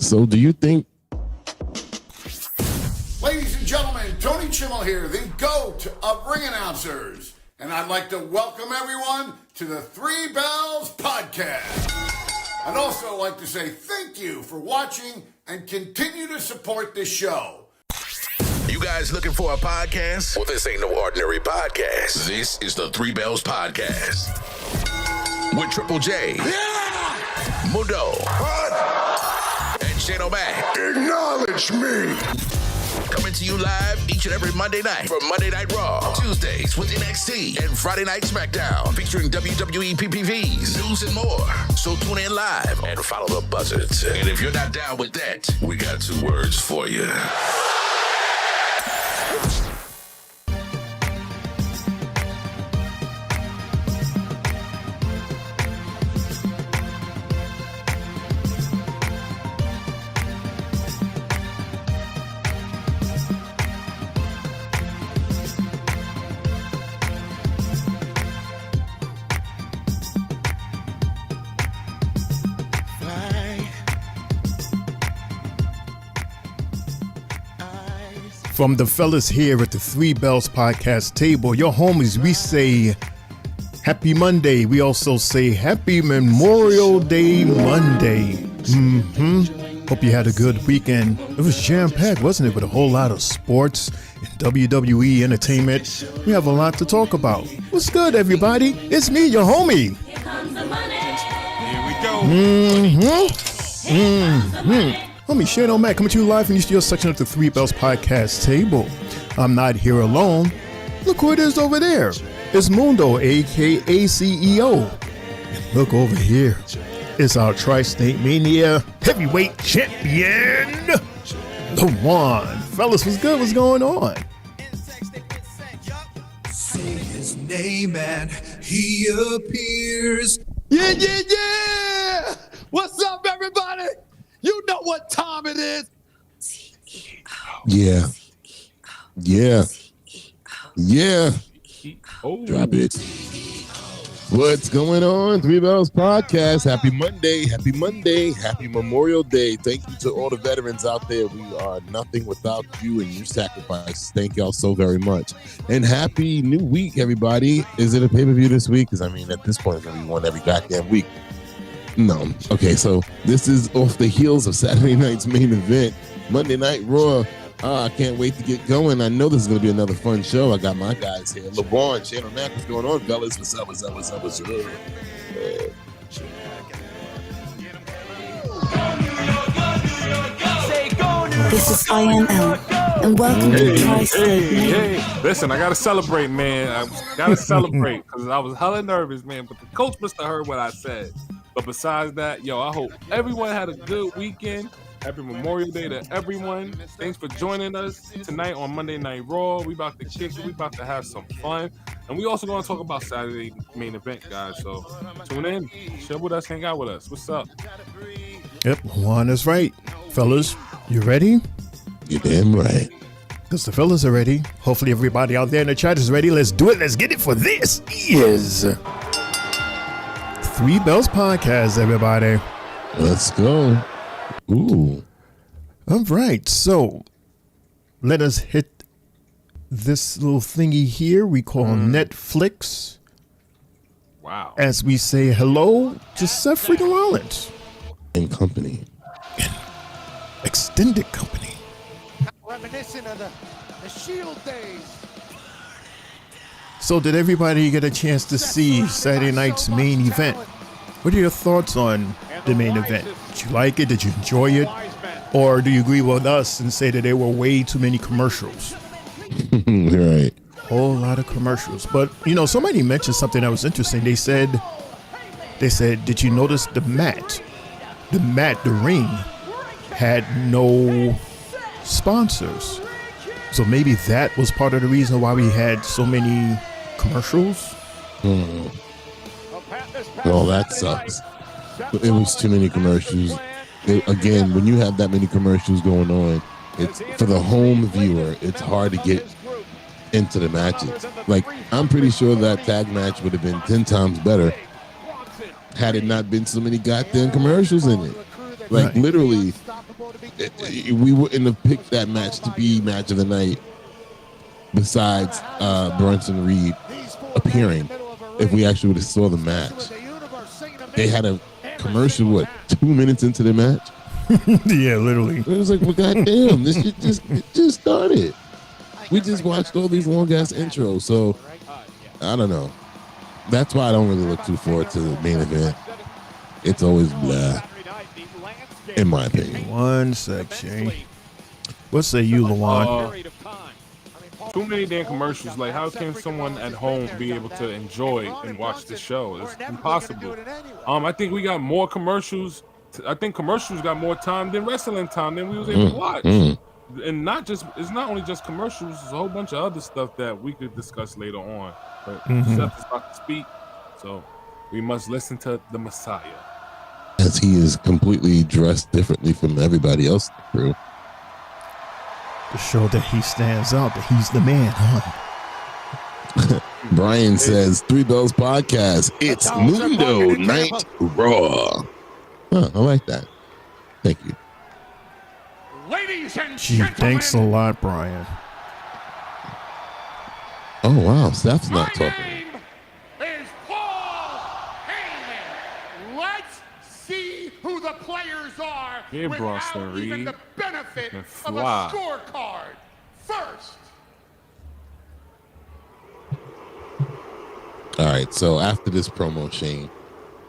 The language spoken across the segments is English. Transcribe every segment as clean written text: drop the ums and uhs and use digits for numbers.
So do you think... Ladies and gentlemen, Tony Chimmel here, the GOAT of ring announcers. And I'd like to welcome everyone to the Three Bells Podcast. I'd also like to say thank you for watching and continue to support this show. You guys looking for a podcast? Well, this ain't no ordinary podcast. This is the Three Bells Podcast. With Triple J, Mundo, and Shane O'Mac. Acknowledge me. Coming to you live each and every Monday night from Monday Night Raw, Tuesdays with NXT, and Friday Night SmackDown, featuring WWE PPVs, news, and more. So tune in live and follow the buzzards. And if you're not down with that, we got 2 words for you. From the fellas here at the Three Bells Podcast table, your homies, we say Happy Monday. We also say Happy Memorial Day Monday. Hope you had a good weekend. It was jam-packed, wasn't it? With a whole lot of sports and WWE entertainment. We have a lot to talk about. What's good, everybody? It's me, your homie. Here comes the money. Here we go. Homie, Shane O'Mac coming to you live from the studio section of the Three Bells Podcast table. I'm not here alone. Look who it is over there. It's Mundo, a.k.a. CEO. And look over here. It's our Tri-State Mania Heavyweight Champion, the one. Fellas, what's good? What's going on? Say his name and he appears. Yeah! What's up, everybody? You know what time it is. Yeah. Drop it. What's going on? Three Bells Podcast. Happy Monday. Happy Memorial Day. Thank you to all the veterans out there. We are nothing without you and your sacrifice. Thank y'all so very much. And happy new week, everybody. Is it a pay-per-view this week? Because, I mean, at this point, it's going to be one every goddamn week. No. Okay, so this is off the heels of Saturday night's main event, Monday Night Raw. I can't wait to get going. I know this is going to be another fun show. I got my guys here. LeVon, Shane O'Mac, what's going on, fellas? What's up? This is IML, and welcome to Tri-State. Hey, listen, I got to celebrate, man. I got to celebrate because I was hella nervous, man. But the coach must have heard what I said. But besides that, I hope everyone had a good weekend. Happy Memorial Day to everyone. Thanks for joining us tonight on Monday Night Raw. We about to kick it. We about to have some fun. And we also going to talk about Saturday main event, guys. So tune in. Share with us. Hang out with us. What's up? Yep, Juan is right. Fellas, you ready? You're damn right. Because the fellas are ready. Hopefully everybody out there in the chat is ready. Let's do it. Let's get it, for this is Three Bells Podcast, everybody. Let's go. Ooh. All right, so let us hit this little thingy here we call Netflix. Wow. As we say hello to Seth freaking Rollins. And company. Extended company. Reminiscent of the Shield days. So did everybody get a chance to see Saturday night's main event? What are your thoughts on the main event? Did you like it? Did you enjoy it? Or do you agree with us and say that there were way too many commercials? Right. Whole lot of commercials. But, somebody mentioned something that was interesting. They said, did you notice the mat? The ring had no sponsors. So maybe that was part of the reason why we had so many commercials. Well, that sucks. It was too many commercials. Again, when you have that many commercials going on, it's for the home viewer, it's hard to get into the matches. Like, I'm pretty sure that tag match would have been 10 times better had it not been so many goddamn commercials in it. Like literally, we wouldn't have picked that match to be match of the night. Besides Bronson Reed appearing, if we actually would have saw the match, they had a commercial. 2 minutes into the match? Yeah, literally. It was like, well, goddamn, this shit just started. We just watched all these long ass intros, so I don't know. That's why I don't really look too forward to the main event. It's always blah, in my opinion. One sec, Shay. What say you, Lawan? Too many damn commercials. Like, how can someone at home be able to enjoy and watch the show? It's impossible. I think we got more commercials. I think commercials got more time than wrestling time than we was able to watch. And it's not only just commercials. There's a whole bunch of other stuff that we could discuss later on. But Seth is about to speak, so we must listen to the Messiah. As he is completely dressed differently from everybody else in the crew. To show that he stands out, that he's the man, huh? Brian says, Three Bells Podcast, it's Mundo Night Raw. Huh, I like that. Thank you. Ladies and Gee, gentlemen, thanks a lot, Brian. Oh, wow. Steph's not my talking. name is Paul Heyman. Let's see who the players are Here, without Bronson even Reed the benefit can of a fly. scorecard. First, All right, so after this promo, Shane,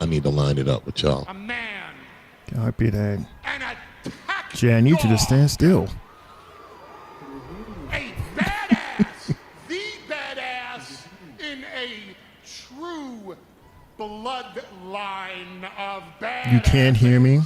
I need to line it up with y'all. a man, Copy that. an attack Jay, I need you to dog, stand still. a badass, the badass in a true bloodline of badass. You can't hear me?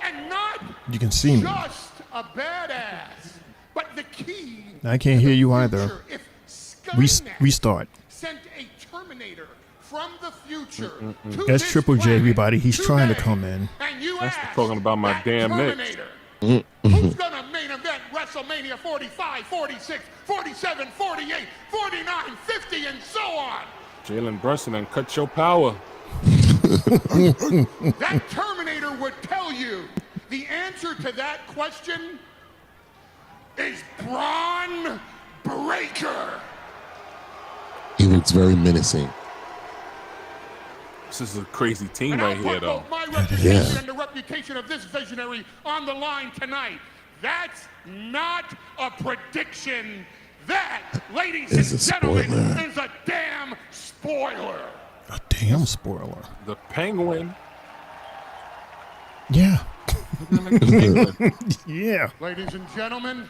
And not You can see me. just a badass, but the key. I can't to hear the you either. future. If Skynet Restart. sent a Terminator from the future to That's this Triple J, planet everybody. He's trying to today, come in. And you That's ask talking about my that damn Knicks. Terminator, who's gonna main event WrestleMania 45, 46, 47, 48, 49, 50, and so on? Jalen Brunson and cut your power. That Terminator would tell you the answer to that question is Braun Breaker. He looks very menacing. This is a crazy team And right I'll here, put though. both my reputation Yeah. and the reputation of this visionary on the line tonight. That's not a prediction. That, ladies It's and a gentlemen, spoiler. is a damn spoiler. A damn spoiler. The Penguin. Yeah. Yeah. Ladies and gentlemen,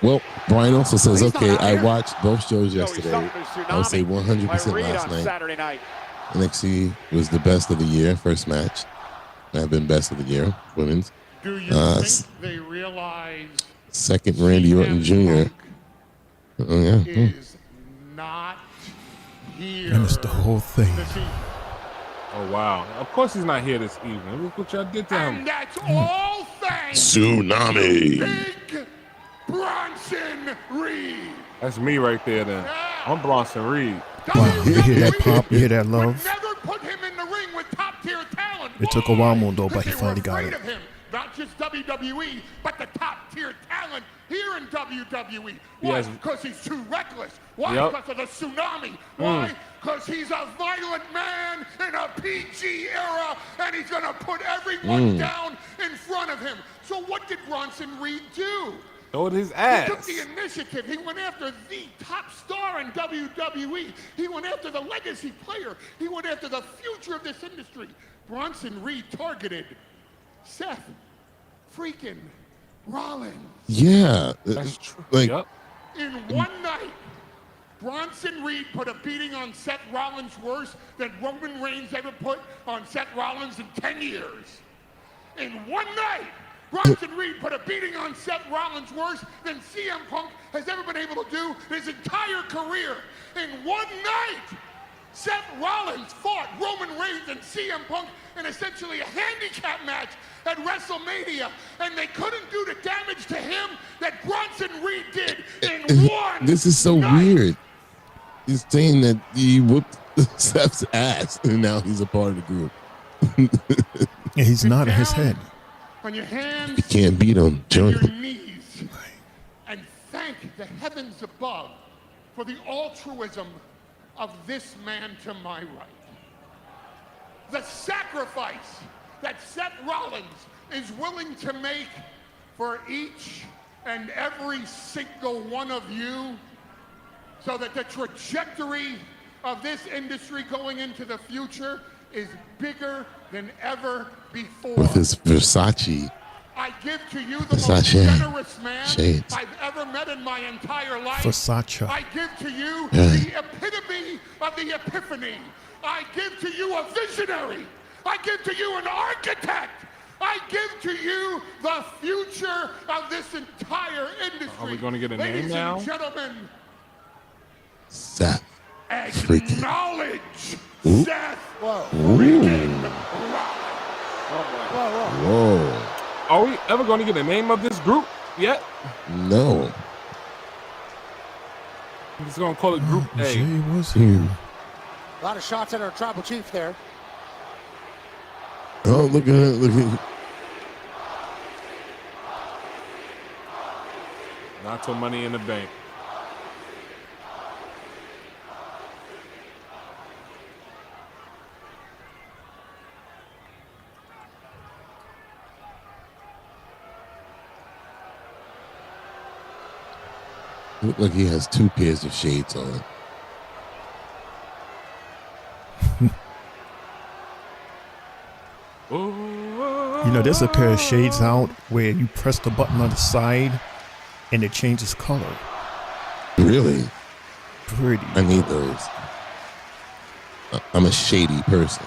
Well, Brian also says, okay, I watched both shows yesterday. I would say 100% last night. Saturday night. NXT was the best of the year, first match. I've been best of the year, women's. do you think they realize Second, Randy Orton Jr. Oh, yeah. is not here And it's the whole thing. this evening? Oh, wow. Of course he's not here this evening. Look what y'all did to And him. that's all thanks Tsunami. Big Bronson Reed. That's me right there, then. I'm Bronson Reed. Wow, you hear that pop? You hear that love? Would never put him in the ring with top tier talent. It took a while, Mundo, but Because he they finally were got afraid it. of him. Not just WWE, but the top tier talent here in WWE. Why? Yes. Because he's too reckless. Why? Yep. Because of the tsunami. Why? Because he's a violent man in a PG era, and he's going to put everyone down in front of him. So what did Bronson Reed do? Showed his He ass. took the initiative. He went after the top star in WWE. He went after the legacy player. He went after the future of this industry. Bronson Reed targeted Seth freaking Rollins. Yeah. That's true. Like, Yep. In one night, Bronson Reed put a beating on Seth Rollins worse than Roman Reigns ever put on Seth Rollins in 10 years. In one night, Bronson Reed put a beating on Seth Rollins worse than CM Punk has ever been able to do in his entire career. In one night, Seth Rollins fought Roman Reigns and CM Punk in essentially a handicap match at WrestleMania, and they couldn't do the damage to him that Bronson Reed did in one this is so night. weird. He's saying that he whooped Seth's ass, and now he's a part of the group. Yeah, he's nodding his head. On your hands, You can't beat him. and Join your him. knees, and thank the heavens above for the altruism of this man to my right. The sacrifice that Seth Rollins is willing to make for each and every single one of you, so that the trajectory of this industry going into the future is bigger than ever before. With his Versace. I give to you the most Versace generous man shades. I've ever met in my entire life. Versace. I give to you Yeah. the epitome of the epiphany. I give to you a visionary. I give to you an architect. I give to you the future of this entire industry. Are we gonna get a Ladies name now? and gentlemen, Seth. Freaking. acknowledge Ooh. Seth Ooh. freaking Rollins. Whoa. Are we ever going to get a name of this group yet? No. I'm just going to call it Group A. Jay was here. A lot of shots at our tribal chief there. Oh, look at it. Look at it. Not till Money in the Bank. Look like he has two pairs of shades on. You know, there's a pair of shades out where you press the button on the side and it changes color. Really? Pretty. I need those. I'm a shady person.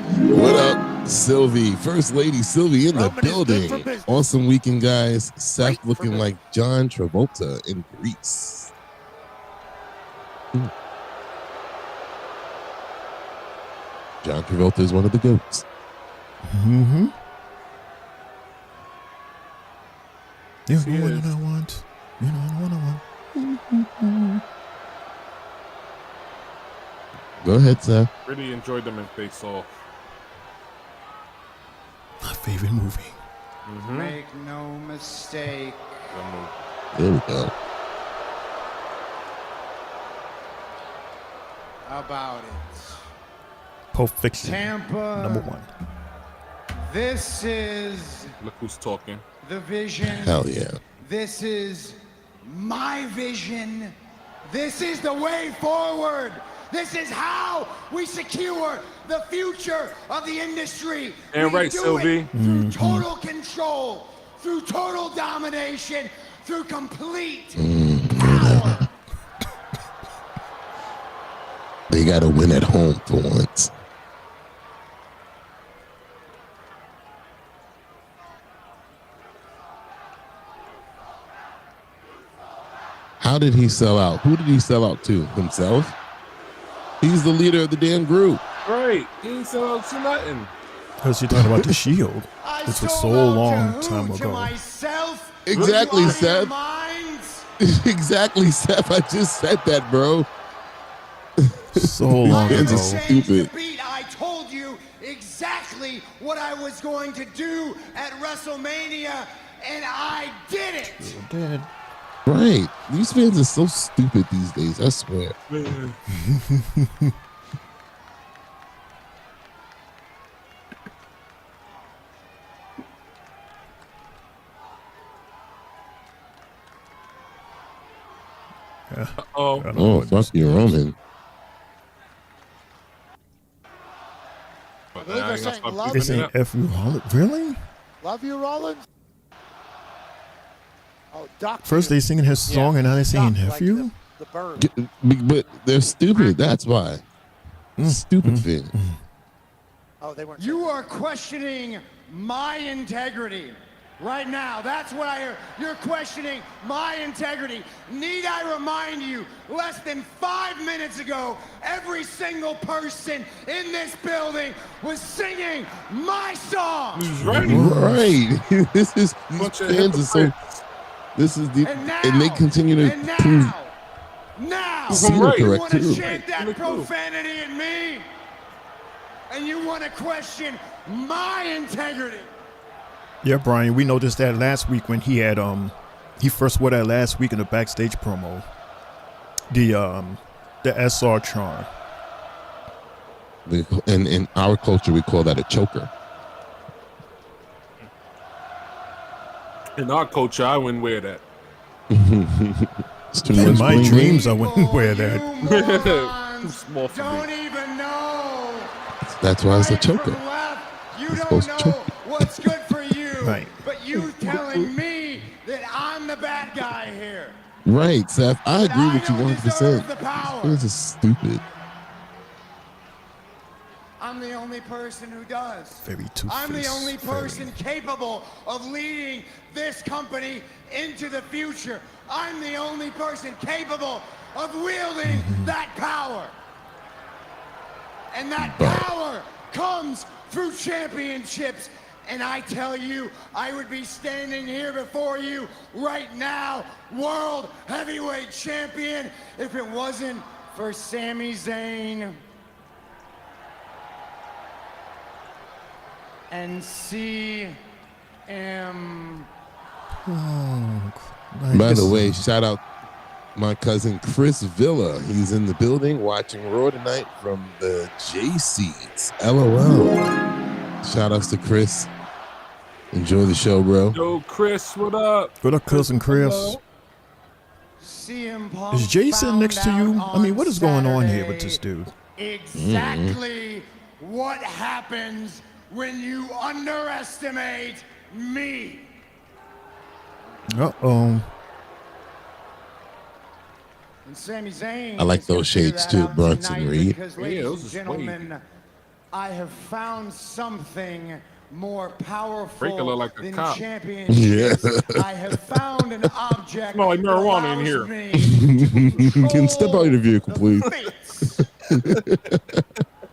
What up, Sylvie? First Lady Sylvie in the Roman is good for building. business. Awesome weekend, guys. Seth Great for looking business. like John Travolta in Grease. John Travolta is one of the goats. Mm-hmm. You Yes, he know what is. I want. You know what I want. Go ahead, Seth. Really enjoyed them in Face Off. My favorite movie. Make no mistake. There we go. About it. Pulp Fiction. Tampa. Number one. This is Look who's talking. the vision. Hell yeah. This is my vision. This is the way forward. This is how we secure the future of the industry. And we right, do Sylvie. it through total control, through total domination, through complete power. They got to win at home for once. How did he sell out? Who did he sell out to? Himself? He's the leader of the damn group. Right. He ain't sell out to nothing. Because you're talking about The Shield. I This was sold so out long to who? time To ago. myself? Exactly, Are you out of your Seth. minds? Exactly, Seth. I just said that, bro. So long It's ago. a Change the stupid. beat. I told you exactly what I was going to do at WrestleMania, and I did it. Dead. Right. These fans are so stupid these days, I swear. Oh, Oh, fuck you, Roman. but They're now I ain't gonna saying stop love This keeping ain't it up. F. U. Holland. Really? Love you, Rollins. Oh, Doc. First they singing his song and now they singing Doc, F. like U. the bird. But they're stupid, that's why. Stupid fans. Oh, they weren't. You are questioning my integrity right now. That's what I hear. You're questioning my integrity. Need I remind you, less than 5 minutes ago, every single person in this building was singing my song. He's right. Right. This is these Bunch of fans are so hypocrites. this is the And now, and they continue to and prove now, Now, Cena you correct want to too. chant that profanity at me? And you want to question my integrity? Yeah, Brian, we noticed that last week when he had he first wore that last week in the backstage promo. The SR charm. In our culture, we call that a choker. In our culture, I wouldn't wear that. It's too In much my bling dreams, I bling. wouldn't wear that. Too small for Don't me. even know. That's why it's a Right from choker. left, you It's don't supposed to know choke you. what's good for you. Right. But you telling me that I'm the bad guy here. Right, Seth. I That agree with you don't deserve 100%. the power. This is stupid. I'm the only person who does. Very two-faced. I'm the only person capable of leading this company into the future. I'm the only person capable of wielding that power. And that power comes through championships. And I tell you, I would be standing here before you right now, World Heavyweight Champion, if it wasn't for Sami Zayn and CM. By the way, shout out my cousin Chris Villa. He's in the building watching Raw tonight from the J Seats. LOL. Shout outs to Chris. Enjoy the show, bro. Yo, Chris, what up? What up, cousin Chris? Hello. CM Punk Is Jason found next to you? out I mean, what on is going on here with Saturday this dude? Exactly what happens when you underestimate me. Uh-oh. And Sami Zayn I like is gonna those figure shades that too, out Bronson tonight Reed. Because, Yeah, ladies those and is gentlemen, I have found something more powerful Breaker look like a than cop. championships. I have found an object Smell like that marijuana in allows here. me to You can step out of the vehicle, please.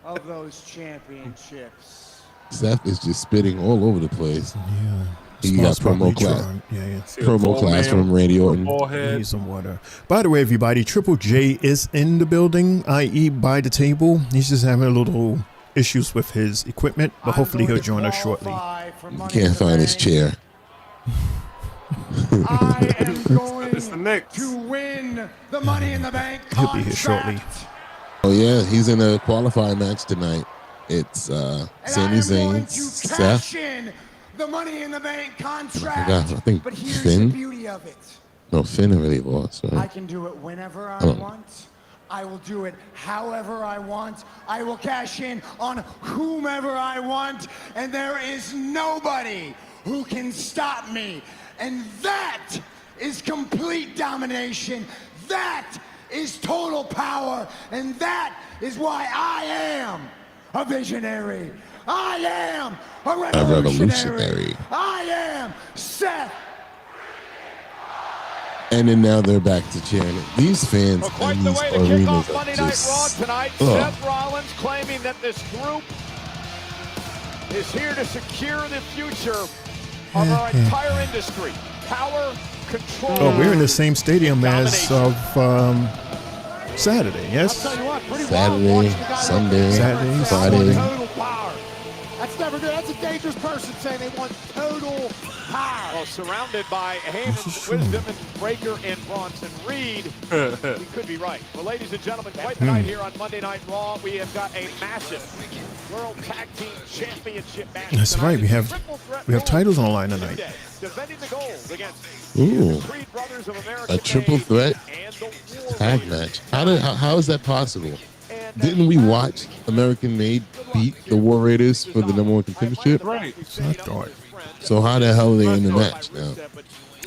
of those championships. Seth is just spitting all over the place. Yeah. He got Smells probably promo class. drunk. Yeah. See a Promo tall class man from Randy with a Orton. bald I head. need some water. By the way, everybody, Triple J is in the building, i.e. by the table. He's just having a little issues with his equipment, but hopefully he'll join us shortly. Can't find his chair. I am going It's the Knicks. to win the Money in the Bank He'll contract. be here shortly. Oh yeah, he's in a qualifying match tonight. It's And Sami I am going Zayn, to Seth. cash in the Money in the Bank contract. I think but here's Finn? the beauty of it. No, Finn already lost, I right? can do it whenever I Oh. want. I will do it however I want. I will cash in on whomever I want. And there is nobody who can stop me. And that is complete domination. That is total power. And that is why I am a visionary. I am a revolutionary. I am Seth. And then now they're back to chanting. These fans Well, quite in the these way to kick arenas off are Monday Night Raw just... tonight. Ugh. Seth Rollins claiming that this group is here to secure the future of our entire industry. Power, control. Oh, we're in the same stadium as of Saturday, yes? I'll tell you what, pretty Saturday, wild watching the guy Sunday, Saturday, Friday. total power. That's never good. That's a dangerous person saying they want total power. Well, surrounded by Heyman's Wisdom and Breaker and Bronson Reed, we could be right. Well, ladies and gentlemen, quite the night here on Monday Night Raw. We have got a massive World Tag Team Championship match. That's tonight. right. We have Triple threat titles on the line Raw tonight. today. Defending the gold against Ooh, the Creed Brothers of America. a triple threat and the War tag Raiders. match. How is that possible? And Didn't we watch American Made beat the War Raiders for the #1 contendership? Right. I thought. So how the hell are they in the match now?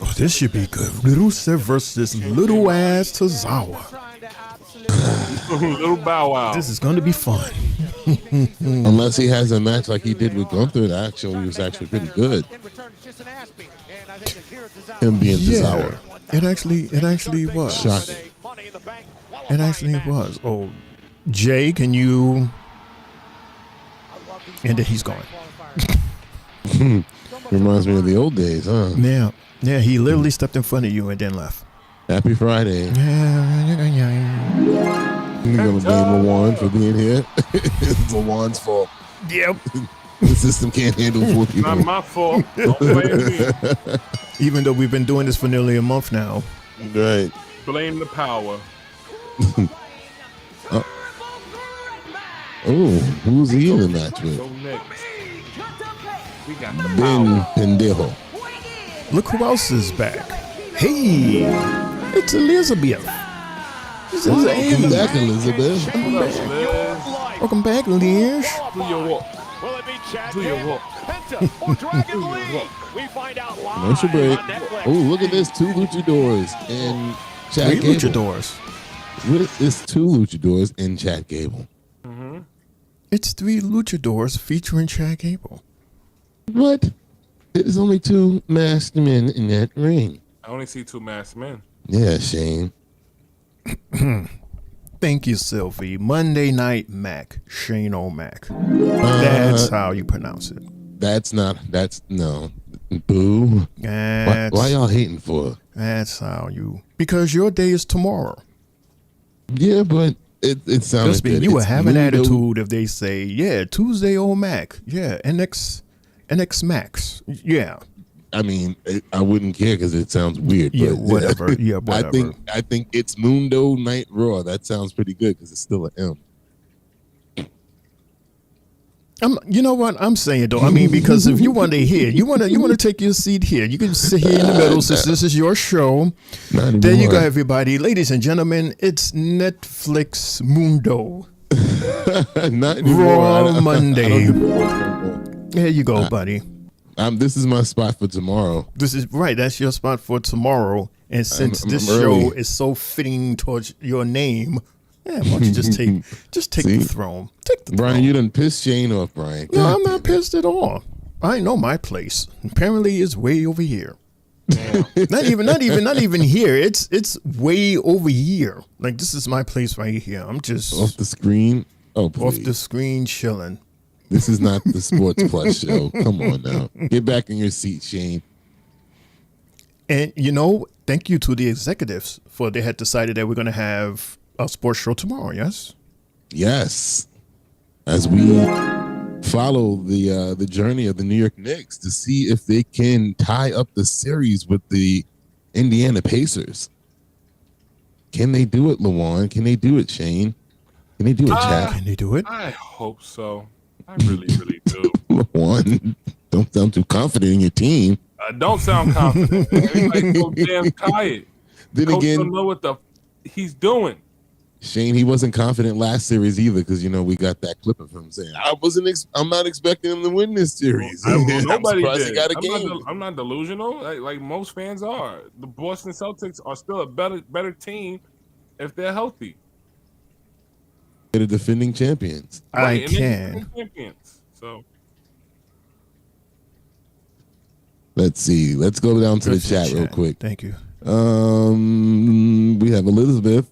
Oh, this should be good. Little Seth versus Little Ass Tozawa. Little Bow Wow. This is going to be fun. Unless he has a match like he did with Gunther, that actually was actually pretty good. Him being Tozawa. It actually was. Shocking. It actually was. Oh, Jay, can you? And then he's gone. Reminds me of the old days, huh? Yeah, he literally stepped in front of you and then left. Happy Friday. Yeah. I'm gonna blame LaJuan for being here. It's LaJuan's fault. Yep. The system can't handle 4 people. Not my fault. Don't blame me. Even though we've been doing this for nearly a month now. Right. Blame the power. Oh, who's he in the match with? So next, we got the Ben power. Pendejo. Look who else is back. Hey, it's Elizabeth. This is Welcome back, Elizabeth. What up, Liz? Welcome back, Liz. Do your walk. Will it be Chad Do your Gable, walk. Penta, or Dragon Lee? We find out live Commercial break. on Netflix. Oh, look at this. 2 luchadors and Chad Three Gable. luchadors. What is this? 2 luchadors and Chad Gable. It's 3 luchadors featuring Chad Gable. What? There's only 2 masked men in that ring. I only see 2 masked men. Yeah, Shane. Thank you, Sylvie. Monday Night Mac, Shane O'Mac. That's how you pronounce it. That's no. Boo. Why y'all hating for? That's how you. Because your day is tomorrow. Yeah, but it sounds Trust me, good. you will It's have an Mundo. attitude if they say, yeah, Tuesday O'Mac. Yeah, NX Max. Yeah. I mean, I wouldn't care because it sounds weird. Yeah, but whatever. Yeah, whatever. I think it's Mundo Night Raw. That sounds pretty good because it's still an M. You know what I'm saying though? I mean, because if you want to hear, you want to take your seat here. You can sit here in the middle since this is your show. There you go, everybody, ladies and gentlemen. It's Netflix Mundo Not anymore. Raw Monday. I don't There you go, buddy. this is my spot for tomorrow. This is right. That's your spot for tomorrow. And since this I'm show early. is so fitting towards your name, why don't you just take See? the throne? Take the Brian, throne. you done pissed Shane off, Brian. No, God I'm damn not pissed at all. I know my place. Apparently, it's way over here. not even here. It's way over here. Like this is my place right here. I'm just off the screen. Oh, off please. the screen chilling. This is not the Sports Plus show. Come on now. Get back in your seat, Shane. And thank you to the executives for they had decided that we're going to have a sports show tomorrow. Yes. Yes. As we follow the journey of the New York Knicks to see if they can tie up the series with the Indiana Pacers. Can they do it, LaJuan? Can they do it, Shane? Can they do it, Chad? Can they do it? I hope so. I really, really do. LaJuan, don't sound too confident in your team. I don't sound confident. Everybody's so damn tired. Then Coach again, don't know what he's doing. Shane, he wasn't confident last series either because we got that clip of him saying, I'm not expecting him to win this series. Nobody I'm surprised did. he got a game. I'm not delusional. Like most fans are. The Boston Celtics are still a better team if they're healthy. They're the defending champions. Right, and they're can. defending champions. So Let's see. Let's go down to the chat real quick. Thank you. We have Elizabeth.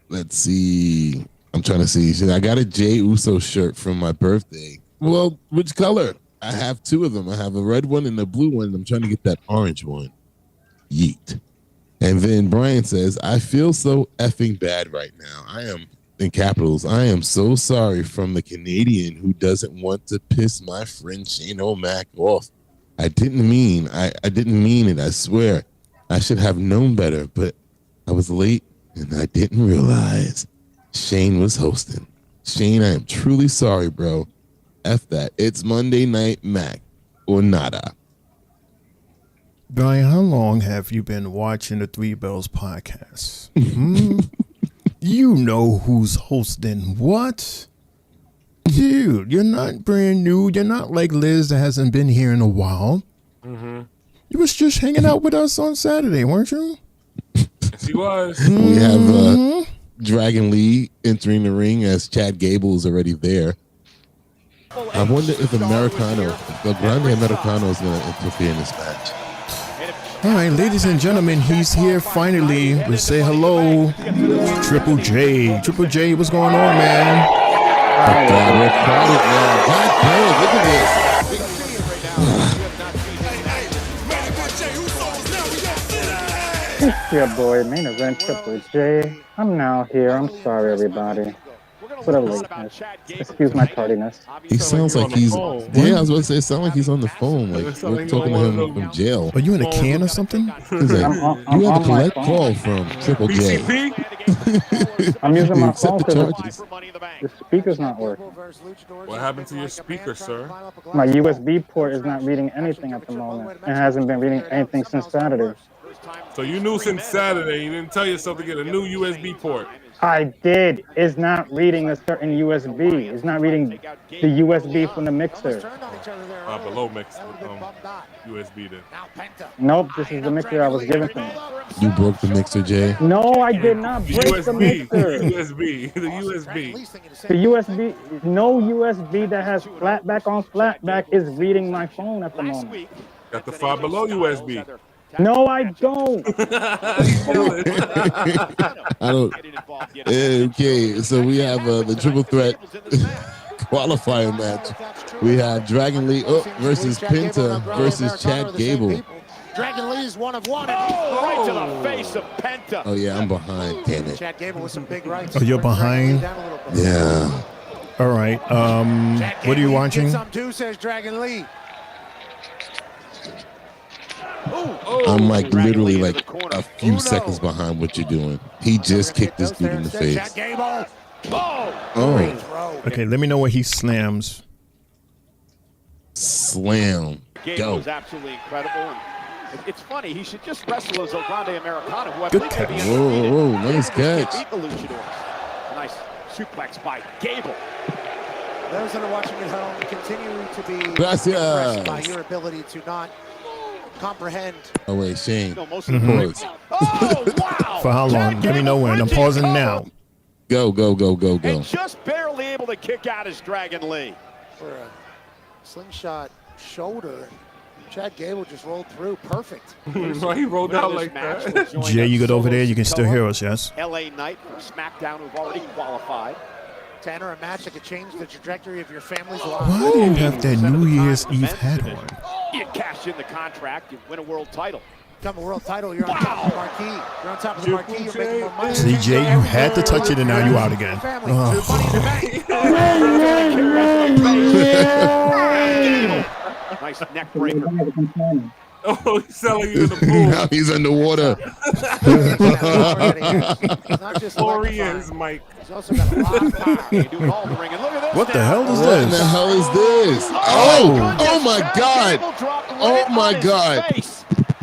Let's see. I'm trying to see. I got a Jay Uso shirt from my birthday. Well, which color? I have 2 of them. I have a red one and a blue one. I'm trying to get that orange one. Yeet. And then Brian says, I feel so effing bad right now. I am, in capitals, I am so sorry from the Canadian who doesn't want to piss my friend Shane O'Mac off. I didn't mean it, I swear. I should have known better, but I was late and I didn't realize Shane was hosting. Shane, I am truly sorry, bro. F that. It's Monday Night Mac or nada. Brian, how long have you been watching the Three Bells podcast? You know who's hosting what? Dude, you're not brand new. You're not like Liz that hasn't been here in a while. mm-hmm. You was just hanging out with us on Saturday, weren't you? Yes, he was. We have Dragon Lee entering the ring as Chad Gable is already there. I wonder if the Grande Americano is going to interfere in this match. All right, ladies and gentlemen, he's here finally. We say hello, Triple J. Triple J, what's going on, man? Oh, God, we're crowded now. God damn, look at this. It's your boy, main event Triple J. I'm now here. I'm sorry, everybody, for the lateness. Excuse my tardiness. He sounds like he's. Yeah, I was about to say, it sounds like he's on the phone. Like we're talking to him from jail. Are you in a can or something? He's like, you have a collect call from Triple J. I'm using my phone Accept the because charges. the speaker's not working. What happened to your speaker, sir? My USB port is not reading anything at the moment. It hasn't been reading anything since Saturday. So you knew since Saturday, you didn't tell yourself to get a new USB port. I did. It's not reading a certain USB. It's not reading the USB from the mixer. Below mixer, USB then. Nope, this is the mixer I was given to me. You broke the mixer, Jay. No, I did not break the mixer. The USB. The USB, no USB that has flatback on flatback is reading my phone at the moment. Got the Five Below USB. No, I don't. I don't. Okay, so we have the triple threat qualifier match. We have Dragon Lee versus Penta versus Chad Gable. Dragon Lee is one of one. Right to the face of Penta. Oh yeah, I'm behind. Damn it. Chad Gable with some big rights. Oh, you're behind? Yeah. All right. What are you watching? Some too, says Dragon Lee. I'm like literally like a few seconds behind what you're doing. He just kicked this dude in the face. Oh. Okay, let me know where he slams. Slam. Gable Go. is absolutely incredible. It's funny, he should just wrestle as El Grande Americano, who I Good believe may be catch. Whoa, nice catch. beat the Luchadors. Nice suplex by Gable. Those that are watching at home continue to be Gracias. impressed by your ability to not comprehend. Oh wait, Shane. No, most of the Oh, wow! For how long? Let me know when. I'm pausing now. Go. And just barely able to kick out his Dragon Lee. For a slingshot shoulder, Chad Gable just rolled through perfect. Why he rolled out like that? Jay, you good over there? You can still hear us, yes? LA Knight from SmackDown, who've already qualified. To enter a match that could change the trajectory of your family's Why life. do you have that New Year's Eve hat on? You cash in the contract, you win a world title. Become a world title, you're on top of the marquee. You're on top of the marquee, you're making more money. See, Jay, you had to touch it and now you out again. Family, Oh. money in the bank. Nice neck breaker. Oh, he's selling you in the pool. Now he's underwater. It's not just 4 years, Mike. He's also got a lot of power. You do it all in the ring. And look at this. What the hell is What in the this? hell is this? Oh my God. Oh my God.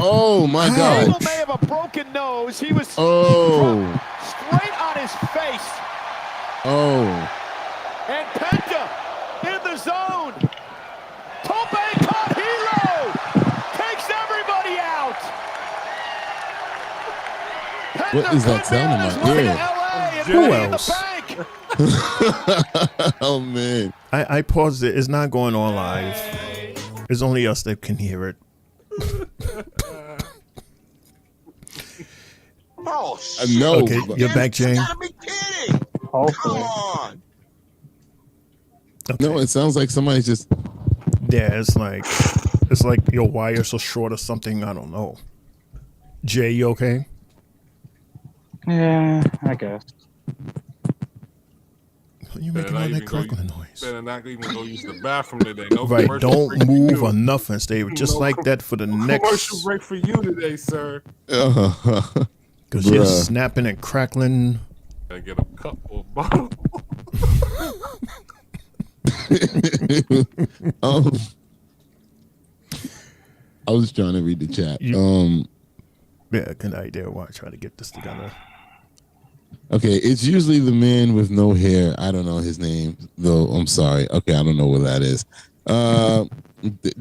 Oh my Gable God. may have a broken nose. He was Oh. straight on his face. Oh. And Penta in the zone. Tope con hero takes everybody out. What is that sound in my ear? Who else? Oh man. I paused it. It's not going on live. It's only us that can hear it. Oh, No. Okay, you're back, Jay. be kidding. Hopefully. on. No, it sounds like somebody's just. Yeah, it's like your wire's so short or something. I don't know. Jay, you okay? Yeah, I guess. You making all that crackling noise? Better not even go use the bathroom today. No Right, commercial don't break for move you. or nothing. Stay just No like that for the next. Commercial break for you today, sir. Because you're snapping and crackling. Gotta get a cup or a bottle. I was trying to read the chat. Yeah, good idea. Why try to get this together? Okay, it's usually the man with no hair. I don't know his name, though. I'm sorry. Okay, I don't know what that is.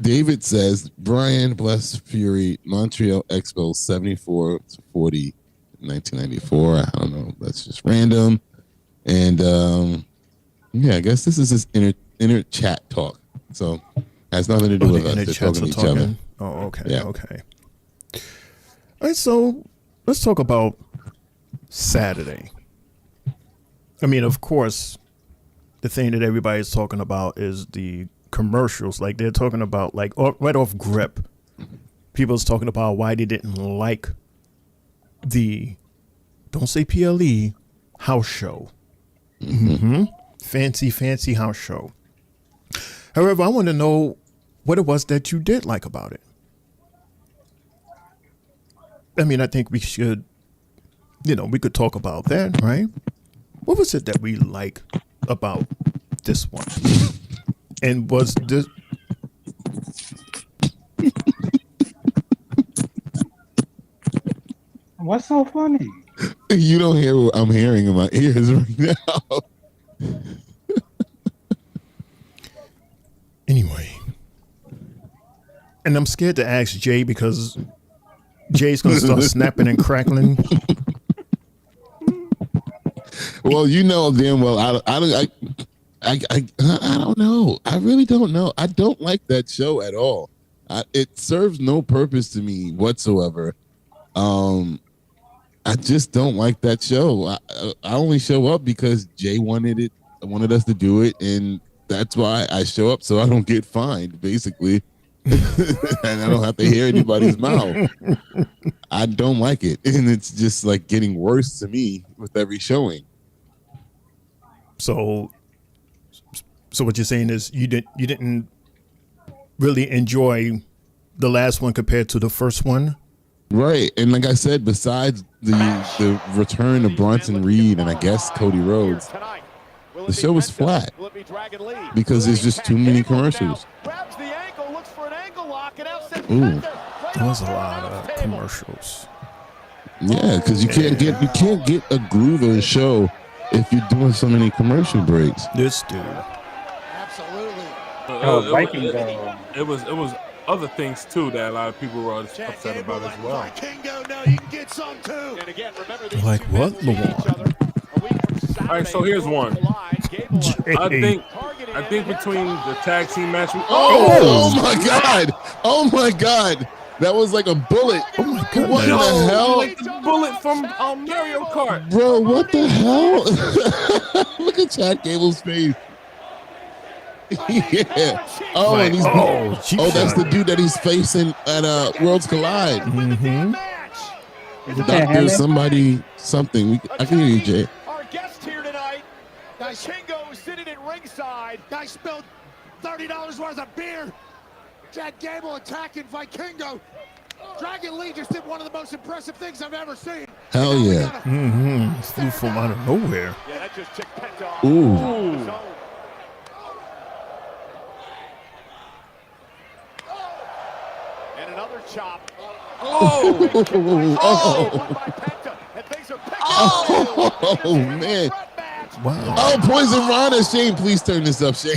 David says, Brian Bless Fury, Montreal Expo 74 to 40, 1994. I don't know. That's just random. And yeah, I guess this is his inner chat talk. So has nothing to do with us. They're talking to each other. Oh, okay. Yeah. Okay. All right, so let's talk about Saturday. I mean, of course, the thing that everybody's talking about is the commercials. Like they're talking about, like right off grip, people's talking about why they didn't like the, don't say PLE, house show. Fancy house show. However, I want to know what it was that you did like about it. I mean, I think we should, we could talk about that, right? What was it that we like about this one? And was this... What's so funny? You don't hear what I'm hearing in my ears right now. Anyway. And I'm scared to ask Jay because Jay's going to start snapping and crackling. Well, damn well. I don't know. I really don't know. I don't like that show at all. It serves no purpose to me whatsoever. I just don't like that show. I only show up because Jay wanted us to do it, and that's why I show up so I don't get fined, basically. And I don't have to hear anybody's mouth. I don't like it, and it's just like getting worse to me with every showing. So what you're saying is you didn't really enjoy the last one compared to the first one? Right. And like I said, besides the return of Bronson Reed and I guess Cody Rhodes, the show was flat because there's just too many commercials. Ooh. That was a lot of commercials. Yeah, because you can't get a groove of a show if you're doing so many commercial breaks. This dude. Oh, Viking Go. It was other things too that a lot of people were upset about as well. Like what, Lawan? All right, so here's one. I think between the tag team match. Oh my God! That was like a bullet. Oh my God! What the hell? Like the bullet from Mario Kart. Bro, what the hell? Look at Chad Gable's face. Yeah. Oh, Like, and he's that's the dude that he's facing at Worlds Collide. Doctor somebody something. I can hear you, Jay. Our guest here tonight, Kingo, sitting at ringside. Guy spilled $30 worth of beer. Chad Gable attacking Vikingo. Dragon Lee just did one of the most impressive things I've ever seen. Hell yeah. Flew from out of nowhere. Yeah, that just ticked Penta off. Ooh. And another chop. Oh, man. Wow. Oh, Poison Rana. Shane, please turn this up, Shane.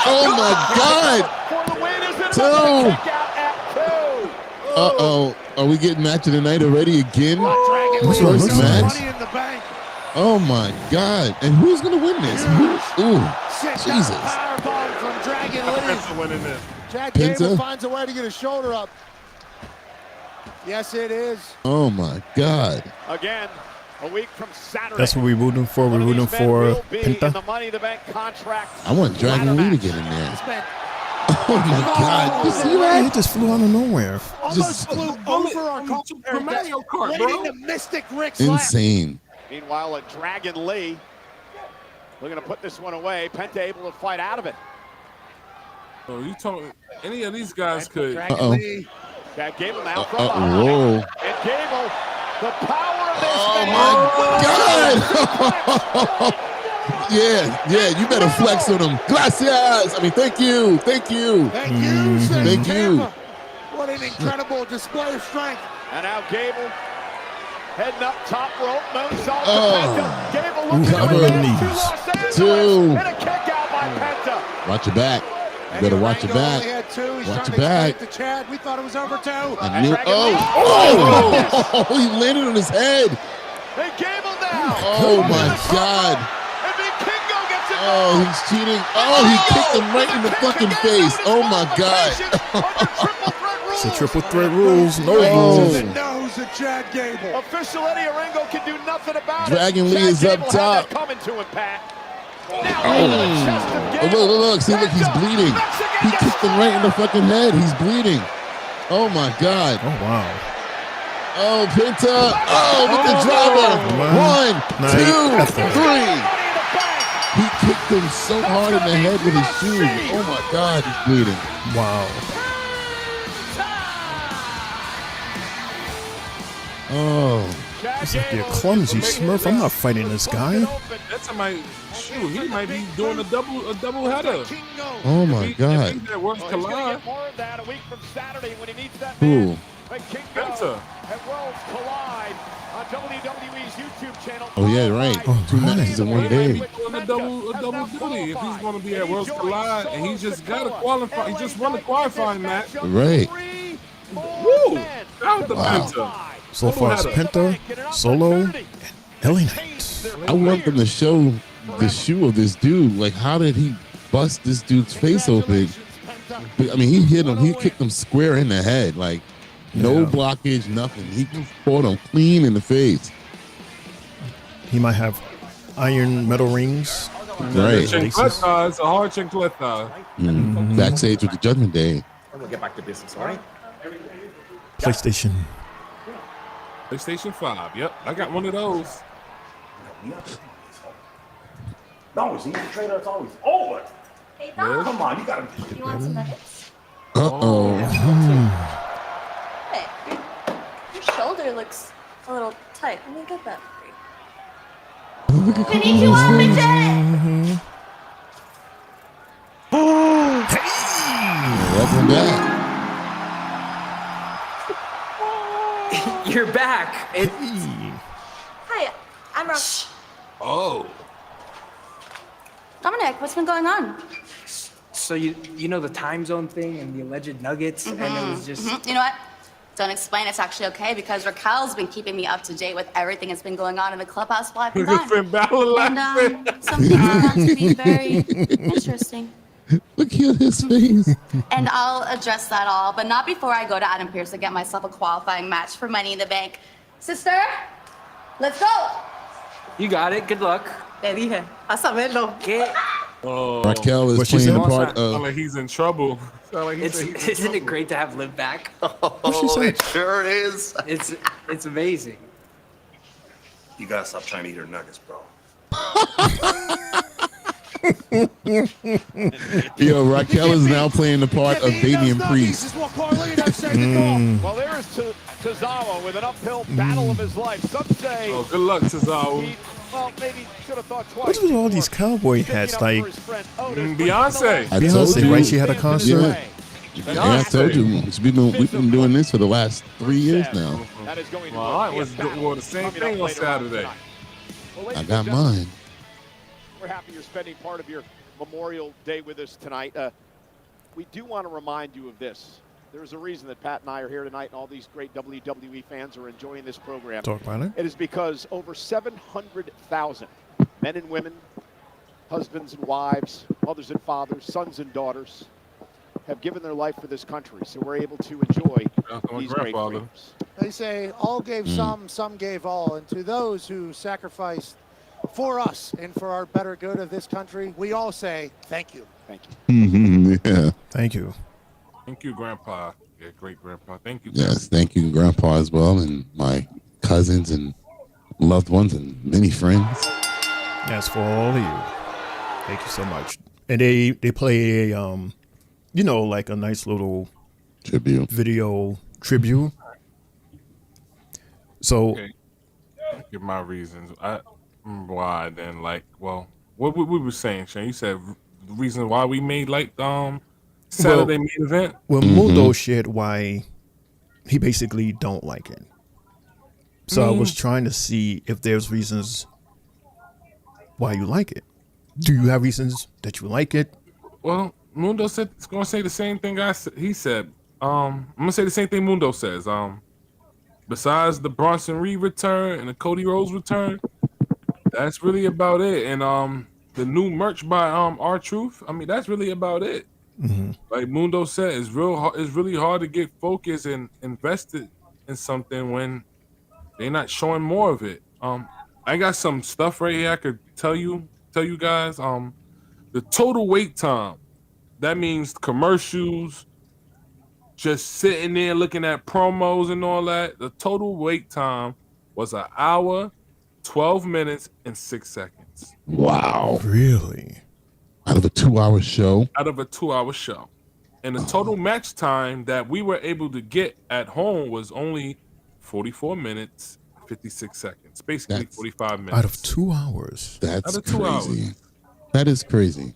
Oh my God. Two. Uh-oh. Are we getting match of the night already again? First match? Oh my God. And who's going to win this? Ooh. Jesus. Powerbomb from Dragon Lee. Winning this. Chad Penta? Gable finds a way to get his shoulder up. Yes, it is. Oh my God. Again, a week from Saturday. That's what we're rooting for. We're rooting for Penta. The Money in the Bank contract. I want Dragon Lee to get in there. Oh my God. You see He that? just flew out of nowhere. Almost flew over our Mario Kart, waiting bro. to Mystic Rick slap. Insane. Meanwhile, a Dragon Lee looking to put this one away. Penta able to fight out of it. So you told any of these guys could. Uh-oh. Chad Gable now from Whoa. and Gable, the power of this Oh my God. Yeah, you better flex on him. Gracias. Thank you. Thank you, sir. Thank you. What an incredible display of strength. And now Gable heading up top rope, moonsault Oh. to Penta. Gable looking Cover to of advance to knees. Los Angeles. Two. And a kick out by Penta. Watch your back. You better watch your Rango only back. had two. He's Watch trying your to back. explain it to Chad. We thought it was over two. Oh, he landed on his head. And Gable now. Oh my God. And then Kingo gets it. Oh, he's cheating. Oh, he kicked him right in the fucking face. Oh my God. It's a triple threat rules. No Oh. rules. The nose of Chad Gable. Official Eddie Arango can do nothing about Dragon it. Lee Chad is up Gable had top. that coming to him, Pat. Oh, look. See, look, he's bleeding. He kicked him right in the fucking head. He's bleeding. Oh, my God. Oh, wow. Oh, Penta. Oh, with the driver. 1, 2, 3. He kicked him so hard in the head with his shoe. Oh, my God, he's bleeding. Wow. Oh. It's like you're clumsy, Smurf. I'm not fighting this guy. That's somebody. Shoot, he might be doing a double header. Oh my God. That works collide. Who? Penta. Oh yeah, right. Oh, 2 matches in one day. Doing a double duty if he's going to be at Worlds Collide, and he just got a qualify. He just won the qualifying match. Right. Woo! That was the Penta. So far it's Penta, Solo, and LA Knight. I want them to show the shoe of this dude. Like, how did he bust this dude's face open? I mean, he hit him. He kicked him square in the head. Like, no blockage, nothing. He fought him clean in the face. He might have iron metal rings. Right. Chancleta, it's a hard chancleta. Backstage with the Judgment Day. I'm gonna get back to business, all right? PlayStation 5. Yep, I got one of those. No, see, the trailer is always over. Hey, Dom. Come on, you gotta. You want some nuggets? Uh-oh. Hey, your shoulder looks a little tight. Let me get that for you. Konnichiwa, bitches! Welcome back. You're back. Hi, I'm Ross. Oh. Dominic, what's been going on? So you know the time zone thing and the alleged nuggets, and it was just. You know what? Don't explain. It's actually okay because Raquel's been keeping me up to date with everything that's been going on in the clubhouse while I've been gone. And some things are about to be very interesting. Look at his face. And I'll address that all, but not before I go to Adam Pearce to get myself a qualifying match for Money in the Bank. Sister, let's go. You got it. Good luck. Te dije, vas a verlo. ¿Qué? Oh. Raquel is playing the part of. Sound like he's in trouble. Isn't it great to have Liv back? Oh, it sure is. It's amazing. You gotta stop trying to eat her nuggets, bro. Yo, Raquel is now playing the part of Damian Priest. Well, there's Tozawa with an uphill battle of his life. Some say. Oh, good luck, Tozawa. Well, maybe should have thought twice. What's with all these cowboy hats? Like Beyonce. I told you, right? She had a concert. Yeah, I told you. We've been doing this for the last 3 years now. Well, I was doing the same thing on Saturday. I got mine. We're happy you're spending part of your Memorial Day with us tonight. We do want to remind you of this. There's a reason that Pat and I are here tonight, and all these great WWE fans are enjoying this program. Talk about it. It is because over 700,000 men and women, husbands and wives, mothers and fathers, sons and daughters have given their life for this country, so we're able to enjoy these great freedoms. They say all gave some gave all, and to those who sacrificed for us and for our better good of this country, we all say thank you. Thank you. Yeah. Thank you. Thank you, Grandpa. Yeah, great Grandpa. Thank you. Yes, thank you, Grandpa, as well, and my cousins and loved ones and many friends. That's for all of you. Thank you so much. And they play a like a nice little tribute video tribute. So, okay. I'll give my reasons. Why then? Like, well, what we were saying, Shane. You said the reason why we made like Saturday main event. Well, Mundo shared why he basically don't like it. So I was trying to see if there's reasons why you like it. Do you have reasons that you like it? Well, Mundo said it's gonna say the same thing he said. I'm gonna say the same thing Mundo says. Besides the Bronson Reed return and the Cody Rhodes return, that's really about it. And the new merch by R-Truth, I mean, that's really about it. Mm-hmm. Like Mundo said, it's really hard to get focused and invested in something when they're not showing more of it. I got some stuff right here I could tell you tell you guys, the total wait time. That means commercials, just sitting there looking at promos and all that. The total wait time was 1 hour, 12 minutes, and 6 seconds. Wow. Really? Out of a 2-hour show? Out of a 2-hour show. And the total match time that we were able to get at home was only 44 minutes, 56 seconds. Basically 45 minutes. Out of 2 hours. That's Out of 2 crazy. hours. That is crazy.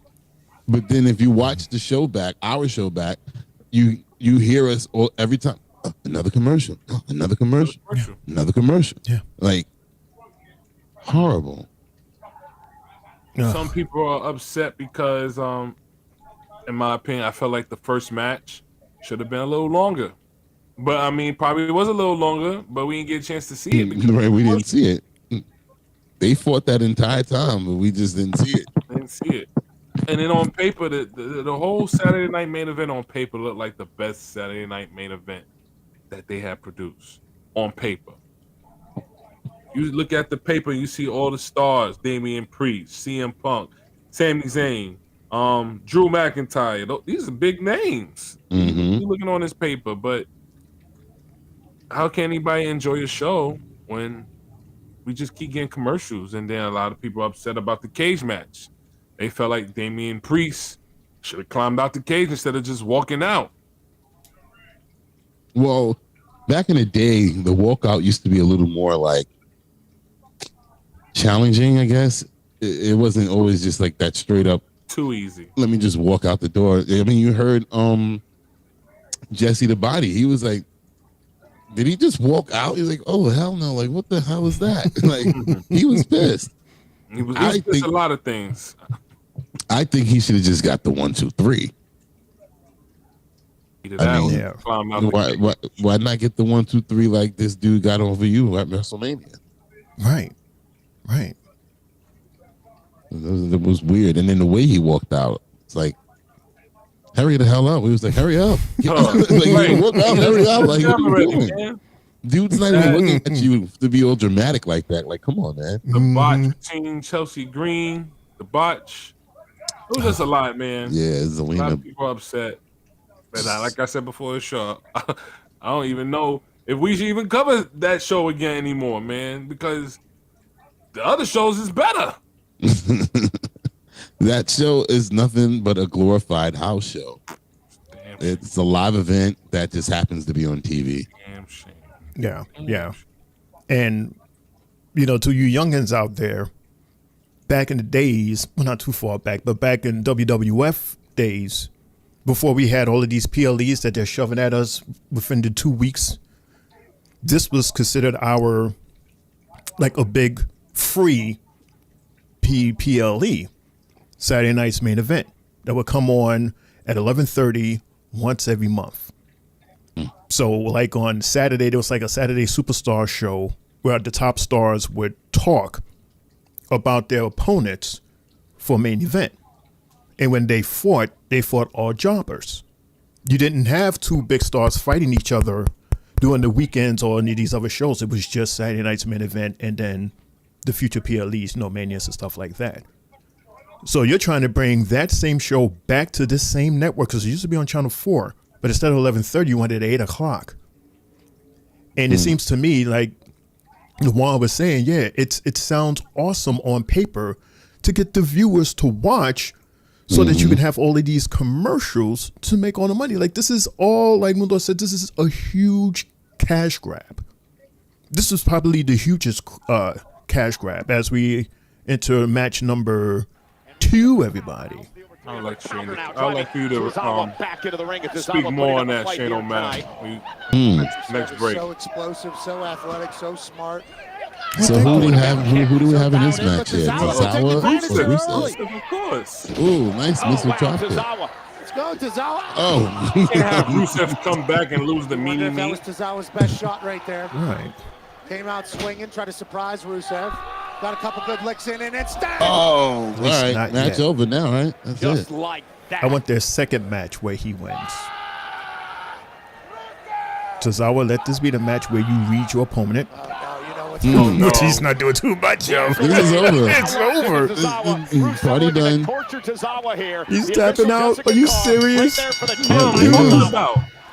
But then if you watch the show back, our show back, you hear us all, every time. Oh, another commercial. Oh, another commercial. Another commercial. Yeah. Like, horrible. Some people are upset because, in my opinion, I felt like the first match should have been a little longer. But, I mean, probably it was a little longer, but we didn't get a chance to see it. Right, we didn't see it. They fought that entire time, but we just didn't see it. Didn't see it. And then on paper, the whole Saturday night main event on paper looked like the best Saturday night main event that they had produced on paper. You look at the paper, you see all the stars: Damian Priest, CM Punk, Sami Zayn, Drew McIntyre. These are big names. Mm-hmm. You're looking on this paper, but how can anybody enjoy a show when we just keep getting commercials? And then a lot of people are upset about the cage match. They felt like Damian Priest should have climbed out the cage instead of just walking out. Well, back in the day, the walkout used to be a little more like challenging, I guess. It wasn't always just like that straight up. Too easy. Let me just walk out the door. I mean, you heard Jesse the Body. He was like, did he just walk out? He's like, oh, hell no. Like, what the hell was that? Like, he was pissed. He was pissed a lot of things. I think he should have just got the 1, 2, 3. I mean, why not get the 1, 2, 3 like this dude got over you at WrestleMania? Right. It was weird. And then the way he walked out, it's like, hurry the hell up. We was like, hurry up. Like, walk out, hurry up. Like, what are you doing? Man. Dude's not even looking at you to be all dramatic like that. Like, come on, man. The botch between Chelsea Green, the botch. It was just a lot, man. Yeah, a lot of people are upset. But like I said before the show, I don't even know if we should even cover that show again anymore, man, because the other shows is better. That show is nothing but a glorified house show. It's a live event that just happens to be on TV. Damn shame. Yeah. And, to you youngins out there, back in the days, well, not too far back, but back in WWF days, before we had all of these PLEs that they're shoving at us within the 2 weeks, this was considered our, like, a big free PLE, Saturday night's main event, that would come on at 11:30 once every month. So, like on Saturday, there was like a Saturday Superstar show where the top stars would talk about their opponents for main event. And when they fought all jobbers. You didn't have two big stars fighting each other during the weekends or any of these other shows. It was just Saturday night's main event and then the future PLEs, Manias and stuff like that. So you're trying to bring that same show back to this same network, because it used to be on Channel 4, but instead of 11:30, you went at 8 o'clock. And it seems to me like Juan was saying, it sounds awesome on paper to get the viewers to watch so that you can have all of these commercials to make all the money. Like, this is all, like Mundo said, this is a huge cash grab. This is probably the hugest cash grab as we enter match number 2, everybody. I would like Shane. I would like for you to speak more on that, Shane O'Malley. Next break. So explosive, so athletic, so smart. So who do we have in this match here? Tozawa or Rusev? Of course. Ooh, nice missile drop there. Let's go, Tozawa. Oh. You can't have Rusev come back and lose the meanie. That was Tozawa's best shot right there. Right. Came out swinging, tried to surprise Rusev. Got a couple good licks in, and it's down. Oh, all right. Match over now, right? That's Just it. like that. I want their second match where he wins. Tozawa, let this be the match where you read your opponent. Which he's not doing too much of. This is over. It's over. Party done. He's tapping out. Are you serious?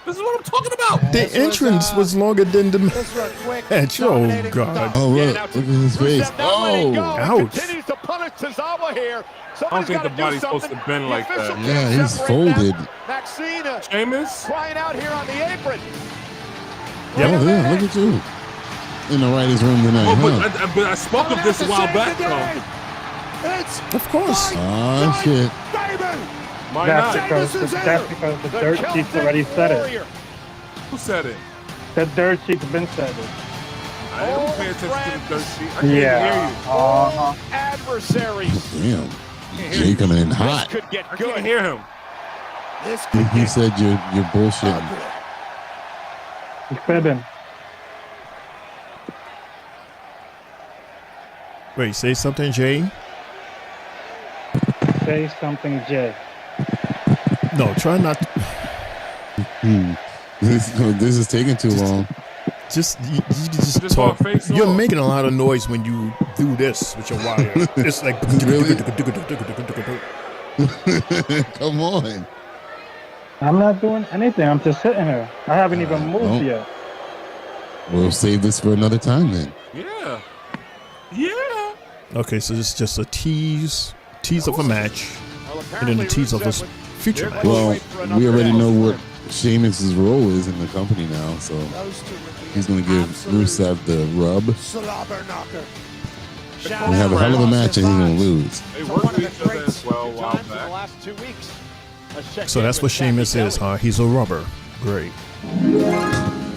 This is what I'm talking about. The entrance was longer than the match. Oh, God. Oh, look at his face. Oh, ouch. Continues to punish Tozawa here. I don't think the body's supposed to bend like that. Yeah, he's folded. Maxine Sheamus crying out here on the apron. Oh, yeah, look at you. In the writer's room tonight, but I spoke of this a while back, though. Of course. Oh, shit. Why That's not? because the dirt sheets already said it. Who said it? The dirt sheet's been said it. I don't pay attention to the dirt sheet. I can't hear you. Adversaries. Damn. Jay coming in hot. Could get I good. can't hear him. He said you're bullshitting. He's fibbing. Wait, say something, Jay. Say something, Jay. No, try not to. This is taking too long. You just talk. You're making a lot of noise when you do this with your wire. It's like Come on. I'm not doing anything. I'm just sitting here. I haven't even moved yet. We'll save this for another time then. Yeah. Yeah. Okay, so this is just a tease of a match, and then a tease of a future match. Well, we already know what Sheamus' role is in the company now, so he's going to give Rusev the rub. We have a hell of a match and he's going to lose. They worked with each other as well a while back. So that's what Sheamus is, huh? He's a rubber. Great.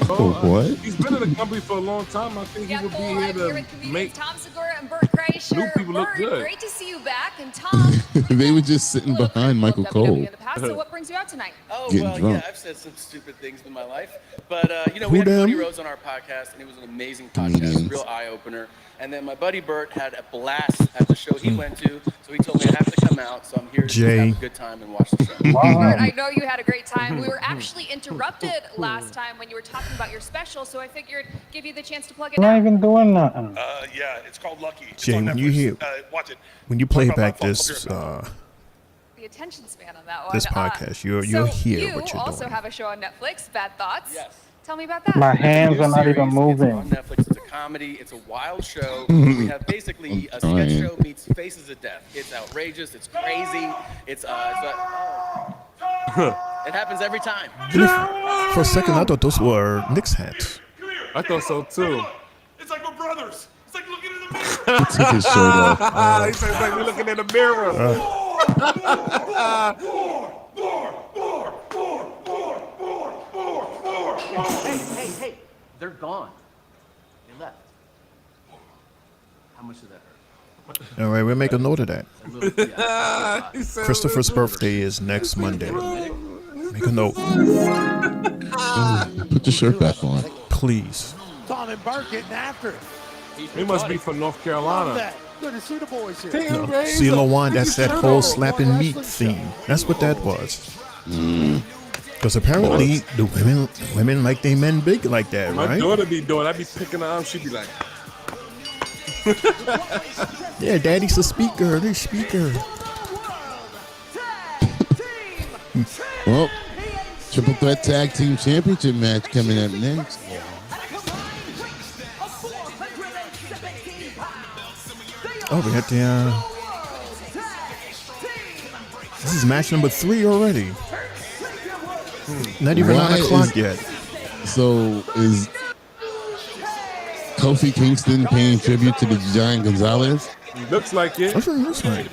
Oh, what? He's been in the company for a long time. I think he would be here to make Tom Segura and Burt Kreischer. new people look Burt, good. great to see you back. And Tom, They were just sitting behind Michael Cole. in the past, so what brings you out tonight? Oh, Getting well, drunk. yeah, I've said some stupid things in my life. But, we Who had Cody them? Rhodes on our podcast, and it was an amazing podcast, real eye-opener. And then my buddy Bert had a blast at the show he went to, so he told me I have to come out, so I'm here to just have a good time and watch the show. Burt, I know you had a great time. We were actually interrupted last time when you were talking about your special, so I figured give you the chance to plug it I'm not out. even doing nothing. Yeah, it's called Lucky. It's Jay, on when you Netflix. hear, Watch it. when you play Talk about back my this The attention span on that one. this podcast, you're so here. you What you're also doing? have a show on Netflix, Bad Thoughts. Yes. Tell me about that. My hands are not even It's moving. on Netflix. It's a comedy. It's a wild show. We have basically a sketch show meets Faces of Death. It's outrageous. It's crazy. It happens every time. For a second, I thought those were Knicks hats. I thought so too. It's like we're brothers. It's like looking in the mirror. Took his shirt off. He said it's like we're looking in the mirror. Hey, they're gone. They left. How much did that hurt? All right, we'll make a note of that. He said Christopher's birthday is next Monday. Make a note, Put your shirt back on. please. Tom and Bart getting after it. He must be from North Love Carolina. that. Good to see the boys here. Damn, No, man, see, he's a- Lawan, that's he's that a whole turtle. slapping meat theme. That's what that was. Because apparently the women like they men big like that, My right? daughter be doing. I be picking her arm. She be like, Yeah, daddy's a speaker. They're speaker. Well, Triple Threat Tag Team Championship match coming up next. Oh, we got the. This is match number 3 already. Not even 9 o'clock yet. So is Kofi Kingston paying tribute to the Giant Gonzalez? looks like it. That's what it looks like.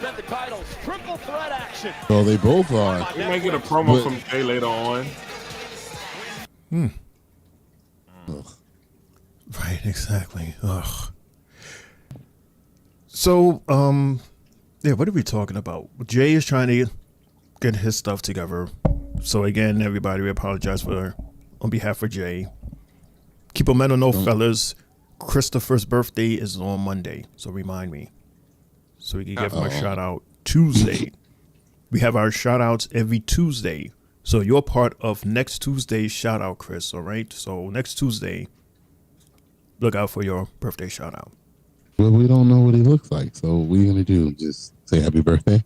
Well, they both are. We might get a promo But- from Jay later on. Right, exactly. Ugh. So, yeah, what are we talking about? Jay is trying to get his stuff together. So again, everybody, we apologize on behalf of Jay. Keep a mental note, fellas. Christopher's birthday is on Monday, so remind me. So we can give him a shout out Tuesday. We have our shout outs every Tuesday. So you're part of next Tuesday's shout out, Chris, all right? So next Tuesday, look out for your birthday shout out. Well, we don't know what he looks like, so what are you gonna do? Just say happy birthday?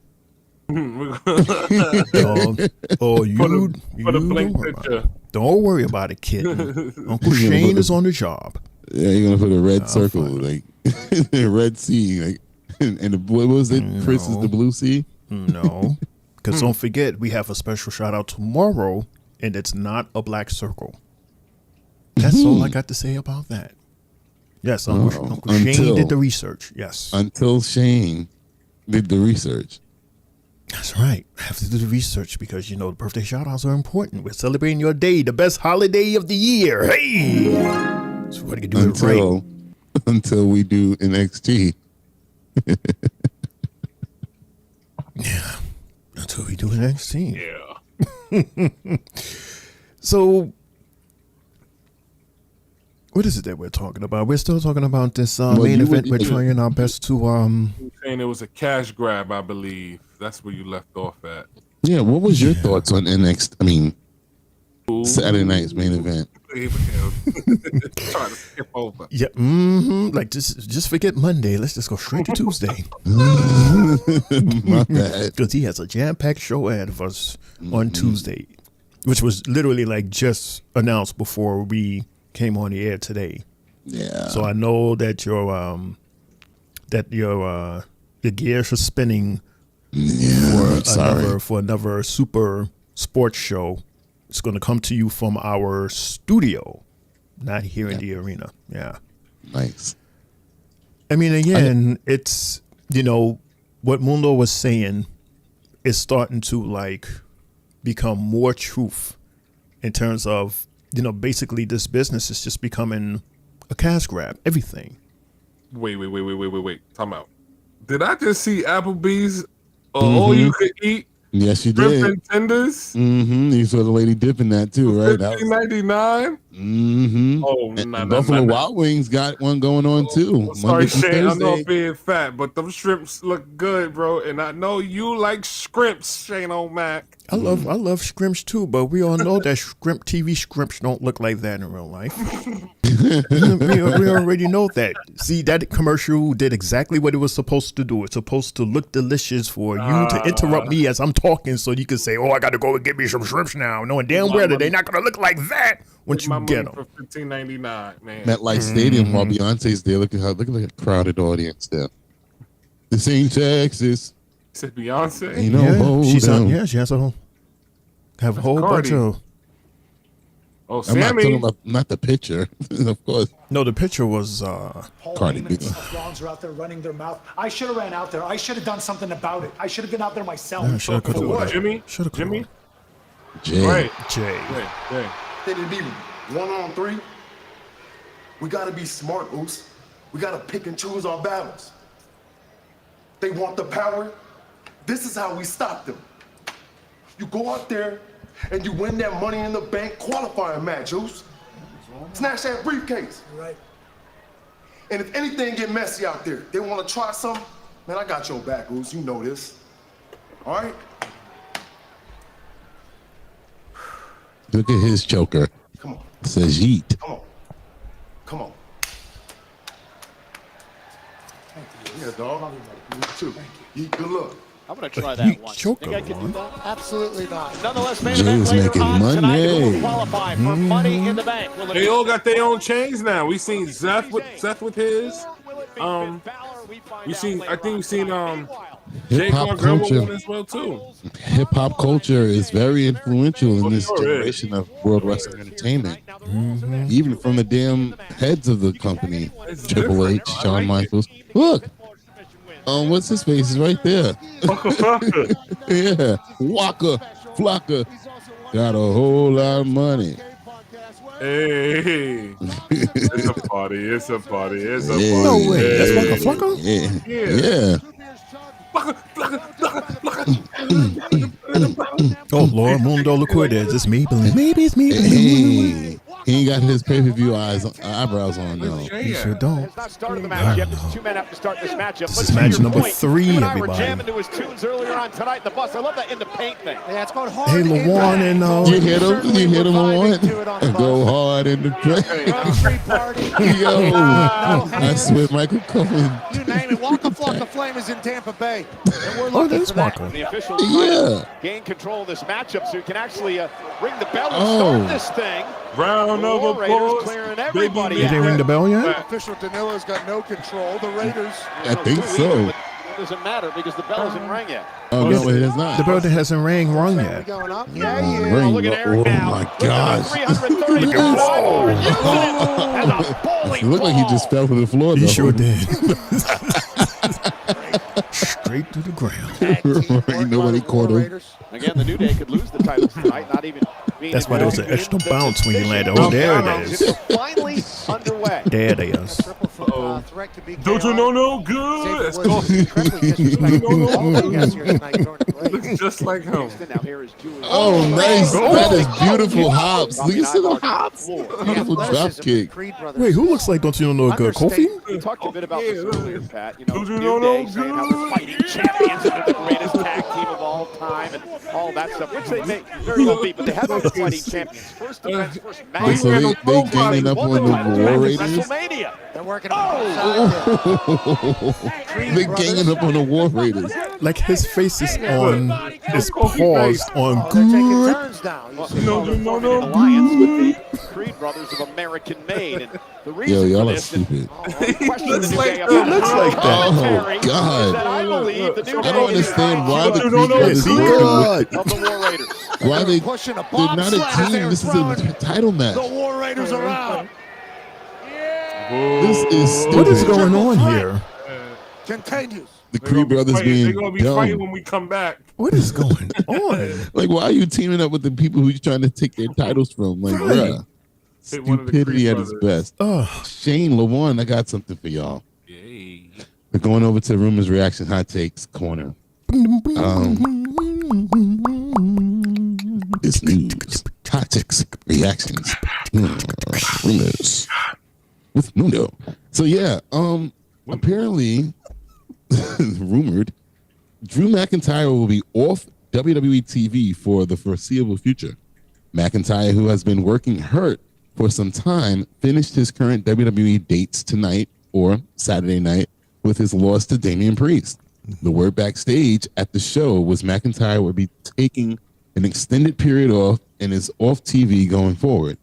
You put a blank picture. Don't worry about it, kitten. Uncle Shane is on the job. Yeah, you're gonna put a red circle, like a red sea, like, and what was it? No. Chris is the blue sea. No, because don't forget, we have a special shout out tomorrow, and it's not a black circle. That's all I got to say about that. Yes, Uncle Shane did the research. Yes. Until Shane did the research. That's right. I have to do the research because, the birthday shout-outs are important. We're celebrating your day, the best holiday of the year. Hey! So what do you do it right? Until we do NXT. Yeah. Until we do NXT. Yeah. So... what is it that we're talking about? We're still talking about this main event. We're trying our best to saying it was a cash grab, I believe. That's where you left off at. Yeah, what was your thoughts on NXT? Saturday night's main event. Trying to skip over. Yeah, like just forget Monday. Let's just go straight to Tuesday. My bad. Because he has a jam-packed show ahead of us on Tuesday, which was literally like just announced before we came on the air today. Yeah. So I know that your gears are spinning for another super sports show. It's going to come to you from our studio, not here in the arena. Yeah. Nice. I mean, again, it's, what Mundo was saying is starting to like become more truth in terms of, basically this business is just becoming a cash grab. Everything. Wait. Time out. Did I just see Applebee's all you could eat? Yes, you did. Shrimp and tenders. You saw the lady dipping that too, right? $15.99. Oh, and Buffalo Wild Wings got one going on too. Sorry, Shane. I know I'm being fat, but them shrimps look good, bro. And I know you like shrimps, Shane O'Mac. I love shrimps too, but we all know that TV shrimps don't look like that in real life. we already know that. See, that commercial did exactly what it was supposed to do. It's supposed to look delicious for you to interrupt me as I'm talking, so you can say, "Oh, I got to go and get me some shrimps now," knowing damn well that they're not going to look like that once you get them. For $15.99, man. MetLife Stadium while Beyonce's there. Look at a crowded audience there. This ain't Texas. Is it Beyonce? She's on. Yeah, she has a whole bunch of. Oh, I'm Sammy. not talking about not the picture, of course. No, the picture was Cardi B. Blondes are out there running their mouth. I should have ran out there. I should have done something about it. I should have been out there myself. Yeah, Jimmy? Jimmy? Jay. Right. Jay. Then it'd be 1-on-3. We gotta be smart, Moose. We gotta pick and choose our battles. They want the power. This is how we stop them. You go out there and you win that Money in the Bank qualifying match, Juice. Snatch that briefcase. You're right. And if anything get messy out there, they want to try something, man, I got your back, Goose. You know this. All right? Look at his choker. Come on. It says yeet. Come on. Yeah, dog. You too. Yeet, good luck. I'm going to try that once. Think I can do that? Absolutely not. Nonetheless, main Jay event is later making on tonight. money. Who will qualify for Money in the Bank? Will it They all got their own chains now. We seen Seth with his. We seen. I think we seen Hip hop culture. as well too. Hip hop culture is very influential in this generation of world wrestling entertainment. Even from the damn heads of the company, Triple H, Shawn Michaels. Look, what's his face is right there. Yeah, Waka Flocka got a whole lot of money. Hey, it's a party. It's a party. It's a party. No way. Hey. That's Waka Flocka? Yeah. Oh, Lord, Mundo Liquidez. It's me. Maybe it's me. Hey. He ain't got his pay-per-view eyebrows on, no. He sure don't. Has not started the match yet. There's 2 men have to start this matchup. This is match number 3, you and I were everybody. jamming to his tunes earlier on tonight in the bus. I love that in the paint thing. Yeah, it's going hard. Hey, LaJuan and You hit him on go hard in the paint. Yo, I swear Michael Cohen. You name it. Waka Flocka Flame is in Tampa Bay. And we're looking for that. The officials trying to gain control of this matchup so you can actually ring the bell and start this thing. Round of applause. Clearing everybody. Did they ring the bell yet? Official Danilo's got no control. The Raiders. I think so. It doesn't matter because the bell isn't rang yet. Oh, no, it has not. The bell that hasn't rung yet. Going up. Ring. Look at Eric now. My gosh. 330 It looked like he just fell to the floor, though. He sure did. Straight to the ground. Ain't nobody caught him. Again, the New Day could lose the titles tonight, not even being That's why there was an extra bounce when you landed. Oh, there it is. Finally underway. There it is. Don't you know no good? Let's go. Looks just like him. Oh, nice. That is beautiful hops. Look at the hops. Beautiful drop kick. Wait, who looks like Don't You Know No Good? Kofi? We talked a bit about this earlier, Pat. You know, New Day saying how they're fighting champions and they're the greatest tag team of all time and all that stuff, which they may very well be, but they have been fighting champions. First defense, first match. So they ganging up on the War Raiders? WrestleMania. They're working They're ganging up on the War Raiders. Like his face is on, is paused on They're taking good. turns now. No. Alliance with the Creed brothers of American Made. And the Yo, reason y'all for are this, stupid. looks like that. Oh, God. I believe the New I don't understand why the Creed Yes, brothers he are of the War Raiders. why they're pushing a not a team. This is a title match. The War Raiders around. This is stupid. What is going on here? Continues. The Creed brothers They're being gonna be fighting dumb. when we come back. What is going on? Like, why are you teaming up with the people who you're trying to take their titles from? Like, bruh. Hit one of the Stupidity Creed at its brothers. best. Oh, Shane LaJuan, I got something for y'all. Yay. We're going over to Rumors Reaction Hot Takes corner. This news, hot takes, reactions, rumors with Mundo. So yeah, apparently, rumored, Drew McIntyre will be off WWE TV for the foreseeable future. McIntyre, who has been working hurt for some time, finished his current WWE dates tonight or Saturday night with his loss to Damian Priest. The word backstage at the show was McIntyre would be taking an extended period off and is off TV going forward.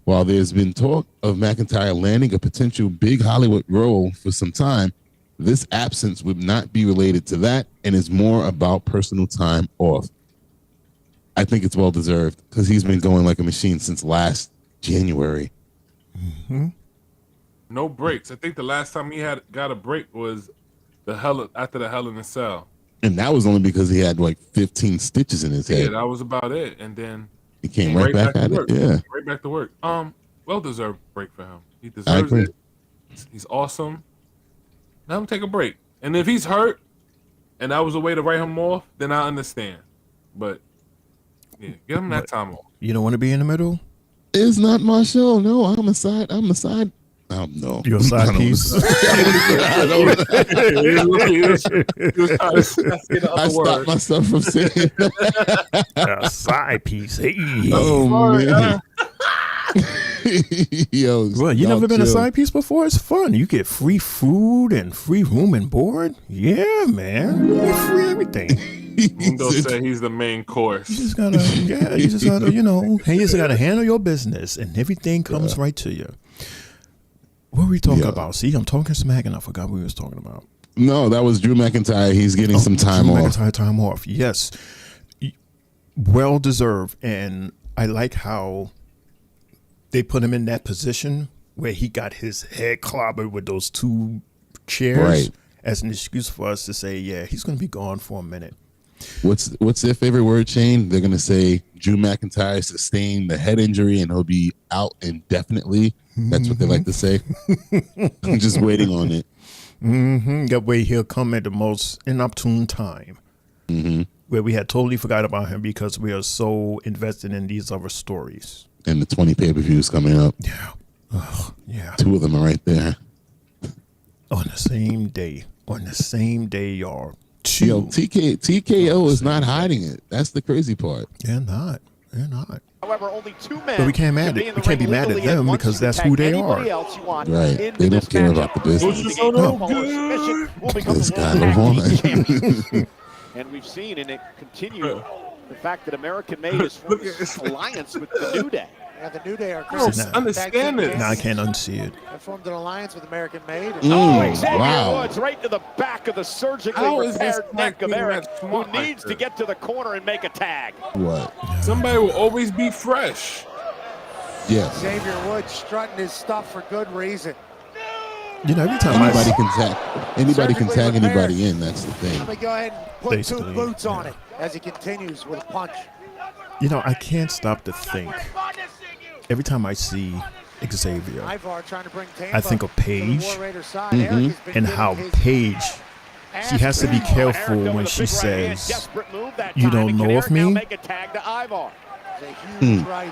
While there's been talk of McIntyre landing a potential big Hollywood role for some time, this absence would not be related to that and is more about personal time off. I think it's well deserved because he's been going like a machine since last January. Mm-hmm. No breaks. I think the last time he got a break was after the Hell in a Cell. And that was only because he had like 15 stitches in his head. Yeah, that was about it. And then he came right back at it. Yeah. Right back to work. Well deserved break for him. He deserves it. He's awesome. Let him take a break. And if he's hurt and that was a way to write him off, then I understand. But yeah, give him that time off. You don't want to be in the middle? It's not my show. No, I'm a side. No. You're a side piece. I stopped myself from saying a side piece. Hey. Oh, man. Yo, well, you never been a side piece before? It's fun. You get free food and free room and board. Yeah, man. You get free everything. Mundo said he's the main course. You just gotta, you just gotta handle your business and everything comes right to you. What were we talking about? See, I'm talking smack and I forgot what we was talking about. No, that was Drew McIntyre. He's getting some time off. McIntyre time off. Yes. Well deserved. And I like how they put him in that position where he got his head clobbered with those two chairs as an excuse for us to say, yeah, he's going to be gone for a minute. What's their favorite word, Shane? They're going to say Drew McIntyre sustained the head injury and he'll be out indefinitely. That's what they like to say. I'm just waiting on it. Mm-hmm. That way he'll come at the most inopportune time. Mm-hmm. Where we had totally forgot about him because we are so invested in these other stories. And the 20 pay-per-views coming up. Yeah. Yeah. 2 of them are right there. On the same day. On the same day, y'all. 2. Yo, TKO is not hiding it. That's the crazy part. They're not. They're not. However, only 2 men. But we can't be mad at them because that's who they are. Right. They don't care about the business. This guy LeVon. And we've seen, and it continued, the fact that American made his first alliance with the New Day. Yeah, the New Day are understand it. No, I can't unsee it. They formed an alliance with American Made. Xavier wow. Woods right to the back of the surgically repaired neck of Eric, who needs to get to the corner and make a tag. What? Somebody will always be fresh. Yeah. Xavier Woods strutting his stuff for good reason. You know, every time anybody can tag anybody in. That's the thing. Let me go ahead and put 2 boots on it as he continues with a punch. You know, I can't stop to think. Every time I see Xavier, I think of Paige and how Paige, she has to be careful when she says, "You don't know of me? Why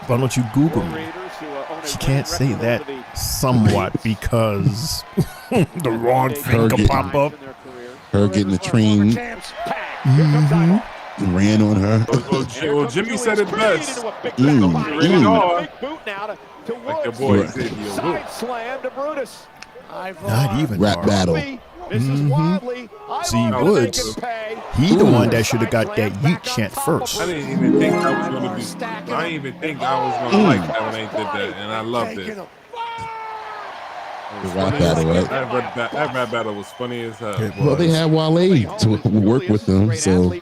don't you Google me?" She can't say that somewhat because the wrong thing could pop up. Her getting the train. Ran on her. Well, Jimmy said it best. Like your boy Side slam to Brutus. Not even rap battle. See, Woods, he the one that should have got that yeet chant first. I didn't even think I was gonna be. I didn't even think I was gonna like that when they did that, and I loved it. The rap battle, right? That rap battle was funny as hell. Well, they had Wale to work with them, so.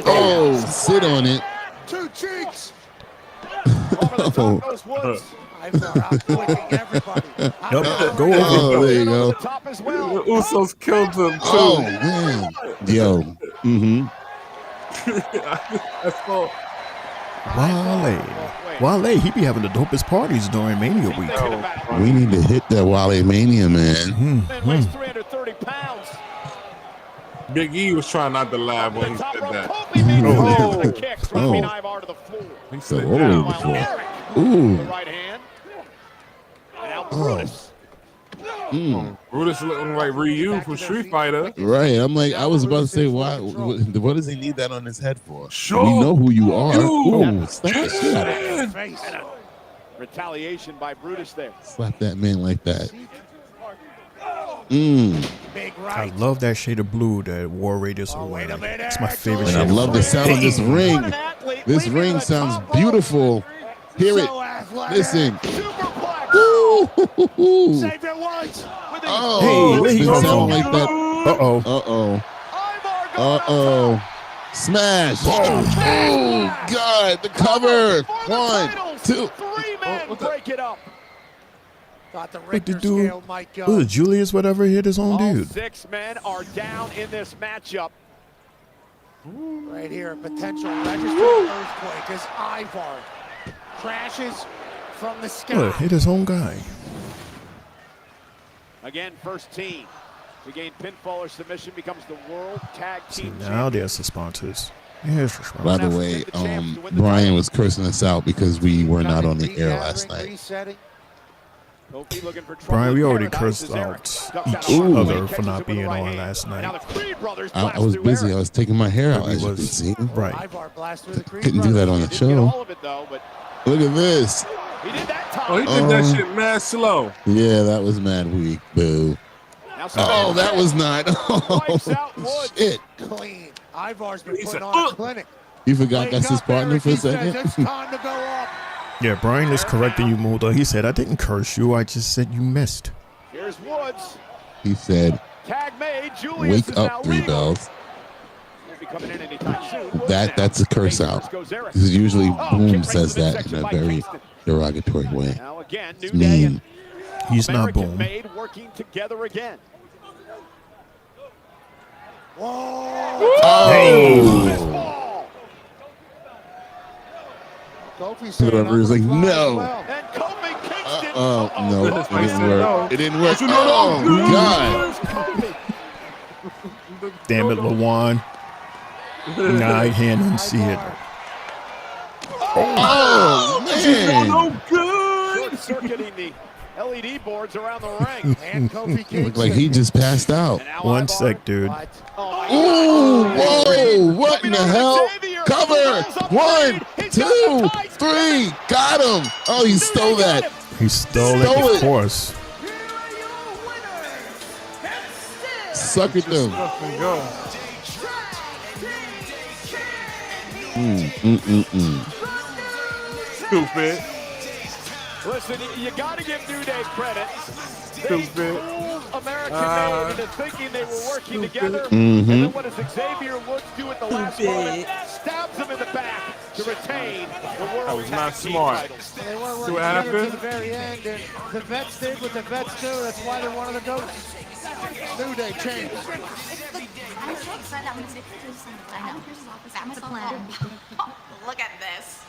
Oh, sit on it. 2 cheeks. Oh. Nope, go over. Oh, there you go. The Usos killed him too. Oh man, yo. Wale, he be having the dopest parties during Mania week. We need to hit that Wale Mania, man. Weighs 330 pounds. Big E was trying not to laugh when he said that. He said all the way before. Ooh. Right hand. Now Brutus. Brutus looking like Ryu from Street Fighter. Right. I'm like, I was about to say, why? What does he need that on his head for? Sure. We know who you are. Ooh, slap the shit out of him. Retaliation by Brutus there. Slap that man like that. I love that shade of blue that War Raiders are wearing. It's my favorite shade. I love the sound of this ring. This ring sounds beautiful. Hear it. Listen. Oh, hey, it sound like that. Uh-oh. Smash. Oh, God. The cover. 1, 2. 3 men break it up. Thought the What Richter the dude? scale might go. Julius, whatever, hit his own All dude. 6 men are down in this matchup. Right here, a potential registered earthquake as Ivar crashes from the sky. Look, hit his own guy. Again, first team to gain pinfall or submission becomes the World Tag Team Now there's the sponsors. Yes, By the way, Brian was cursing us out because we were not on the air last night. Brian, we already cursed out each other for not being on last night. I was busy. I was taking my hair out, as you can see. Right. Couldn't do that on the show. Look at this. Oh, he did that shit mad slow. Yeah, that was mad weak. Boo. Oh, that was not. Oh, shit. Clean. Ivar's been putting on a clinic. You forgot that's his partner for a second? It's time to go up. Yeah, Brian is correcting you, Mulder. He said, I didn't curse you. I just said you missed. Here's Woods. He said, Tag made. Julius wake up, 3 bells. That's a curse out. Because usually Boom says that in a very derogatory way. It's mean. He's not Boom. Made working together again. Oh! The referee was like, no. No, it didn't work. It didn't work. Oh, God. Damn it, Lawan. Nah, I can't unsee it. Oh, man. No good. Short-circuiting the LED boards around the ring. And Kofi Kingston. Looked like he just passed out. One sec, dude. Ooh, whoa, what in the hell? Cover. 1, 2, 3. Got him. Oh, he stole that. He stole it, of course. Suck at them. Stupid. Listen, you got to give New Day credit. Stupid. They fooled American made into thinking they were working together. Mm-hmm. And then what does Xavier Woods do at the last moment? Stabs him in the back to retain the World That was not Tag Team smart. titles. They weren't See working what together to happened? the very end, and the vets did what the vets do. That's why they're one of the GOATs. New Day changed. I'm so excited. I'm going to say I know. That's the plan. Look at this.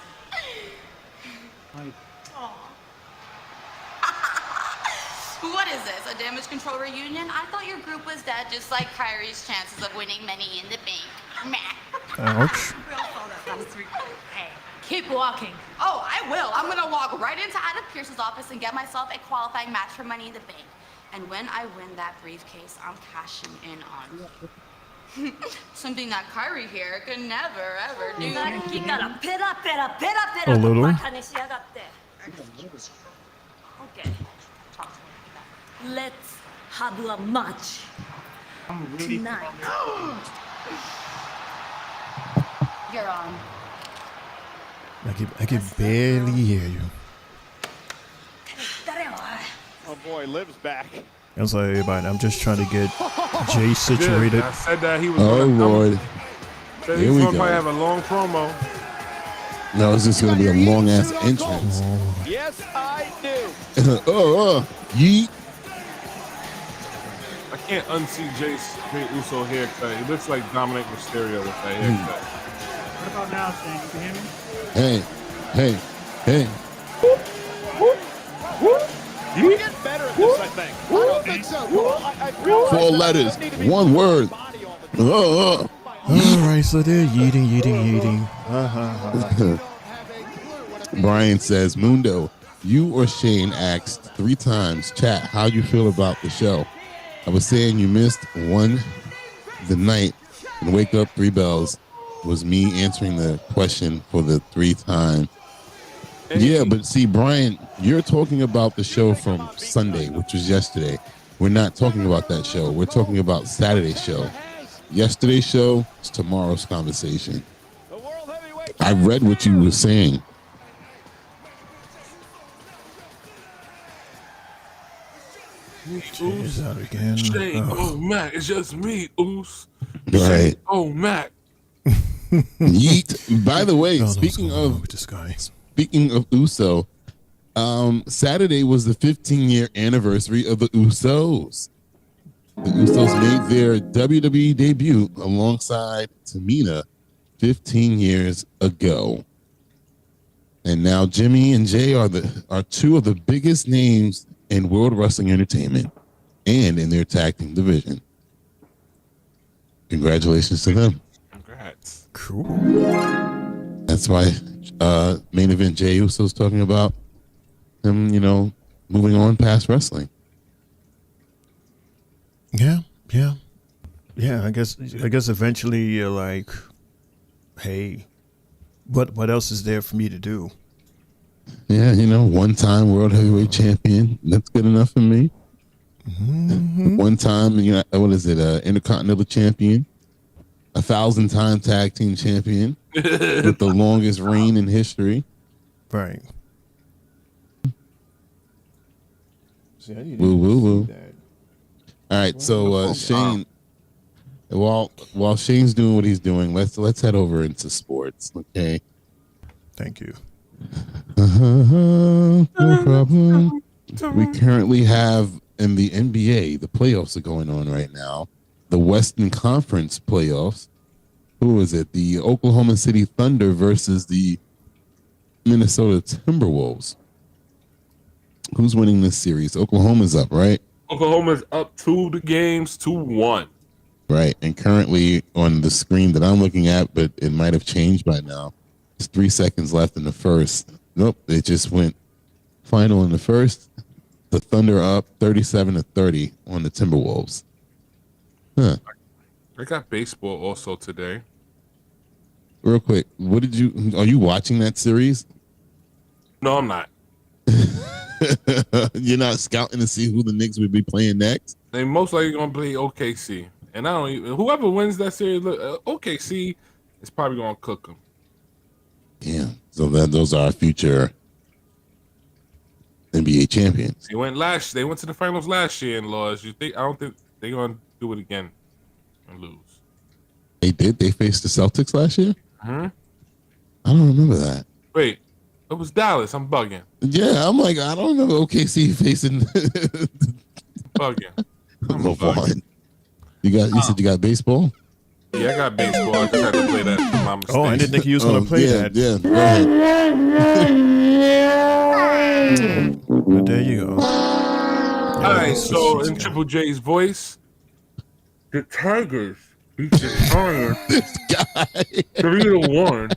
What is this? A damage control reunion? I thought your group was dead, just like Kyrie's chances of winning Money in the Bank. Ouch. Hey, keep walking. Oh, I will. I'm gonna walk right into Adam Pearce's office and get myself a qualifying match for Money in the Bank. And when I win that briefcase, I'm cashing in on something that Kyrie here could never ever do. A little. Okay. Let's have a match tonight. You're on. I can barely hear you. Oh boy, Liv's back. I'm sorry, everybody. I'm just trying to get Jay situated. I said that he was. Oh, Lord. Said Here he's we gonna go. have a long promo. No, it's just going to be a long-ass entrance. Yes, I do. Yeet. I can't unsee Jay Uso haircut. He looks like Dominic Mysterio with that haircut. What about now, Shane? You can hear me? Hey. We're getting better at this, I think. I don't think so. Well, I realize 4 that letters, doesn't need to be 1 word. All right, so they're yeeting. Brian says, Mundo, you or Shane asked 3 times, chat, how you feel about the show. I was saying you missed one the night and wake up 3 bells was me answering the question for the 3rd time. Yeah, but see, Brian, you're talking about the show from Sunday, which was yesterday. We're not talking about that show. We're talking about Saturday's show. Yesterday's show is tomorrow's conversation. I read what you were saying. Jay's out again. Shane, oh Mac, it's just me, Oos. Right. Oh Mac. Yeet. By the way, speaking of Uso, Saturday was the 15-year anniversary of the Usos. The Usos made their WWE debut alongside Tamina 15 years ago. And now Jimmy and Jay are 2 of the biggest names in World Wrestling Entertainment and in their tag team division. Congratulations to them. Congrats. Cool. That's why main event Jey Uso's talking about him, moving on past wrestling. Yeah. I guess eventually you're like, hey, what else is there for me to do? Yeah, 1-time world heavyweight champion. That's good enough for me. Mm-hmm. 1-time, what is it? Intercontinental champion, 1,000-time tag team champion with the longest reign in history. Right. Woo. All right, so Shane, while Shane's doing what he's doing, let's head over into sports. Okay. Thank you. No problem. We currently have in the NBA, the playoffs are going on right now. The Western Conference playoffs. Who is it? The Oklahoma City Thunder versus the Minnesota Timberwolves. Who's winning this series? Oklahoma's up, right? Oklahoma's up 2-1. Right. And currently on the screen that I'm looking at, but it might have changed by now, There's 3 seconds left in the first. Nope, it just went final in the first. The Thunder up 37-30 on the Timberwolves. Huh. I got baseball also today. Real quick, are you watching that series? No, I'm not. You're not scouting to see who the Knicks would be playing next? They most likely gonna play OKC, and I don't even. Whoever wins that series, OKC is probably gonna cook them. Yeah, so those are our future NBA champions. They went to the finals last year and lost. I don't think they're gonna do it again and lose. They did. They faced the Celtics last year. Hmm? I don't remember that. Wait, it was Dallas. I'm bugging. Yeah, I'm like, I don't remember OKC facing bugging. LeVon. You said you got baseball? Yeah, I got baseball. I just had to play that for my mistake. Oh, I didn't think you was going to play that. Yeah, go ahead. But there you go. All right, so in Triple J's voice, the Tigers beat the Giants 3-1.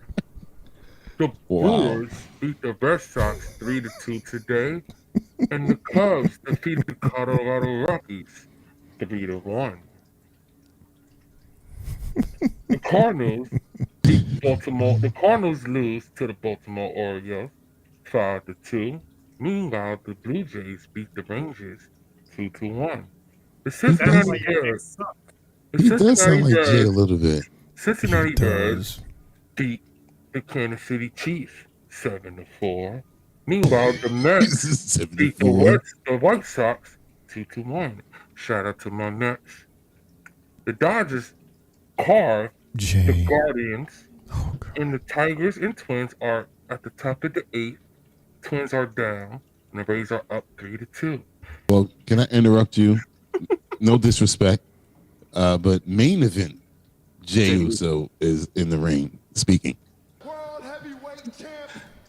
The Brewers beat the Red Sox 3-2 today, and the Cubs defeated the Colorado Rockies 3-1. The Cardinals beat Baltimore. The Cardinals lose to the Baltimore Orioles 5-2. Meanwhile, the Blue Jays beat the Rangers 2-1. The Cincinnati Bears. He does sound like Jay a little bit. Cincinnati Bears beat the Kansas City Chiefs 7-4. Meanwhile, the Mets beat the White Sox 2-1. Shout out to my Mets. The Dodgers carved the Guardians, and the Tigers and Twins are at the top of the 8th. Twins are down, and the Rays are up 3-2. Well, can I interrupt you? No disrespect, but main event, Jey Uso is in the ring speaking.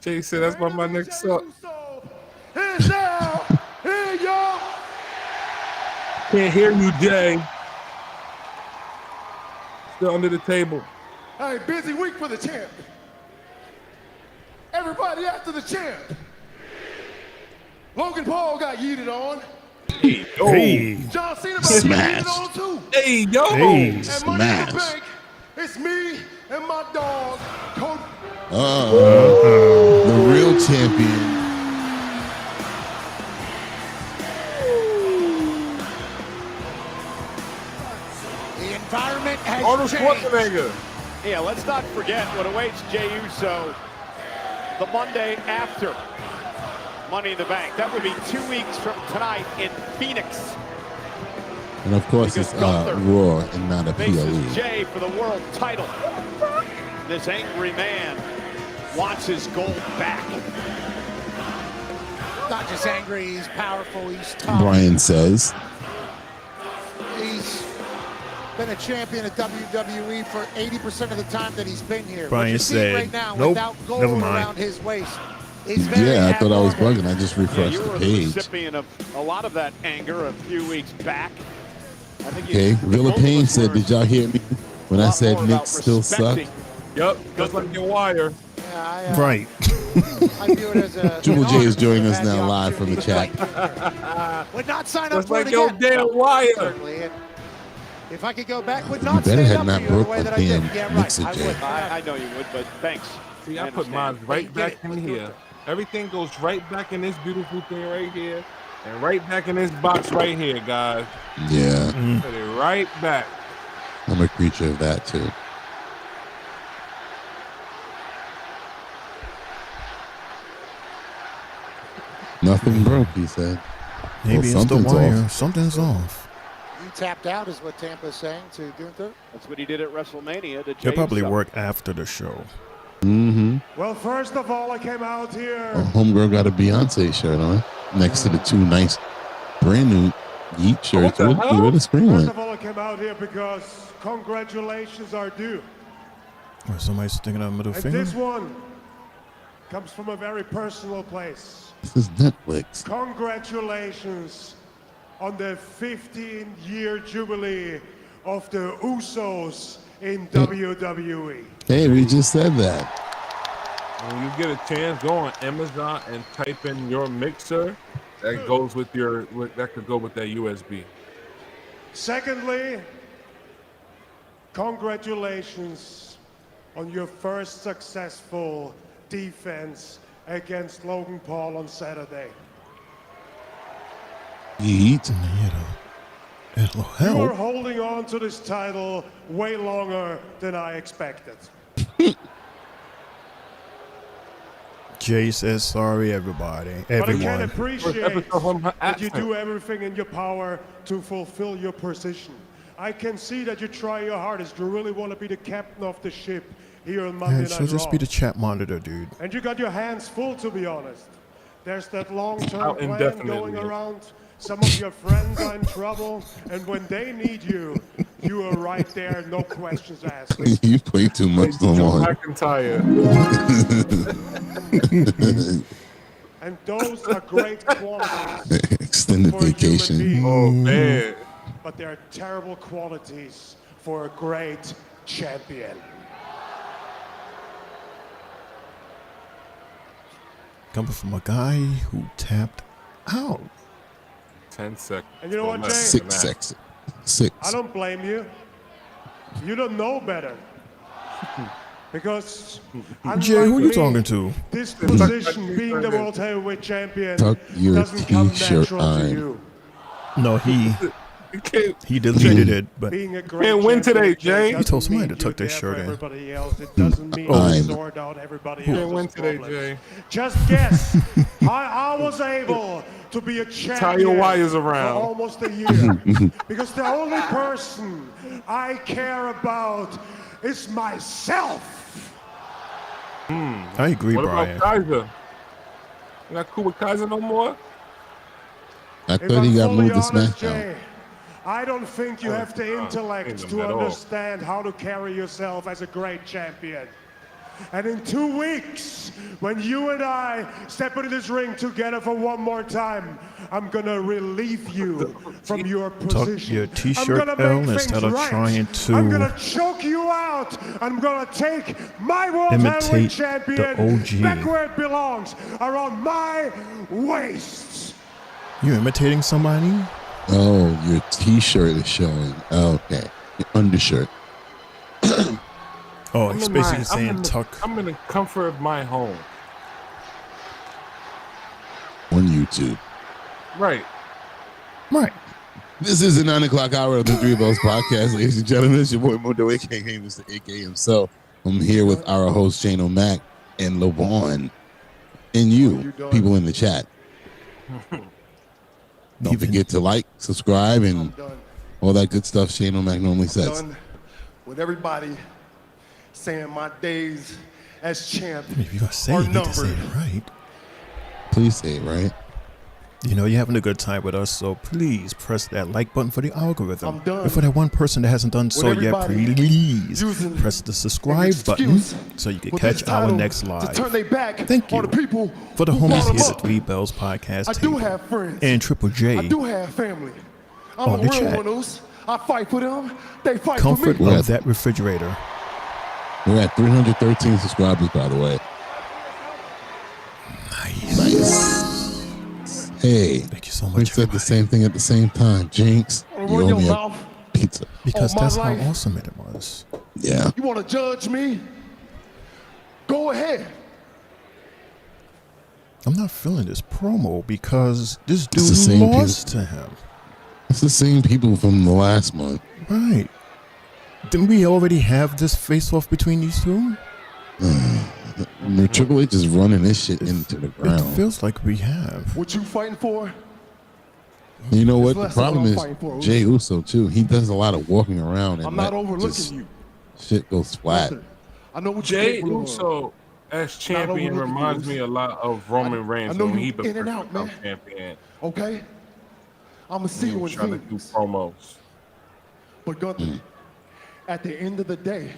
Jay said that's why my neck sucks. Here's now. Here, y'all. Can't hear you, Jay. Still under the table. Hey, busy week for the champ. Everybody after the champ. Logan Paul got yeeted on. Hey, yo. Hey. John Cena got Smash. yeeted on too. Hey, yo. Hey, And Money in the smash. Bank, it's me and my dog, Coach. The real champion. The environment has Arnold changed. Schwarzenegger. Yeah, let's not forget what awaits Jey Uso the Monday after Money in the Bank. That would be 2 weeks from tonight in Phoenix. And of course, it's Raw and not a Faces PLE. Jay for the world title. This angry man wants his gold back. Not just angry, he's powerful, he's tough. Brian says. He's been a champion at WWE for 80% of the time that he's been here. Brian What you see said, right now, nope, without gold never mind. around his waist, is very Yeah, I thought I was abnormal. bugging. I just Yeah, refreshed you the were the page. recipient of a lot of that anger a few weeks back. I think Okay, Villa both of Payne us said, were "Did y'all hear me when a I lot said more about Knicks still suck?" respecting Yep, just like your wire. Yeah, Right. I view it as a Triple an J honor is to joining have us had now the live from the opportunity chat. to fight here. Would not sign up Just for like it your again. damn wire. Certainly. And if I could go back, would You not better stand had up not for you the broke way the that I did. damn Yeah, right. mixer, I Jay. would. I know you would, but thanks. See, I put understand. mine right He back did in it. here. Everything goes right back in this beautiful thing right here, and right back in this box right here, guys. Yeah, Put it right back. I'm a creature of that too. Nothing broke, he said. Maybe it's the something's wire. off. Something's off. You tapped out is what Tampa's saying to Gunther. That's what he did at WrestleMania to Jey They'll probably Uso. work after the show. Mm-hmm. Well, first of all, I came out here. Homegirl got a Beyonce shirt on next to the two nice, brand new Yeet shirts. the hell? Where the screen First went? of all, I came out here because congratulations are due. Or somebody's sticking out a middle And finger. this one comes from a very personal place. This is Netflix. Congratulations on the 15-year jubilee of the Usos in WWE. Hey, we just said that. When you get a chance, go on Amazon and type in your mixer. That goes with that could go with that USB. Secondly, congratulations on your first successful defense against Logan Paul on Saturday. Yeet. You are holding on to this title way longer than I expected. Jay says sorry, everybody. But I can Everyone. appreciate that you do everything in your power to fulfill your position. I can see that you try your hardest. You really want to be the captain of the ship here on Monday Yeah, Night she'll just Raw. be the chat monitor, dude. And you got your hands full, to be honest. There's that long-term Out plan indefinitely. going around. Some of your friends are in trouble, and when they need you, you are right there, no questions asked. You play too much Lamar. McIntyre. And those are great qualities. Extended for a human vacation. being. Oh man. But they are terrible qualities for a great champion. Coming from a guy who tapped out. 10 seconds. And you know what, Jay? 6 seconds. 6. I don't blame you. You don't know better. Because Jay, who unlike you me, talking to? this position, being the World Heavyweight Champion, Tuck your doesn't come t-shirt natural to on. you. No, he deleted it, but Being a great Can't win champion, today, Jay. he told somebody to mean tuck their you're there shirt for in. everybody else. It doesn't mean I'm- you sort out everybody Can't else's win today, problems. Jay. Just guess. I was able to be a champion Tie your wires for around. almost a year because the only person I care about is myself. I agree, What Brian. about Kaiser? You not cool with Kaiser no more? I If thought he I'm got fully moved to honest, SmackDown. Jay, I don't think you have the ain't intellect them to at all. understand how to carry yourself as a great champion. And in 2 weeks, when you and I step into this ring together for one more time, I'm gonna relieve you from your Tuck position. your I'm t-shirt gonna L make instead things of right. trying I'm to gonna choke you out. I'm gonna take my World imitate Heavyweight the Champion OG. back where it belongs, around my waist. You imitating somebody? Oh, your t-shirt is showing. Okay. Your undershirt. Oh, I'm he's in basically my- saying I'm in the- tuck. I'm in the comfort of my home. On YouTube. Right. Right. This is the 9 o'clock hour of the Three Bells Podcast, ladies and gentlemen. It's your boy Mondo, aka Mr. AK himself. I'm here with our host, Shane O'Mac, and LeBron, and you, people in the chat. Don't forget to like, subscribe, and all that good stuff Shane O'Mac normally says. Done with everybody saying my days as champ If you're gonna say are it, you need to say numbered. it right. Please say it right. You know, you're having a good time with us, so please press that like button for the algorithm. I'm done And for that one person that hasn't done so yet, everybody please using press the subscribe button excuse so you can with catch this our title next to live. turn their back Thank you on the people for the who brought homies them here at up. Three Bells Podcast I do table. have friends. And Triple J. I do have family. I'm On a the real chat. one, Oos. I fight for them. They fight Comfort for me. of that refrigerator. We're at 313 subscribers, by the way. Nice. Hey, thank you so much. We said the same thing at the same time. Jinx, you Run owe your me a mouth. pizza. Because my that's how life. awesome it was. Yeah. You want to judge me? Go ahead. I'm not feeling this promo because this It's the dude same lost to him. It's the same people from the last month. Right. Didn't we already have this face-off between these two? Triple H is running this shit into the It ground. feels like we have. What you fighting for? You know what? It's The less than problem what I'm is fighting for, Jay Uso too. He does a lot of walking around and I'm not let overlooking just you. shit goes flat. I know what you're Jay capable of. Uso as champion overlooking reminds you. me a lot of Roman Reigns know when you he in and became out, man. champion. Okay? I'm going to see He you was in trying to do Phoenix. promos. But Gunther, at the end of the day,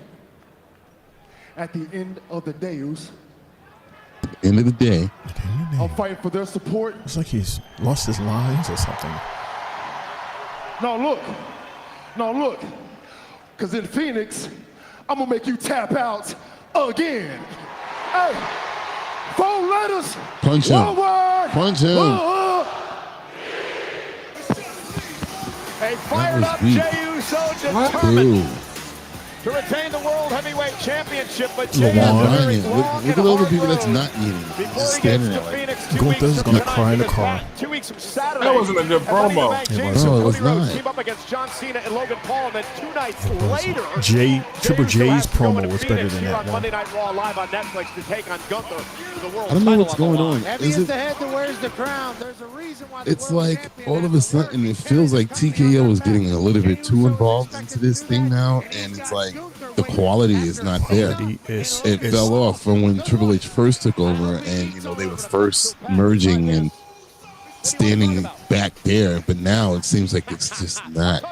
Oos, End of the day, I'm fighting for their support. It's like he's lost his lines or something. No, look. Because in Phoenix, I'm going to make you tap out again. Hey, Four letters. Punch him. One word. Punch him. A fired up weak. Jey Uso determined Boo. to retain the World Heavyweight Championship, but Come Jey has a on, very Look long at and all the hard people that's road not eating. before Just he gets standing to there like, Phoenix 2 Gunther's weeks gonna from cry in the tonight, car. because 2 weeks from Saturday. That wasn't a good promo. No, it was not. Team up against John Cena and Logan Paul, and then 2 nights later, Triple Jey Uso has J's to go promo into was better Phoenix than here that on one. Monday Night Raw live on Netflix to take on Gunther for the world I don't know title what's on the going line. on. Heavy Is is it? the head that wears the crown. There's a reason why the It's world like champion all of has a to wear sudden it feels like TKO is getting a little bit too involved into this thing now, and it's like the quality is not there. It fell off from when Triple H first took over, and they were first merging and standing back there, but now it seems like it's just not.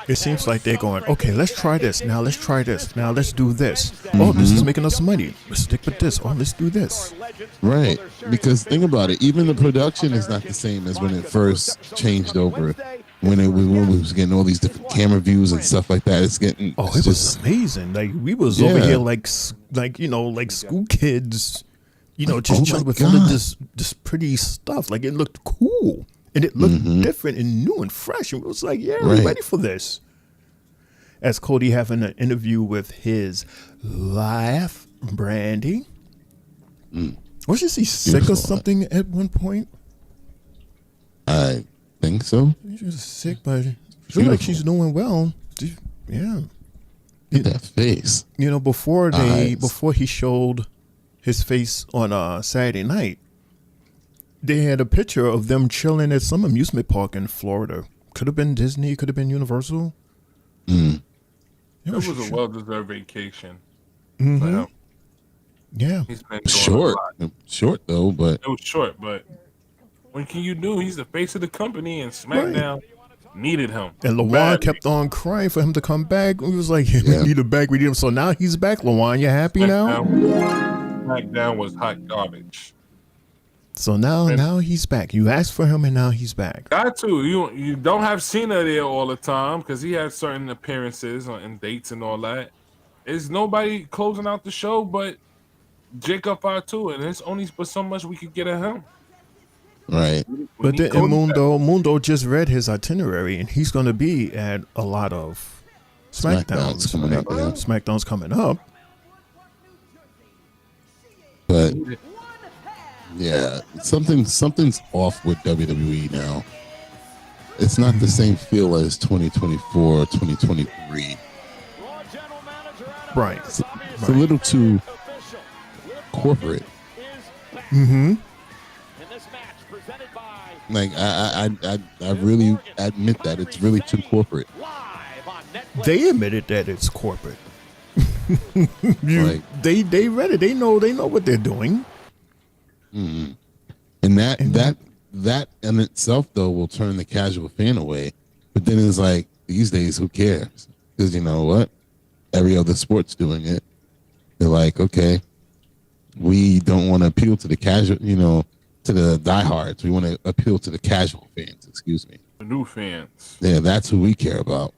It seems like they're going, okay, let's try this. Now let's try this. Now let's do this. Oh, this is making us money. Let's stick with this. Oh, let's do this. Right, because think about it. Even the production is not the same as when it first changed over. When it was getting all these different camera views and stuff like that, it was amazing. Like we was over here like school kids, just chilling with some of this pretty stuff. Like it looked cool and it looked different and new and fresh. And it was like, yeah, we're ready for this. As Cody having an interview with his wife, Brandy. Wasn't she sick or something at one point? I think so. She was sick, but I feel like she's doing well. Yeah. Look at that face. Before he showed his face on Saturday night, they had a picture of them chilling at some amusement park in Florida. Could have been Disney, could have been Universal. It was a well-deserved vacation. Mm-hmm. Yeah. Short though, but it was short, but what can you do? He's the face of the company, and SmackDown needed him. And LaJuan kept on crying for him to come back. We was like, we need him back. We need him. So now he's back. LaJuan, you happy now? SmackDown was hot garbage. So now he's back. You asked for him, and now he's back. Got to. You don't have Cena there all the time because he has certain appearances and dates and all that. There's nobody closing out the show but Jacob Fatu, and there's only but so much we could get at him. Right. But then Mundo just read his itinerary, and he's going to be at a lot of SmackDowns coming up. Yeah. SmackDowns coming up. But yeah, something's off with WWE now. It's not the same feel as 2024, 2023. Right. It's a little too corporate. Mm-hmm. Like I really admit that it's really too corporate. They admitted that it's corporate. They read it. They know what they're doing. Mm-hmm. And that in itself though will turn the casual fan away. But then it's like these days, who cares? Because you know what? Every other sport's doing it. They're like, okay, we don't want to appeal to the casual, to the diehards. We want to appeal to the casual fans. Excuse me. The new fans. Yeah, that's who we care about.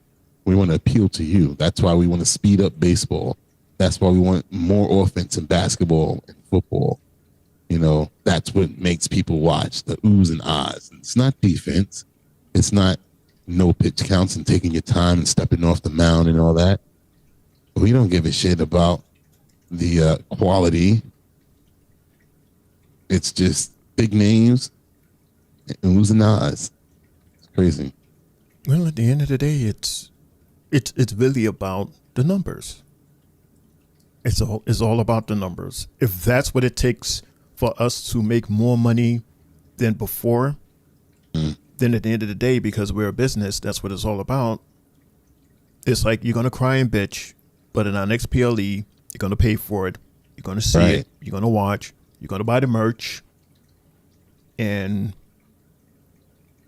We want to appeal to you. That's why we want to speed up baseball. That's why we want more offense in basketball and football. That's what makes people watch, the oohs and ahs. It's not defense. It's not no pitch counts and taking your time and stepping off the mound and all that. We don't give a shit about the quality. It's just big names and oohs and ahs. It's crazy. Well, at the end of the day, it's really about the numbers. It's all about the numbers. If that's what it takes for us to make more money than before, then at the end of the day, because we're a business, that's what it's all about. It's like you're gonna cry and bitch, but in our next PLE, you're gonna pay for it. You're gonna see it. You're gonna watch. You're gonna buy the merch. And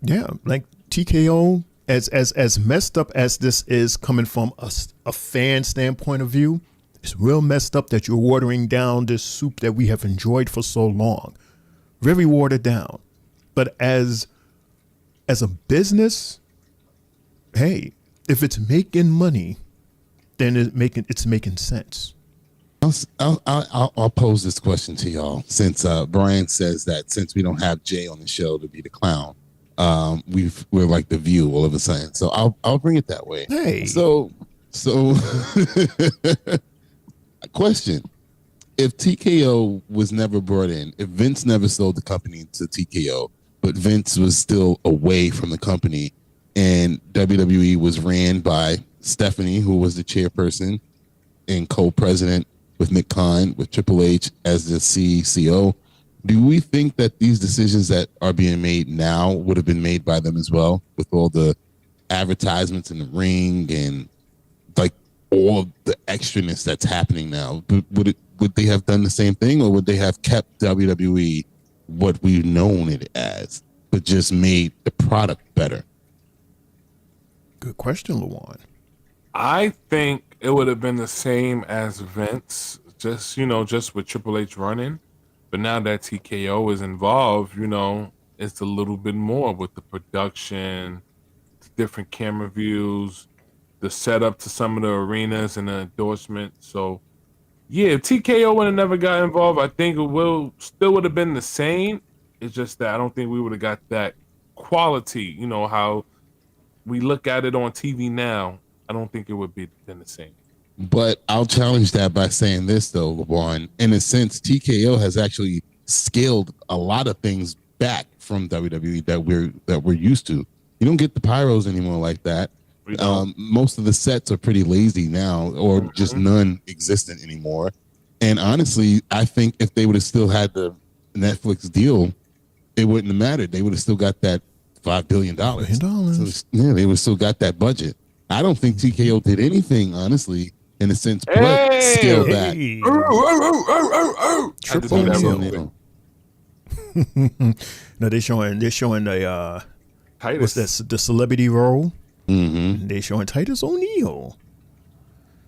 yeah, like TKO, as messed up as this is coming from a fan standpoint of view, it's real messed up that you're watering down this soup that we have enjoyed for so long. Very watered down. But as a business, hey, if it's making money, then it's making sense. I'll pose this question to y'all since Brian says that since we don't have Jay on the show to be the clown, we're like the View all of a sudden. So I'll bring it that way. Hey. So question: if TKO was never brought in, if Vince never sold the company to TKO, but Vince was still away from the company, and WWE was ran by Stephanie, who was the chairperson and co-president, with Nick Khan, with Triple H as the CCO, do we think that these decisions that are being made now would have been made by them as well, with all the advertisements in the ring and like all the extraness that's happening now? Would they have done the same thing, or would they have kept WWE what we've known it as, but just made the product better? Good question, Luan. I think it would have been the same as Vince, just with Triple H running. But now that TKO is involved, it's a little bit more with the production, the different camera views, the setup to some of the arenas and the endorsement. So, yeah, if TKO would have never got involved, I think it still would have been the same. It's just that I don't think we would have got that quality, how we look at it on TV now. I don't think it would be been the same. But I'll challenge that by saying this, though, LeBron. In a sense, TKO has actually scaled a lot of things back from WWE that we're used to. You don't get the pyros anymore like that. Most of the sets are pretty lazy now, or just non-existent anymore. And honestly, I think if they would have still had the Netflix deal, it wouldn't have mattered. They would have still got that $5 billion. So, yeah, they would have still got that budget. I don't think TKO did anything, honestly, in a sense, but scale back. Triple No, they're showing the what's that? The celebrity role. Mm-hmm. They're showing Titus O'Neil.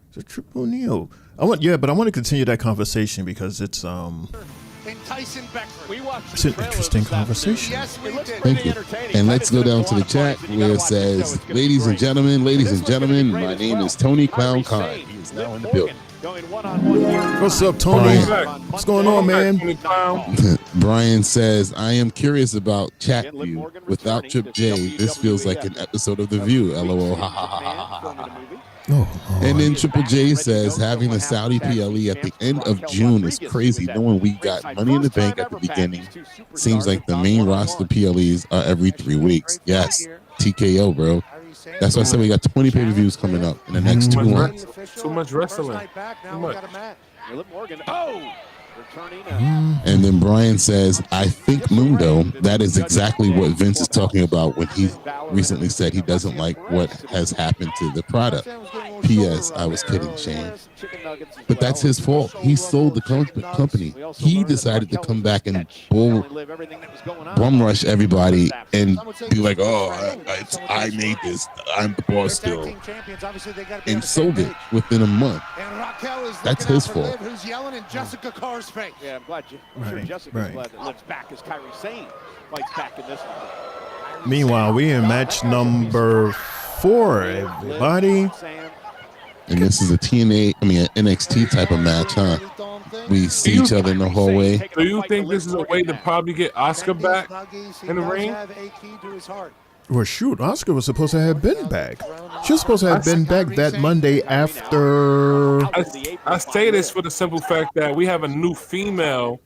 It's a Triple O'Neil. I want to continue that conversation because it's it's an interesting conversation. Thank you. And let's go down to the chat where it says, ladies and gentlemen, my name is Tony Clown Khan. He is now in the building. What's up, Tony? What's going on, man? Brian says, I am curious about Chat View. Without Trip J, this feels like an episode of The View. LOL. Ha ha ha ha ha ha. And then Triple J says, having the Saudi PLE at the end of June is crazy, knowing we got Money in the Bank at the beginning. Seems like the main roster PLEs are every 3 weeks. Yes, TKO, bro. That's why I said we got 20 pay-per-views coming up in the next 2 months. Too much wrestling. Too much. And then Brian says, I think Mundo, that is exactly what Vince is talking about when he recently said he doesn't like what has happened to the product. P.S. I was kidding, Shane. But that's his fault. He sold the company. He decided to come back and bum rush everybody and be like, oh, I made this. I'm the boss still. And sold it within a month. That's his fault. Yeah, I'm glad Jessica's glad that Liv's back as Kairi Sane fights back in this one. Meanwhile, we in match number 4, everybody. And this is an NXT type of match, huh? We see each other in the hallway. Do you think this is a way to probably get Oscar back in the ring? Well, shoot, Oscar was supposed to have been back. She was supposed to have been back that Monday after. I say this for the simple fact that we have a new female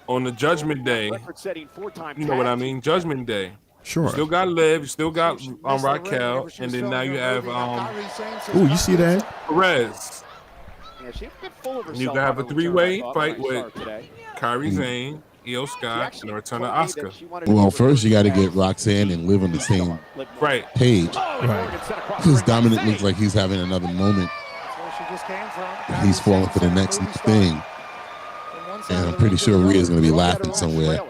on the Judgment Day. You know what I mean? Judgment Day. Sure. You still got Liv, you still got Raquel, and then now you have Ooh, you see that? Perez. You can have a 3-way fight with Kairi Sane, Io Sky, and the return of Oscar. Well, first you got to get Roxanne and Liv on the same page. Right. Because Dominic looks like he's having another moment. He's falling for the next thing. And I'm pretty sure Rhea's going to be laughing somewhere.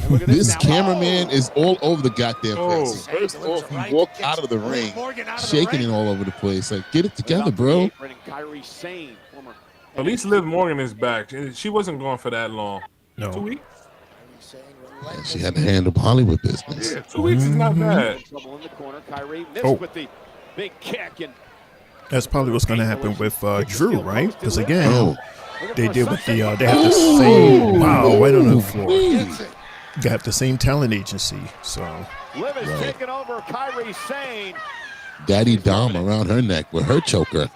This cameraman is all over the goddamn place. First off, he walked out of the ring, shaking it all over the place. Like, get it together, bro. At least Liv Morgan is back. She wasn't going for that long. No. 2 weeks? And she had to handle Hollywood business. Yeah, 2 weeks is not bad. Oh. That's probably what's going to happen with Drew, right? Because again, they did with the, they have the same, wow, right on the floor. Got the same talent agency, so. Liv is taking over Kairi Sane. Daddy Dom around her neck with her choker.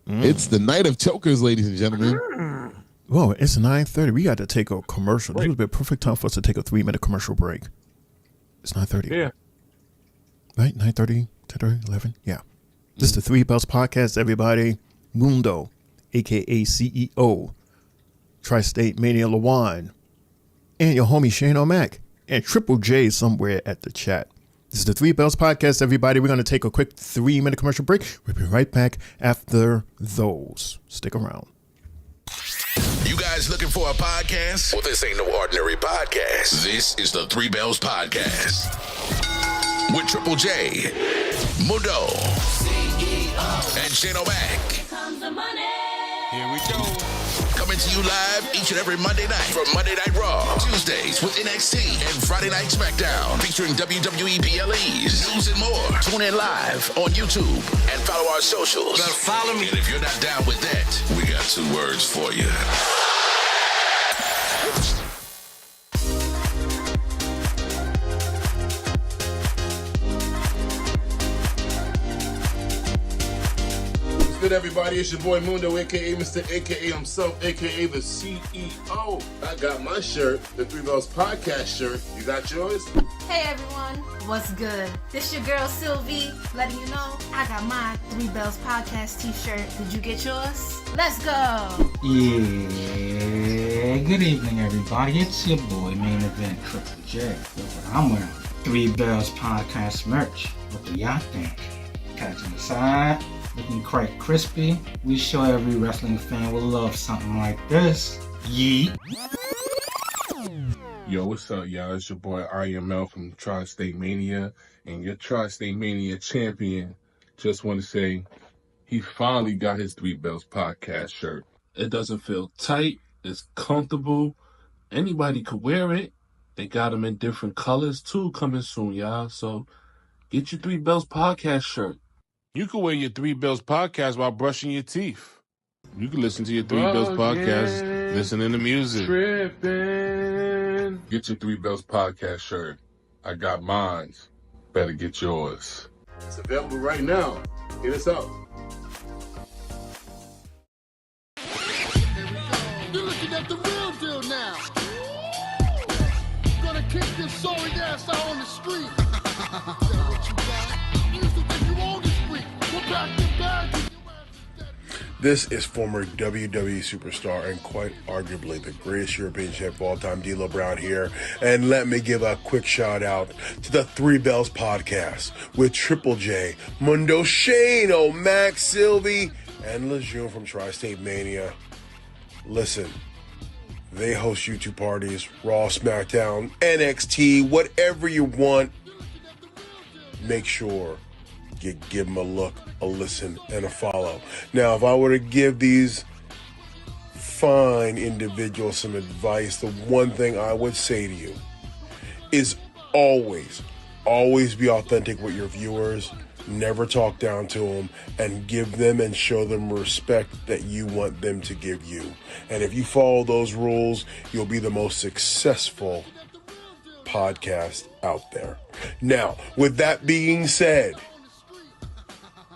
It's the night of chokers, ladies and gentlemen. Whoa, it's 9:30. We got to take a commercial. This would be a perfect time for us to take a 3-minute commercial break. It's 9:30. Yeah. Right? 9:30, 10:30, 11? Yeah. This is the Three Bells Podcast, everybody. Mundo, a.k.a. CEO. Tri-State Mania Lawan. And your homie Shane O'Mac. And Triple J somewhere at the chat. This is the Three Bells Podcast, everybody. We're going to take a quick 3-minute commercial break. We'll be right back after those. Stick around. You guys looking for a podcast? Well, this ain't no ordinary podcast. This is the Three Bells Podcast. With Triple J, Mundo, and Shane O'Mac. Here we go. Coming to you live each and every Monday night from Monday Night Raw, Tuesdays with NXT, and Friday Night SmackDown featuring WWE PLEs, news and more. Tune in live on YouTube and follow our socials. Now follow me. And if you're not down with that, we got 2 words for you. Good, everybody. It's your boy Mundo, a.k.a. Mr. a.k.a. himself, a.k.a. the CEO. I got my shirt, the Three Bells Podcast shirt. You got yours? Hey, everyone. What's good? This your girl, Sylvie, letting you know I got my Three Bells Podcast t-shirt. Did you get yours? Let's go. Yeah, good evening, everybody. It's your boy, Main Event Triple J. Look what I'm wearing. Three Bells Podcast merch. What do y'all think? Catching the side. Looking quite crispy. We sure every wrestling fan will love something like this. Yeet. Yo, what's up, y'all? It's your boy IML from Tri-State Mania and your Tri-State Mania champion. Just want to say he finally got his Three Bells Podcast shirt. It doesn't feel tight. It's comfortable. Anybody could wear it. They got them in different colors too coming soon, y'all. So get your Three Bells Podcast shirt. You can wear your Three Bells Podcast while brushing your teeth. You can listen to your Three Bells Podcast, listening to music. Tripping. Get your Three Bells Podcast shirt. I got mine. Better get yours. It's available right now. Hit us up. You're looking at the real deal now. Gonna kick this sorry ass out on the street. What you got? You used to think you own the street. We're back to back. This is former WWE superstar and quite arguably the greatest European champ of all time, D'Lo Brown here. And let me give a quick shout out to the Three Bells Podcast with Triple J, Mundo, Shane, O'Mac, Sylvie, and Lejeune from Tri-State Mania. Listen, they host YouTube parties, Raw, SmackDown, NXT, whatever you want. Make sure you give them a look, a listen, and a follow. Now, if I were to give these fine individuals some advice, the one thing I would say to you is always be authentic with your viewers. Never talk down to them, and give them and show them respect that you want them to give you. And if you follow those rules, you'll be the most successful podcast out there. Now, with that being said,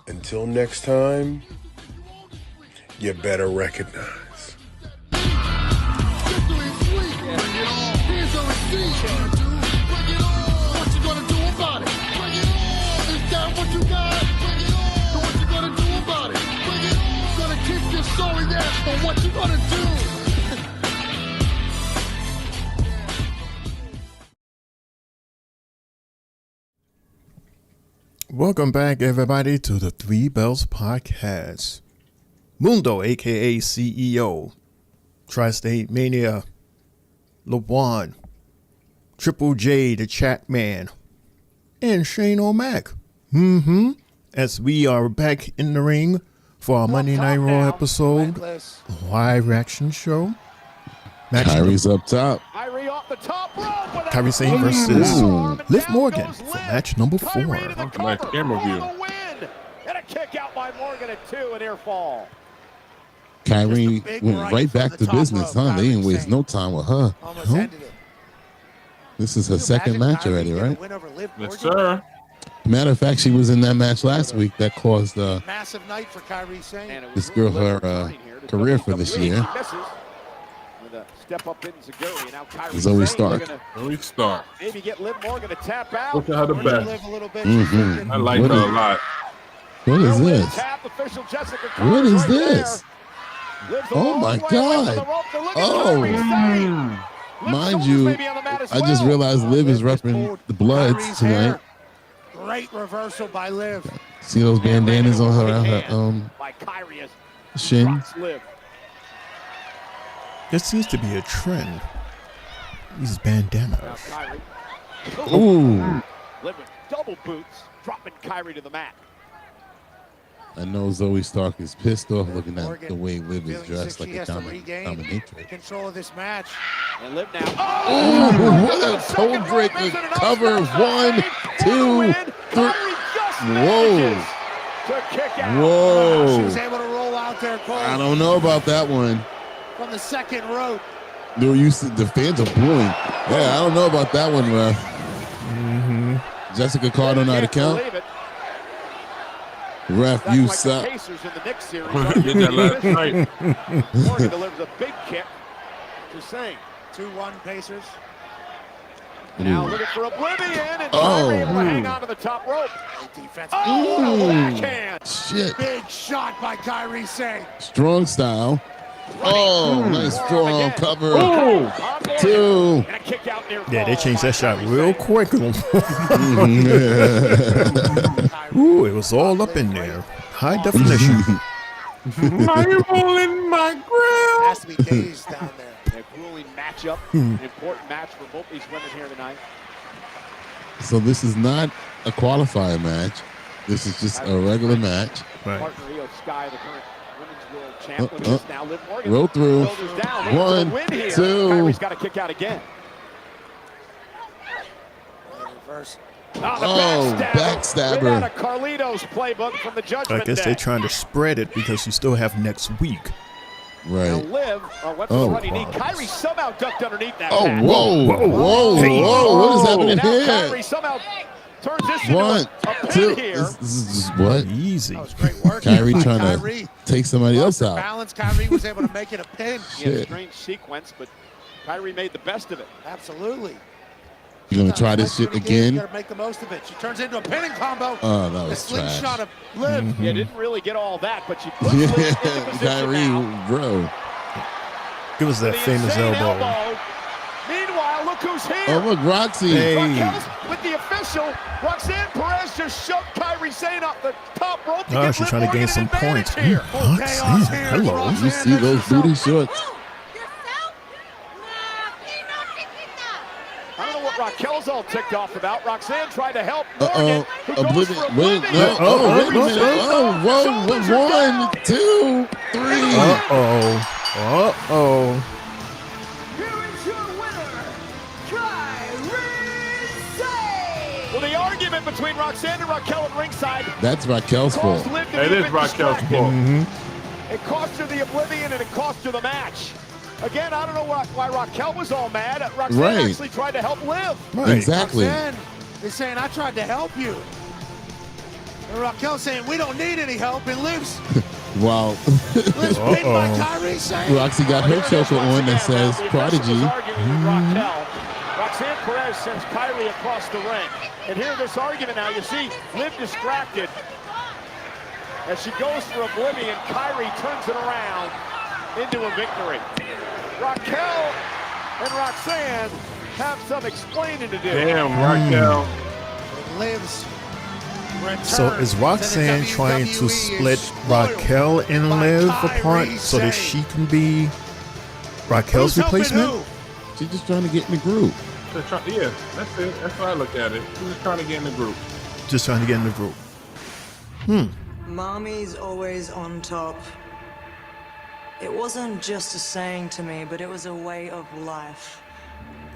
until next time, you better recognize. What you gonna do? Welcome back, everybody, to the Three Bells Podcast. Mundo, a.k.a. CEO, Tri-State Mania, LeBron, Triple J, the Chat Man, and Shane O'Mac. As we are back in the ring for our Monday Night Raw episode, live reaction show. Kyrie's up top. Kairi Sane versus Liv Morgan for match number 4. Nice camera view. And a kick out by Morgan at 2, an ear fall. Kyrie went right back to business, huh? They didn't waste no time with her. Almost ended it. This is her second match already, right? Yes, sir. Matter of fact, she was in that match last week that caused Massive night for Kyrie Sane. this girl her career for this year. Step up in Zaguri, and now Kyrie Zoe Sane, Stark. Zoe Stark. Maybe get Liv Morgan to tap out. Look at her the Or best. Liv a little bit. Mhm. I like her a lot. What is this? Tap, official Jessica What is right this? there. Liv's a Oh long my way away from the God. rope. Look at Oh. Kyrie Sane. Mind you, I just realized Liv is repping the Bloods Kyrie's tonight. hair. Great reversal by Liv. See those bandanas on her By Kyrie as shin? rocks Liv. There seems to be a trend. These Now bandanas. Kyrie. Ooh. Liv with double boots, dropping Kyrie to the mat. I know Zoe Stark is pissed off looking at Morgan the way Liv is feeling dressed as if like she a has to regain dominatrix. control of this match. And Liv now. Oh, what a toe breaker cover. 1, 2, 3. Whoa. To kick out. She Whoa. was able to roll out there, Cole, I don't know about that one. from the second rope. The fans are booing. Yeah, I don't know about that one, ref. Jessica Carr don't know how to count. Believe it. Ref, That's you like the suck. Pacers in the Knicks series. Did that last night. Morgan delivers a big kick to Sane. 2-1 Pacers. Now Ooh. looking for Oblivion, and Oh. Kyrie able to hang on to the top rope. Defense. Oh, what a Ooh. backhand! Shit. Big shot by Kyrie Sane. Strong style. Oh, nice strong cover. On 2. And a kick out near Yeah, they fall changed by that shot Kyrie real Sane. quick. Ooh, it was all up in there. High definition. My roll in my grill. Has to be dazed down there. A grueling matchup, an important match for both these women here tonight. So this is not a qualifier match. This is just a regular match. Right. Partner Io Sky, the current women's world champ. Look at this now, Liv Morgan. Roll through. Shoulders down, looking for 1, the win here. 2. Kyrie's got to kick out again. Reverse. Oh, backstabber. Right out of Carlito's playbook from the I Judgment guess Day. they're trying to spread it because you still have next week. Now Right. Liv went for Oh, the running knee. wow. Kyrie somehow ducked underneath that. Oh, pass. whoa. Whoa. Hey. Whoa. What is happening Now Kyrie here? somehow turns this into 1, a 2. pin here. This is just what? Easy. That was great work. Kyrie by trying Kyrie. to take somebody else out. Balance. Kyrie was able to make it a pin. Yeah, Shit. strange sequence, but Kyrie made the best of it. Absolutely. You gonna try this shit You again? gotta make the most of it. She turns into a pinning combo. Oh, that The was slingshot trash. of Liv. Yeah, didn't really get all that, but she puts Liv into position Kyrie, now. bro. It was that The famous insane elbow. Meanwhile, look who's here. Oh, look, Roxy. Hey. Raquel's with the official. Roxanne Perez just shoved Kyrie Sane off the top rope to Oh, get she's Liv trying to gain Morgan some an advantage points. here. Roxanne, hello. You see those booty shorts? I don't know what Raquel's all ticked off about. Roxanne tried to help Uh-oh. Morgan, who goes Oblivion. for Wait, Oblivion. no. Oh, wait a minute. Oh, whoa. 1, 2, 3. Uh-oh. Uh-oh. Well, the argument between Roxanne and Raquel at ringside That's Raquel's fault. caused Liv to It be a is bit Raquel's distracted. fault. It cost her the Oblivion and it cost her the match. Again, I don't know why Raquel was all mad. Roxanne Right. actually tried to help Liv. Right. Exactly. Roxanne is saying, I tried to help you. And Raquel saying, we don't need any help. And Liv's Wow. pinned by Kyrie Sane. Roxy got her choker on that says The official Prodigy. was arguing with Raquel. Roxanne Perez sends Kyrie across the ring. And here this argument now, you see Liv distracted. As she goes for Oblivion, Kyrie turns it around into a victory. Raquel and Roxanne have some explaining to do. Damn, Raquel. Liv's return So is Roxanne to the trying to WWE split is spoiled Raquel and by Liv Kyrie apart so that Sane. she can be Raquel's Who's helping replacement? who? She's just trying to get in the group. Yeah, that's it. That's how I look at it. She's just trying to get in the group. Just trying to get in the group. Mommy's always on top. It wasn't just a saying to me, but it was a way of life.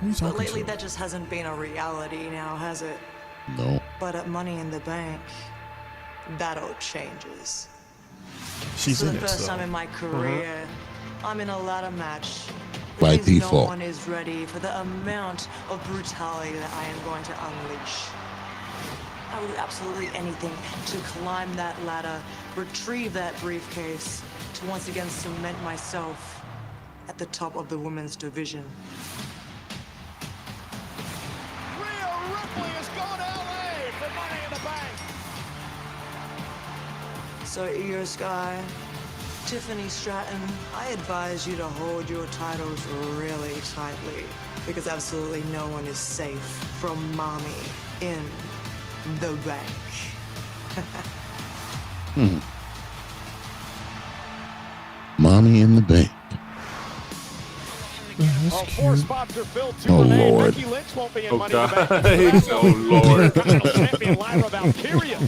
Who's But talking lately to? that just hasn't been a reality now, has it? No. But at Money in the Bank, that all changes. She's for in the it, first so. time in my career, I'm in a ladder match. By Which means default. no one is ready for the amount of brutality that I am going to unleash. I will do absolutely anything to climb that ladder, retrieve that briefcase, to once again cement myself at the top of the women's division. Rhea Ripley is going to LA for Money in the Bank. So, Io Sky, Tiffany Stratton, I advise you to hold your titles really tightly, because absolutely no one is safe from Mommy in the Bank. Mommy in the Bank. Four spots are filled to Oh, remain. Lord. Becky Lynch won't be in Oh, Money in the God. Bank. Oh, Lord. Champion Lyra Valkyria.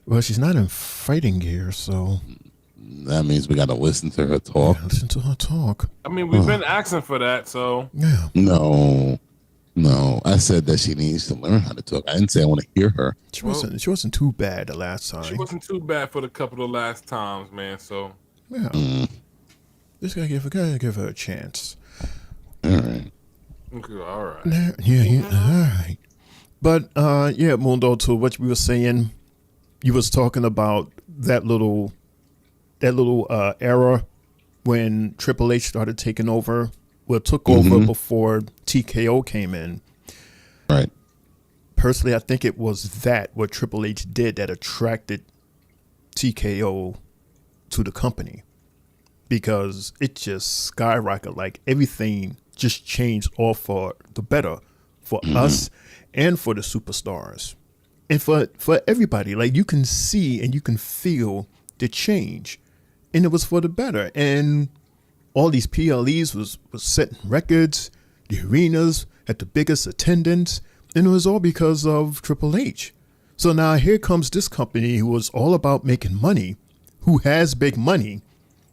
Well, she's not in fighting gear, so. That means we got to listen to her talk. Yeah, listen to her talk. I mean, we've been asking for that, so. Yeah. No. I said that she needs to learn how to talk. I didn't say I want to hear her. She wasn't too bad the last time. She wasn't too bad for the couple of last times, man, so. Yeah. Just gotta give her a chance. All right. Okay, all right. Yeah, all right. But yeah, Mundo, to what you were saying, you was talking about that little era when Triple H started taking over. Well, took over before TKO came in. Right. Personally, I think it was what Triple H did that attracted TKO to the company, because it just skyrocketed. Like everything just changed all for the better for us and for the superstars and for everybody. Like you can see and you can feel the change, and it was for the better. And all these PLEs was setting records. The arenas had the biggest attendance, and it was all because of Triple H. So now here comes this company who was all about making money, who has big money,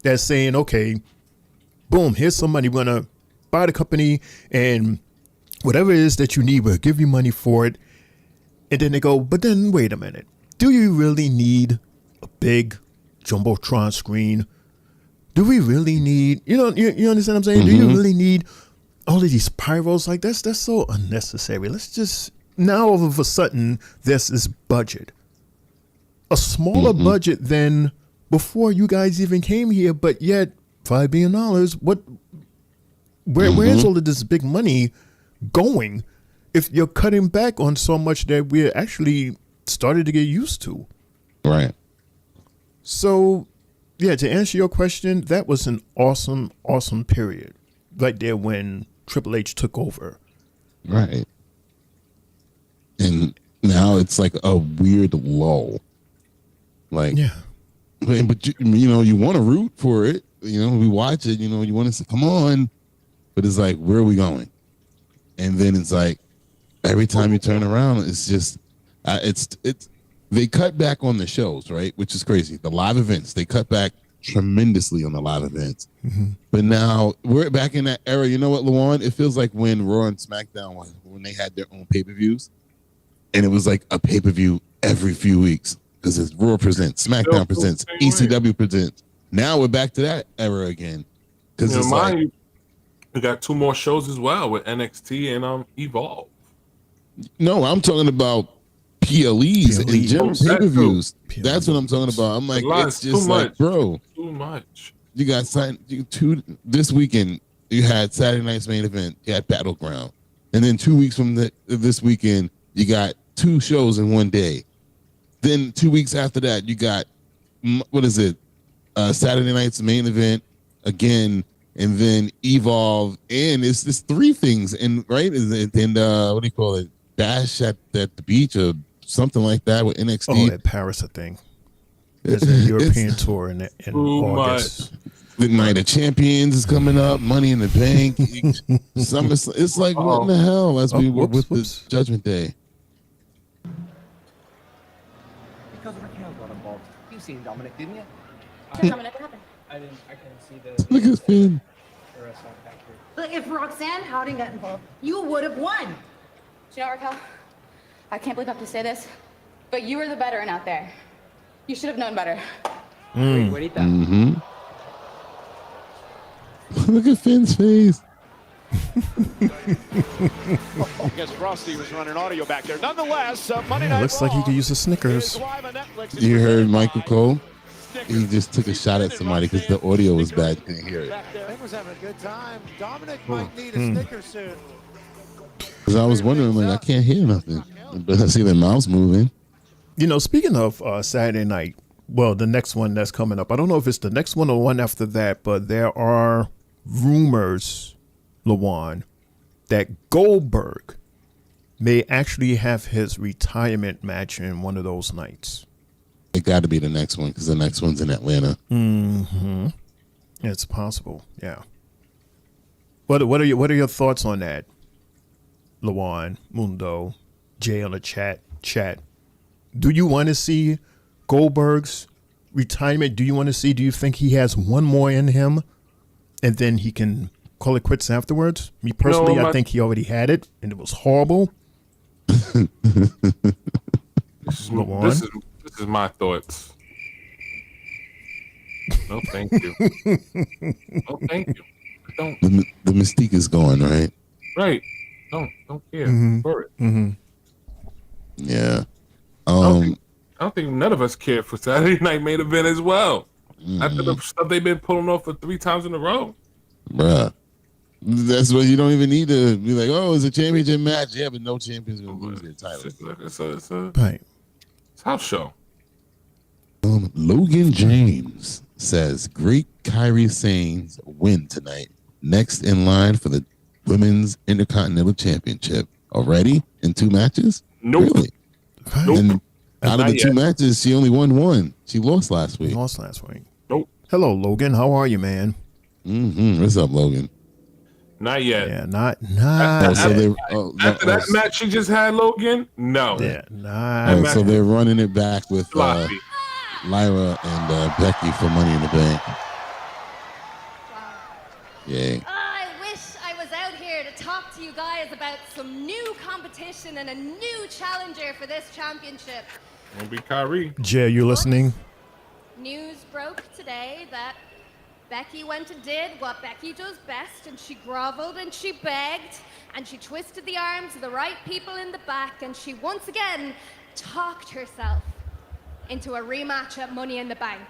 that's saying, okay, boom, here's some money. We're going to buy the company, and whatever it is that you need, we'll give you money for it. And then they go, but then wait a minute. Do you really need a big Jumbotron screen? Do we really need, you understand what I'm saying? Do you really need all of these pyros? Like that's so unnecessary. Let's just, now all of a sudden there's this budget, a smaller budget than before you guys even came here, but yet $5 billion. Where's all of this big money going if you're cutting back on so much that we're actually started to get used to? Right. So, yeah, to answer your question, that was an awesome, awesome period right there when Triple H took over. Right. And now it's like a weird lull. Like, yeah. But you want to root for it. We watch it. You want to say, "Come on," but it's like, where are we going? And then it's like, every time you turn around, it's just, it's. They cut back on the shows, right? Which is crazy. The live events, they cut back tremendously on the live events. But now we're back in that era. You know what, Luan? It feels like when Raw and SmackDown, when they had their own pay-per-views, and it was like a pay-per-view every few weeks because it's Raw presents, SmackDown presents, ECW presents. Now we're back to that era again. Because it's like, we got 2 more shows as well with NXT and Evolve. No, I'm talking about PLEs and general pay-per-views. That's what I'm talking about. I'm like, it's just like, bro, too much. You got two this weekend. You had Saturday night's main event. You had Battleground, and then 2 weeks from this weekend, you got 2 shows in one day. Then 2 weeks after that, you got Saturday night's main event again, and then Evolve, and it's just 3 things. And right, and what do you call it? Bash at the beach or something like that with NXT. Oh, at Paris, I think. There's a European tour in August. The Night of Champions is coming up. Money in the Bank. It's like, what in the hell? As we were with the Judgment Day. Because Raquel got involved. You've seen Dominic, didn't you? Dominic, what happened? I couldn't see the. Look at Finn. Look, if Roxanne Howden got involved, you would have won. Do you know, Raquel? I can't believe I have to say this, but you were the veteran out there. You should have known better. Mm-hmm. Look at Finn's face. I guess Frosty was running audio back there. Nonetheless, Monday Night Looks like he could use a Snickers. You heard Michael Cole? He just took a shot at somebody because the audio was bad. You couldn't hear it. Finn was having a good time. Dominic might need a Snickers soon. Because I was wondering, like, I can't hear nothing. But I see their mouths moving. You know, speaking of Saturday night, well, the next one that's coming up, I don't know if it's the next one or one after that, but there are rumors, Lawan, that Goldberg may actually have his retirement match in one of those nights. It got to be the next one because the next one's in Atlanta. Mm-hmm. It's possible, yeah. What are your thoughts on that, Lawan, Mundo, Jay on the chat? Do you want to see Goldberg's retirement? Do you think he has one more in him and then he can call it quits afterwards? Me personally, I think he already had it and it was horrible. This is my thoughts. No, thank you. No, thank you. Don't. The mystique is gone, right? Right. Don't care for it. Mm-hmm. Yeah. I don't think none of us care for Saturday Night Main Event as well. After the stuff they've been pulling off for 3 times in a row. Bruh. That's what you don't even need to be like, oh, it's a championship match. Yeah, but no champion's going to lose their title. It's a right. house show. Logan James says, great Kairi Sane's win tonight. Next in line for the Women's Intercontinental Championship. Already? In 2 matches? Nope. Really? Nope. And out of the 2 matches, she only won 1. She lost last week. Nope. Hello, Logan. How are you, man? Mm-hmm. What's up, Logan? Not yet. Yeah, not. After that match she just had, Logan? No. Yeah, nah. So they're running it back with Lyra and Becky for Money in the Bank. Yeah. I wish I was out here to talk to you guys about some new competition and a new challenger for this championship. Won't be Kyrie. Jay, you listening? News broke today that Becky went and did what Becky does best, and she groveled and she begged and she twisted the arms of the right people in the back, and she once again talked herself into a rematch at Money in the Bank.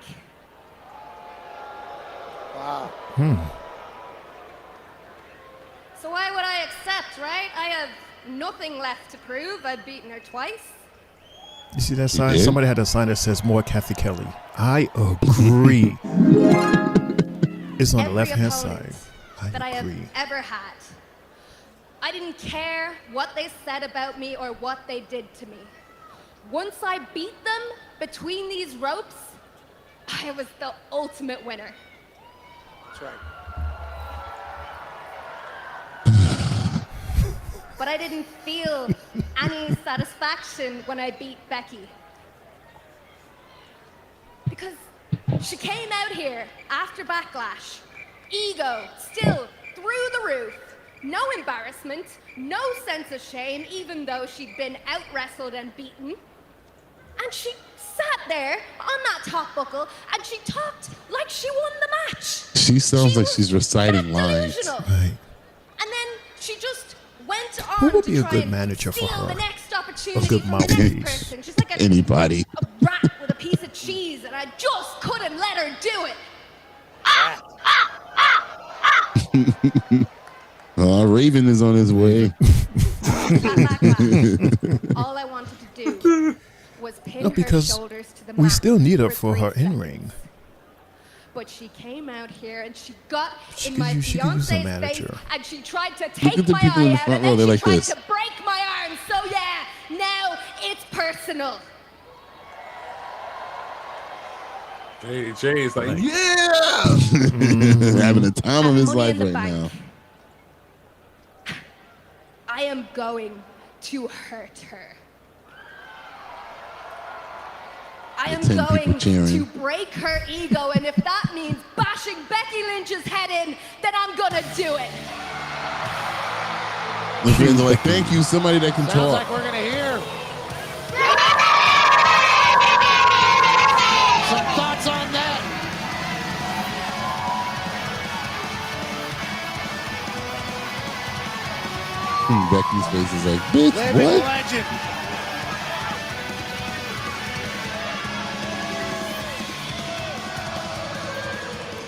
Wow. So why would I accept, right? I have nothing left to prove. I've beaten her twice. You see that sign? Somebody had a sign that says more Kathy Kelly. I agree. It's on the left-hand side. I have ever had. I didn't care what they said about me or what they did to me. Once I beat them between these ropes, I was the ultimate winner. That's right. But I didn't feel any satisfaction when I beat Becky. Because she came out here after Backlash, ego still through the roof, no embarrassment, no sense of shame, even though she'd been out-wrestled and beaten. And she sat there on that top buckle and she talked like she won the match. She sounds like she's reciting lines. Right. And then she just went on Who would to be a try good and manager for steal her? the next opportunity A good from the next mouthpiece. person. She's like Anybody. a rat with a piece of cheese, and I just couldn't let her do it. Raven is on his way. All I wanted to do was pin her because shoulders to the we mat still need her for for her 3 in-ring. seconds. But she came out here and she got She in could my use a fiance's face manager. and she tried to Look take at the my people in eye the out front and row. then They're she like tried this. to break my arm. So yeah, now it's personal. Jay is like, yeah! Having the time of his Money life in the right Bank. now. I am going to hurt her. I am 10 people going cheering. to break her ego, and if that means bashing Becky Lynch's head in, then I'm gonna do it. The fans are like, thank you, somebody that can Sounds talk. like we're gonna hear. Becky's face is like, bitch, Living what? legend.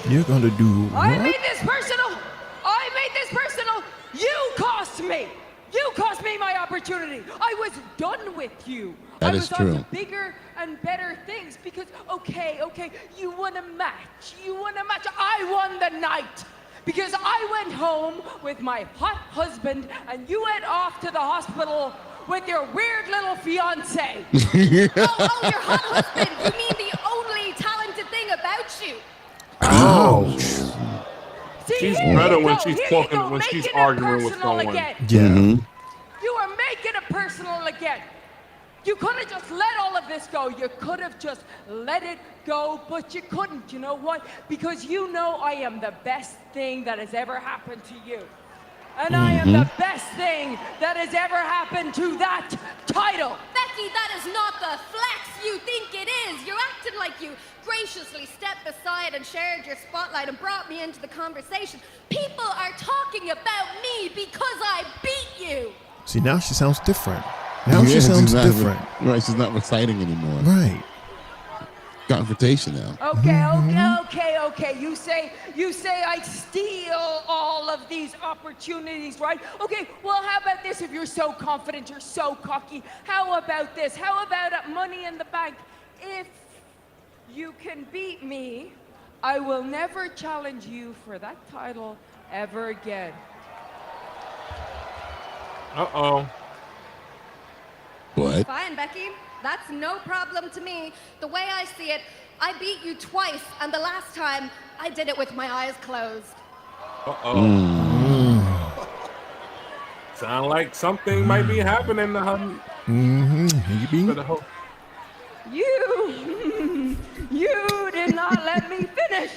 You're gonna do I what? made this personal. I made this personal. You cost me. You cost me my opportunity. I was done with you. That I is was on true. to bigger and better things because, okay, you won a match. You won a match. I won the night. Because I went home with my hot husband and you went off to the hospital with your weird little fiance. Oh, your hot husband. You mean the only talented thing about you? Ouch. See, She's here better you when go, she's here talking, you go, when she's making it arguing with personal someone. again. Yeah. You are making it personal again. You could have just let all of this go. You could have just let it go, but you couldn't. You know what? Because you know I am the best thing that has ever happened to you. And I am the best thing that has ever happened to that title. Becky, that is not the flex you think it is. You're acting like you graciously stepped aside and shared your spotlight and brought me into the conversation. People are talking about me because I beat you. See, now she sounds different. Now she sounds different. Right, she's not reciting anymore. Right. Confrontation now. Okay. You say I steal all of these opportunities, right? Okay, well, how about this? If you're so confident, you're so cocky, how about this? How about Money in the Bank? If you can beat me, I will never challenge you for that title ever again. Uh-oh. What? Fine, Becky. That's no problem to me. The way I see it, I beat you twice, and the last time, I did it with my eyes closed. Uh-oh. Sound like something might be happening to her. Maybe. You did not let me finish.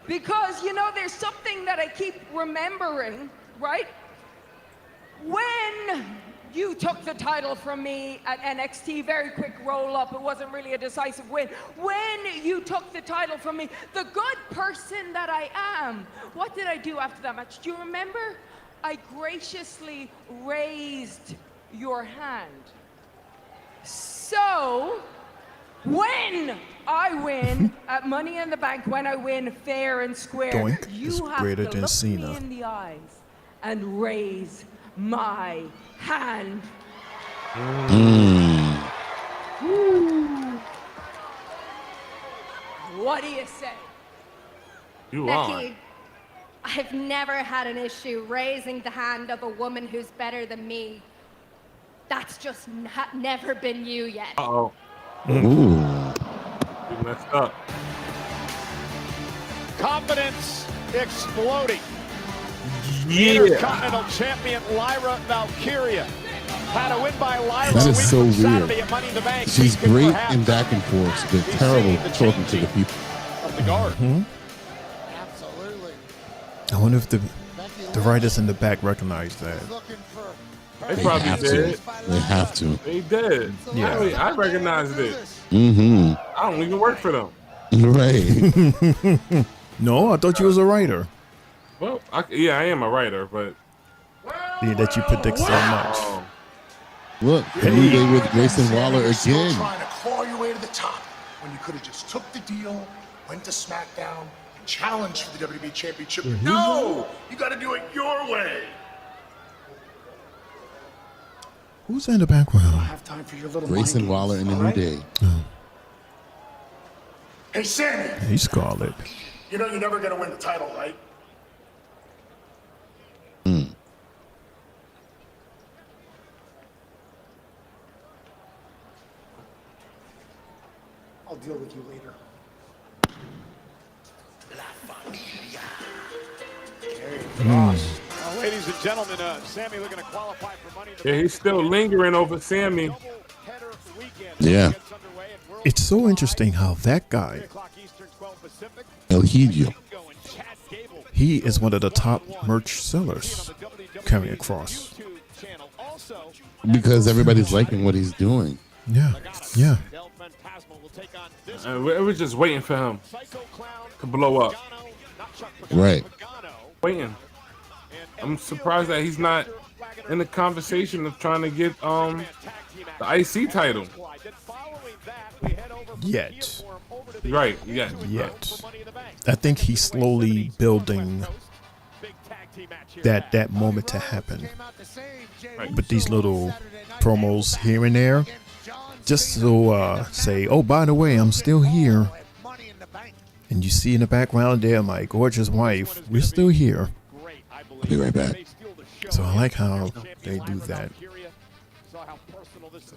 Because, you know, there's something that I keep remembering, right? When you took the title from me at NXT, very quick roll-up, it wasn't really a decisive win. When you took the title from me, the good person that I am, what did I do after that match? Do you remember? I graciously raised your hand. So, when I win at Money in the Bank, when I win fair and square, Doink you is have greater to than look Cena. me in the eyes and raise my hand. What do you say? You are. Becky, I've never had an issue raising the hand of a woman who's better than me. That's just never been you yet. Uh-oh. Ooh. You messed up. Confidence exploding. Yeah. Intercontinental champion Lyra Valkyria had a win by Lyra That a is week so from weird. Saturday at Money in the Bank. She's We could great perhaps in back and forth, but be terrible seeing the talking to the changing people. of the guard. Absolutely. I wonder if the writers in the back recognize that. They probably have did. to. They have to. They did. Yeah. I recognized it. Mm-hmm. I don't even work for them. Right. No, I thought you was a writer. Well, I am a writer, but Yeah, that you predict so much. Look, New Day with Grayson Waller You're still again. trying to claw your way to the top when you could have just took the deal, went to SmackDown, and challenged for the WWE Championship. Mm-hmm. No, you got to do it your way. Who's in the background? I have time for your little Grayson mind Waller in games, the all New right? Day. Hey, Sammy, Hey, Scarlett. you know you're never going to win the title, right? I'll deal with you later. Ladies and gentlemen, Sammy looking to qualify for Money in the yeah, he's still lingering over Sammy. Yeah. It's so interesting how that guy, El Hijo. he is one of the top merch sellers carrying across. Because everybody's liking what he's doing. Yeah, yeah. It was just waiting for him to blow up. Right. Waiting. I'm surprised that he's not in the conversation of trying to get the IC title. Yet. Right, yeah. Yet. I think he's slowly building that moment to happen. Right. With these little promos here and there. Just to say, oh, by the way, I'm still here. And you see in the background there, my gorgeous wife. We're still here. I'll be right back. So I like how they do that.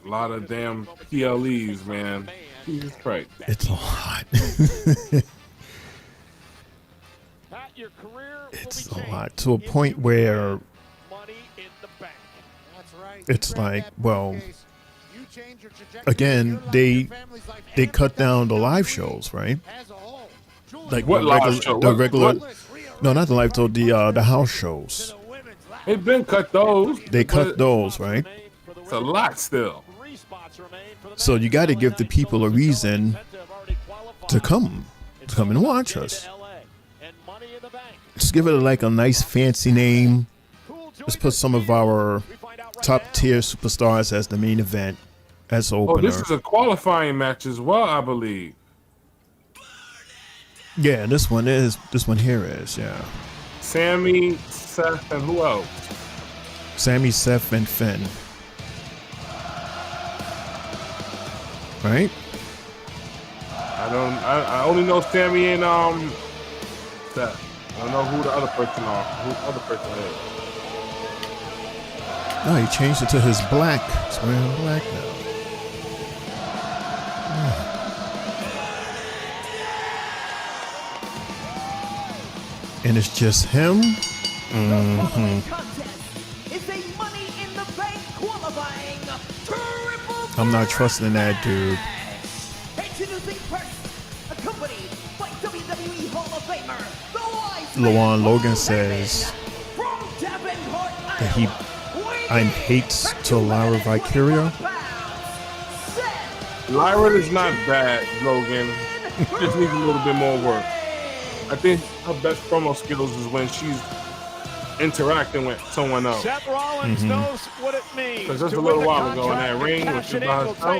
A lot of damn PLEs, man. Jesus Christ. It's a lot. It's a lot. To a point where it's like, well, again, they cut down the live shows, right? Like what live show? The regular, no, not the live show, the house shows. They've been cut those. They cut those, right? It's a lot still. So you got to give the people a reason to come and watch us. Just give it like a nice fancy name. Let's put some of our top tier superstars as the main event, as opener. Oh, this is a qualifying match as well, I believe. Yeah, this one here is, yeah. Sammy, Seth, and who else? Sammy, Seth, and Finn. Right? I only know Sammy and Seth. I don't know who the other person are. Who the other person is. No, he changed it to his black. He's wearing black now. And it's just him. I'm not trusting that dude. Luan Logan says that he hates to Lyra Valkyria. Lyra is not bad, Logan. Just needs a little bit more work. I think her best promo skills is when she's interacting with someone else. Seth Rollins knows what it means. Because just a little while ago in that ring, when she's by herself,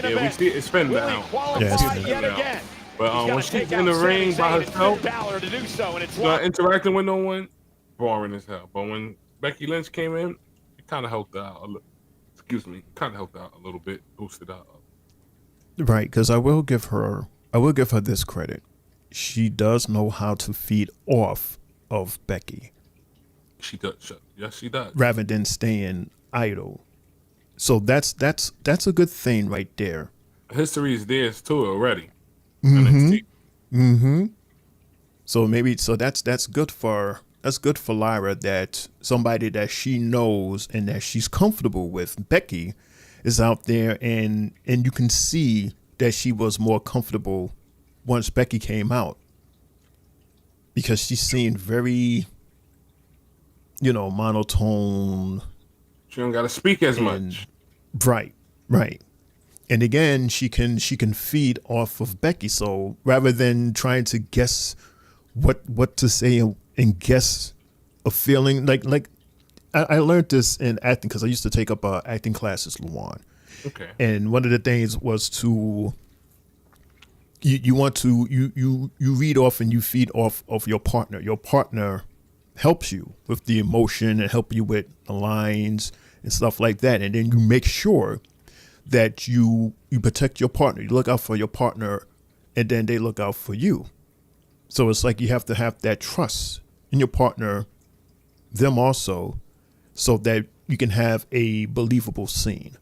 yeah, we see it's been down. Yeah, it's been down. But when she's in the ring by herself, she's not interacting with no one, boring as hell. But when Becky Lynch came in, it kind of helped her out. Kind of helped out a little bit, boosted out. Right, because I will give her this credit. She does know how to feed off of Becky. She does. Yes, she does. Rather than staying idle. So that's a good thing right there. History is theirs too already. So that's good for Lyra, that somebody that she knows and that she's comfortable with, Becky, is out there, and you can see that she was more comfortable once Becky came out, because she seemed very, monotone. She don't got to speak as much. Right. And again, she can feed off of Becky. So rather than trying to guess what to say and guess a feeling, like I learned this in acting because I used to take up acting classes, Luan. Okay. And one of the things was to you read off and you feed off of your partner. Your partner helps you with the emotion and help you with the lines and stuff like that. And then you make sure that you protect your partner. You look out for your partner, and then they look out for you. So it's like you have to have that trust in your partner, them also, so that you can have a believable scene.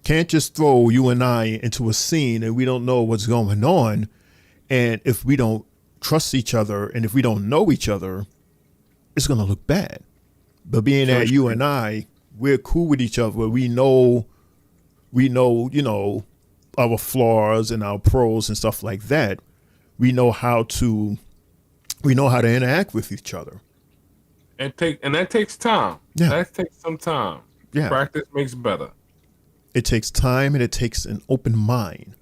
Can't just throw you and I into a scene and we don't know what's going on. And if we don't trust each other and if we don't know each other, it's going to look bad. But being that you and I, we're cool with each other, we know, our flaws and our pros and stuff like that. We know how to interact with each other. And that takes time. Yeah. That takes some time. Yeah. Practice makes better. It takes time and it takes an open mind,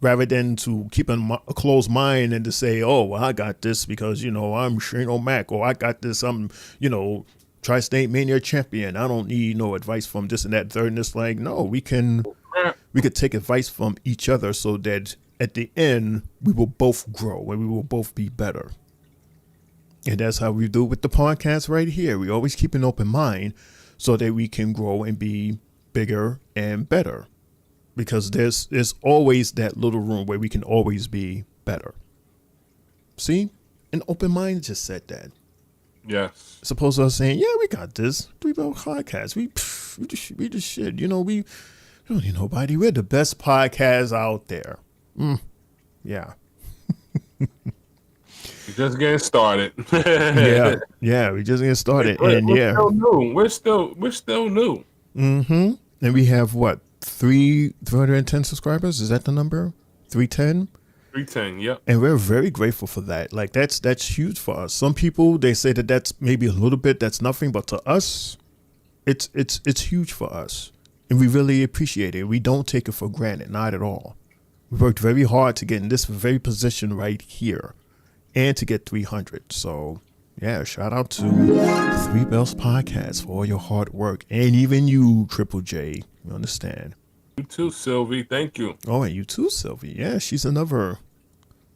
rather than to keep a closed mind and to say, oh, well, I got this because, I'm Shane O'Mac, or I got this, I'm, Tri-State Mania champion. I don't need no advice from this and that, third. And it's like, no, we could take advice from each other so that at the end we will both grow and we will both be better. And that's how we do with the podcast right here. We always keep an open mind so that we can grow and be bigger and better. Because there's always that little room where we can always be better. See? An open mind just said that. Yes. Supposed to us saying, yeah, we got this. 3 Bell Podcast. We just shit. You know, we don't need nobody. We're the best podcast out there. Yeah. We're just getting started. yeah, we just getting started. We're still new. Mm-hmm. And we have what? 310 subscribers? Is that the number? 310? 310, yep. And we're very grateful for that. Like that's huge for us. Some people, they say that that's maybe a little bit, that's nothing, but to us, it's huge for us. And we really appreciate it. We don't take it for granted, not at all. We worked very hard to get in this very position right here and to get 300. So yeah, shout out to 3 Bells Podcast for all your hard work. And even you, Triple J, you understand. You too, Sylvie. Thank you. Oh, and you too, Sylvie. Yeah, she's another,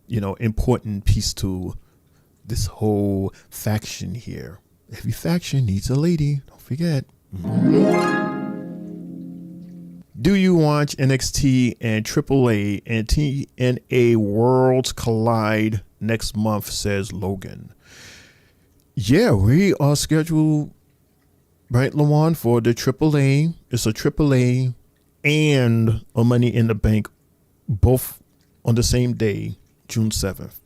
important piece to this whole faction here. Every faction needs a lady. Don't forget. Do you watch NXT and AAA and TNA Worlds Collide next month, says Logan. Yeah, we are scheduled, right, Lawan, for the AAA. It's a AAA and a Money in the Bank, both on the same day, June 7th.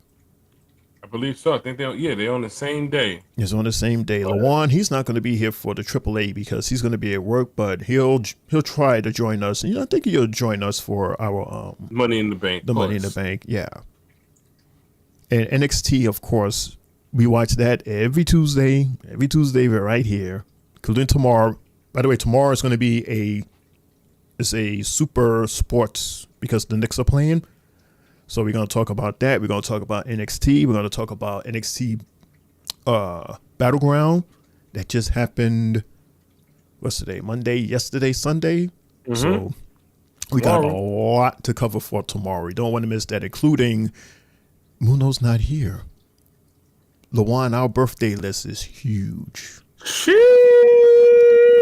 I believe so. I think they're on the same day. It's on the same day. Lawan, he's not going to be here for the AAA because he's going to be at work, but he'll try to join us. And I think he'll join us for our Money in the Bank. The Money in the Bank, yeah. And NXT, of course, we watch that every Tuesday. Every Tuesday, we're right here, including tomorrow. By the way, tomorrow is going to be a super sports because the Knicks are playing. So we're going to talk about that. We're going to talk about NXT. We're going to talk about NXT Battleground that just happened. What's today? Monday, yesterday, Sunday. Mm-hmm. So we got a lot to cover for tomorrow. We don't want to miss that, including Muno's not here. Lawan, our birthday list is huge.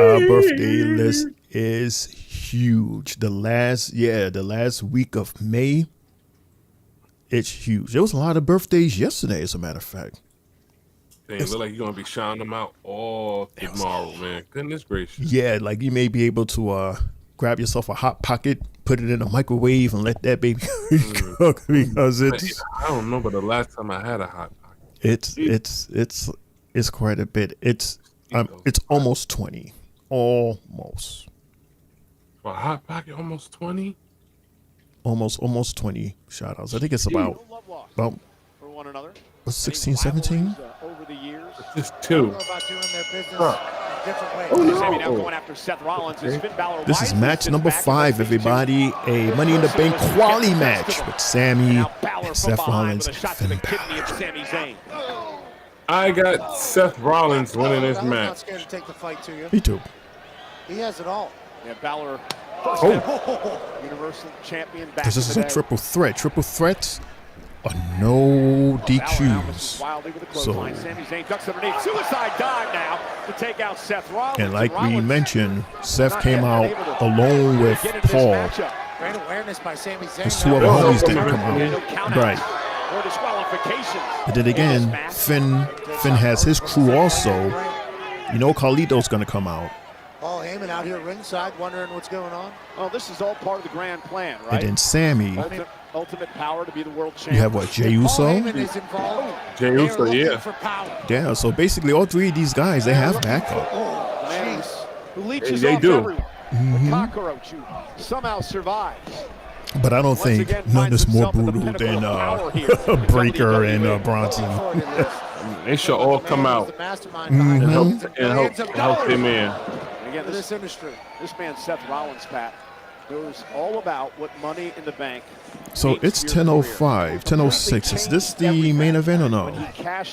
Our birthday list is huge. The last week of May, it's huge. There was a lot of birthdays yesterday, as a matter of fact. Dang, it look like you're going to be shouting them out all tomorrow, man. Goodness gracious. Yeah, like you may be able to grab yourself a Hot Pocket, put it in a microwave, and let that baby cook because it's... I don't know, but the last time I had a Hot Pocket. It's quite a bit. It's almost 20. Almost. For a Hot Pocket, almost 20? Almost 20 shout outs. I think it's about for one another. 16, 17? Over the years. Just two. Sammy now going after Seth Rollins. Finn Balor This is match number 5, everybody. A Money in the Bank quality match with Sammy and Seth Rollins and Finn Balor. I got Seth Rollins winning this I'm not match. scared to take the fight to you. Me too. He has it all. Yeah, Balor, Universal Champion back Because this is in a the day. triple threat. Triple threats are no DQs. So, Sami Zayn ducks underneath. Suicide dive now to take out Seth Rollins. and like we mentioned, Seth came out alone with Paul. Great awareness by Sami Zayn. There's two other homies didn't come out. Right. Or disqualifications. But then again, Finn has his crew also. You know Carlito's going to come out. Paul Heyman out here ringside wondering what's going on. Oh, this is all part of the grand plan, right? And then Sammy. Ultimate power to be the world champion. You have what, Jey Uso? Jey Uso, yeah. Yeah, so basically all three of these guys, they have backup. Who leeches They off do. everyone. The cockroach who somehow survives. But I don't think none is more brutal than Breaker and Bronson. They should all come out and help their man. Again, this man Seth Rollins, Pat, knows all about what Money in the Bank So it's 10:05, 10:06. Is this the main event or no?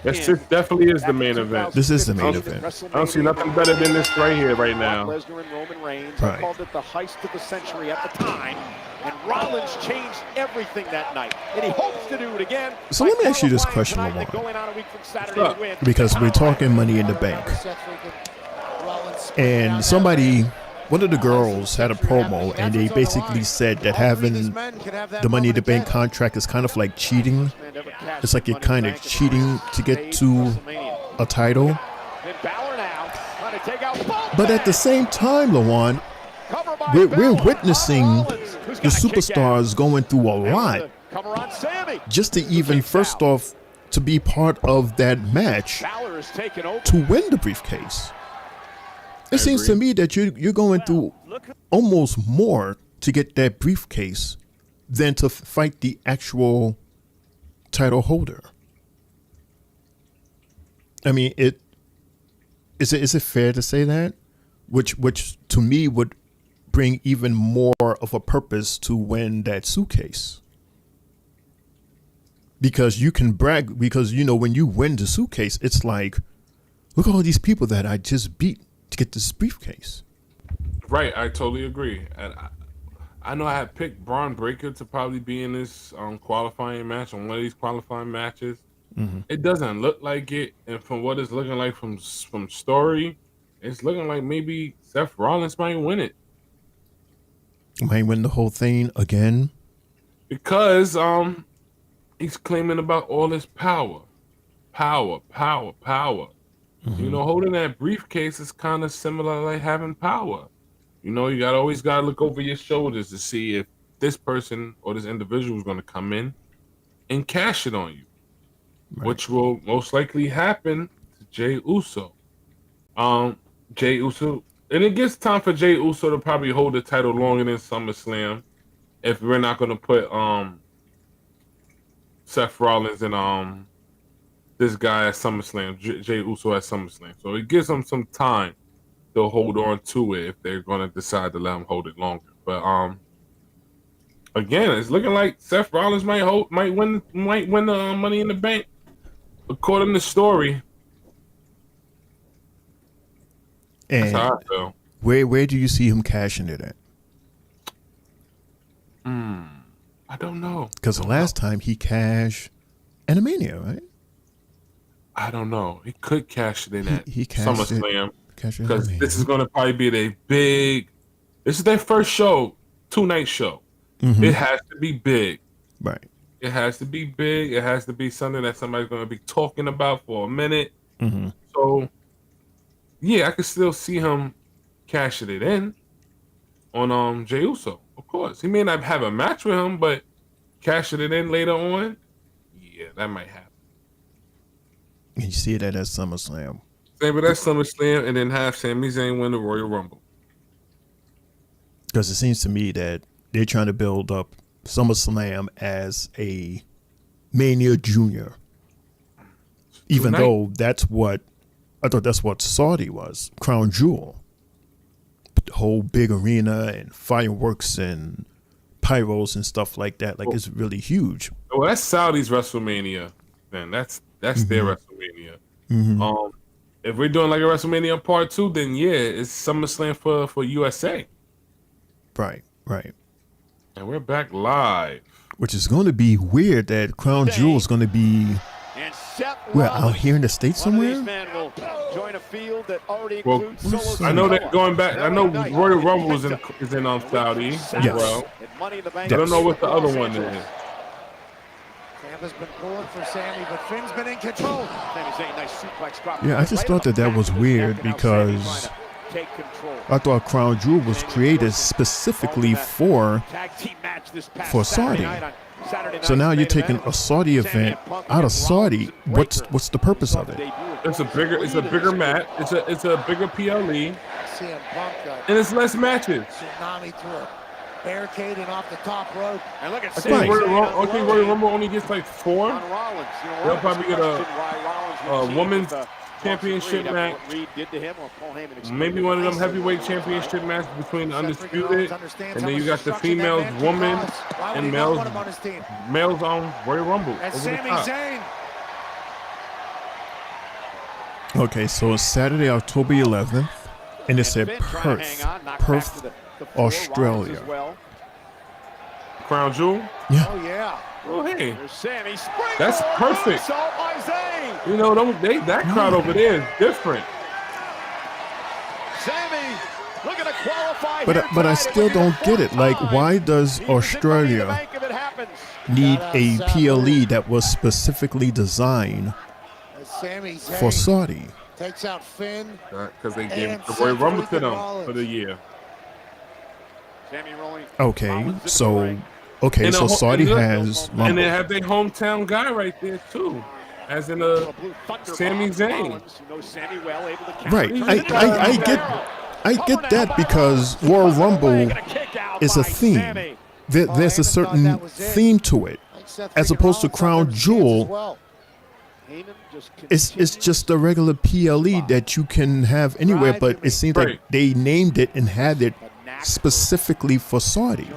This definitely is the main event. This is the main event. I don't see nothing better than this right here, right now. Lesnar and Roman Reigns. Right. I called it the heist of the century at the time. And Rollins changed everything that night. And he hopes to do it again. So let me ask you this question, Lamar. Because we're talking Money in the Bank. And one of the girls had a promo, and they basically said that having the Money in the Bank contract is kind of like cheating. It's like you're kind of cheating to get to a title. But at the same time, Lawan, we're witnessing the superstars going through a lot just to even, first off, to be part of that match to win the briefcase. It seems to me that you're going through almost more to get that briefcase than to fight the actual title holder. I mean, is it fair to say that? Which to me would bring even more of a purpose to win that suitcase. Because you can brag, because when you win the suitcase, it's like, look at all these people that I just beat to get this briefcase. Right, I totally agree. And I know I had picked Braun Breaker to probably be in this qualifying match, on one of these qualifying matches. Mm-hmm. It doesn't look like it, and from what it's looking like from story, it's looking like maybe Seth Rollins might win it. Might win the whole thing again? Because he's claiming about all this power. Mm-hmm. Holding that briefcase is kind of similar like having power. You always gotta look over your shoulders to see if this person or this individual is gonna come in and cash it on you, which will most likely happen to Jey Uso. Jey Uso, and it gives time for Jey Uso to probably hold the title longer than SummerSlam if we're not gonna put Seth Rollins and this guy at SummerSlam, Jey Uso at SummerSlam. So it gives them some time to hold on to it if they're going to decide to let him hold it longer. But again, it's looking like Seth Rollins might win the Money in the Bank, according to story. And that's how I feel. Where do you see him cashing it at? I don't know. Because the last time he cashed SNME, right? I don't know. He could cash it in at SummerSlam. Because this is going to probably be this is their first show, 2-night show. Mm-hmm. It has to be big. Right. It has to be big. It has to be something that somebody's going to be talking about for a minute. Mm-hmm. So, yeah, I could still see him cashing it in on Jey Uso. Of course. He may not have a match with him, but cashing it in later on, yeah, that might happen. And you see that at SummerSlam. Same with that SummerSlam, and then have Sami Zayn win the Royal Rumble. Because it seems to me that they're trying to build up SummerSlam as a Mania Junior. Even though I thought that's what Saudi was, Crown Jewel. The whole big arena and fireworks and pyros and stuff like that. Like, it's really huge. Well, that's Saudi's WrestleMania. Then that's their WrestleMania. Mm-hmm. If we're doing like a WrestleMania Part 2, then yeah, it's SummerSlam for USA. Right. And we're back live. Which is going to be weird that Crown Jewel is going to be out here in the States somewhere? Well, I know they're going back. I know Royal Rumble is in Saudi as well. I don't know what the other one is. Has been pulling for Sammy, but Finn's been in control. Yeah, I just thought that was weird because I thought Crown Jewel was created specifically for Saudi. So now you're taking a Saudi event out of Saudi. What's the purpose of it? It's a bigger match. It's a bigger PLE, and it's less matches. Barricading off the top rope. And look at I think Royal Rumble only gets like 4. They'll probably get a women's championship Reed, match. what Reed did to him, or Paul Heyman explained Maybe it. one of them heavyweight championship matches between the Undisputed, and then you got the females, woman, and males on Royal Rumble And over the Sami top. Zayn. Okay, so it's Saturday, October 11th, and it's at Perth, Australia. Crown Jewel? Yeah. Oh, yeah. Oh, hey. Sammy That's perfect. by Zayn. You know, that crowd over there is different. Sammy looking to qualify But I still don't get it. Like, why does Australia need a PLE that was specifically designed Sami Zayn for Saudi? takes out Finn. Because they gave the Royal Rumble to them for the year. Sammy rolling. Okay, so Saudi has and Rumble. they have their hometown guy right there too, as in Sami Zayn. Right, I get that because Royal Rumble is a theme. There's a certain theme to it, as opposed to Crown Jewel. It's just a regular PLE that you can have anywhere, but it seems like they named it and had it specifically for Saudi.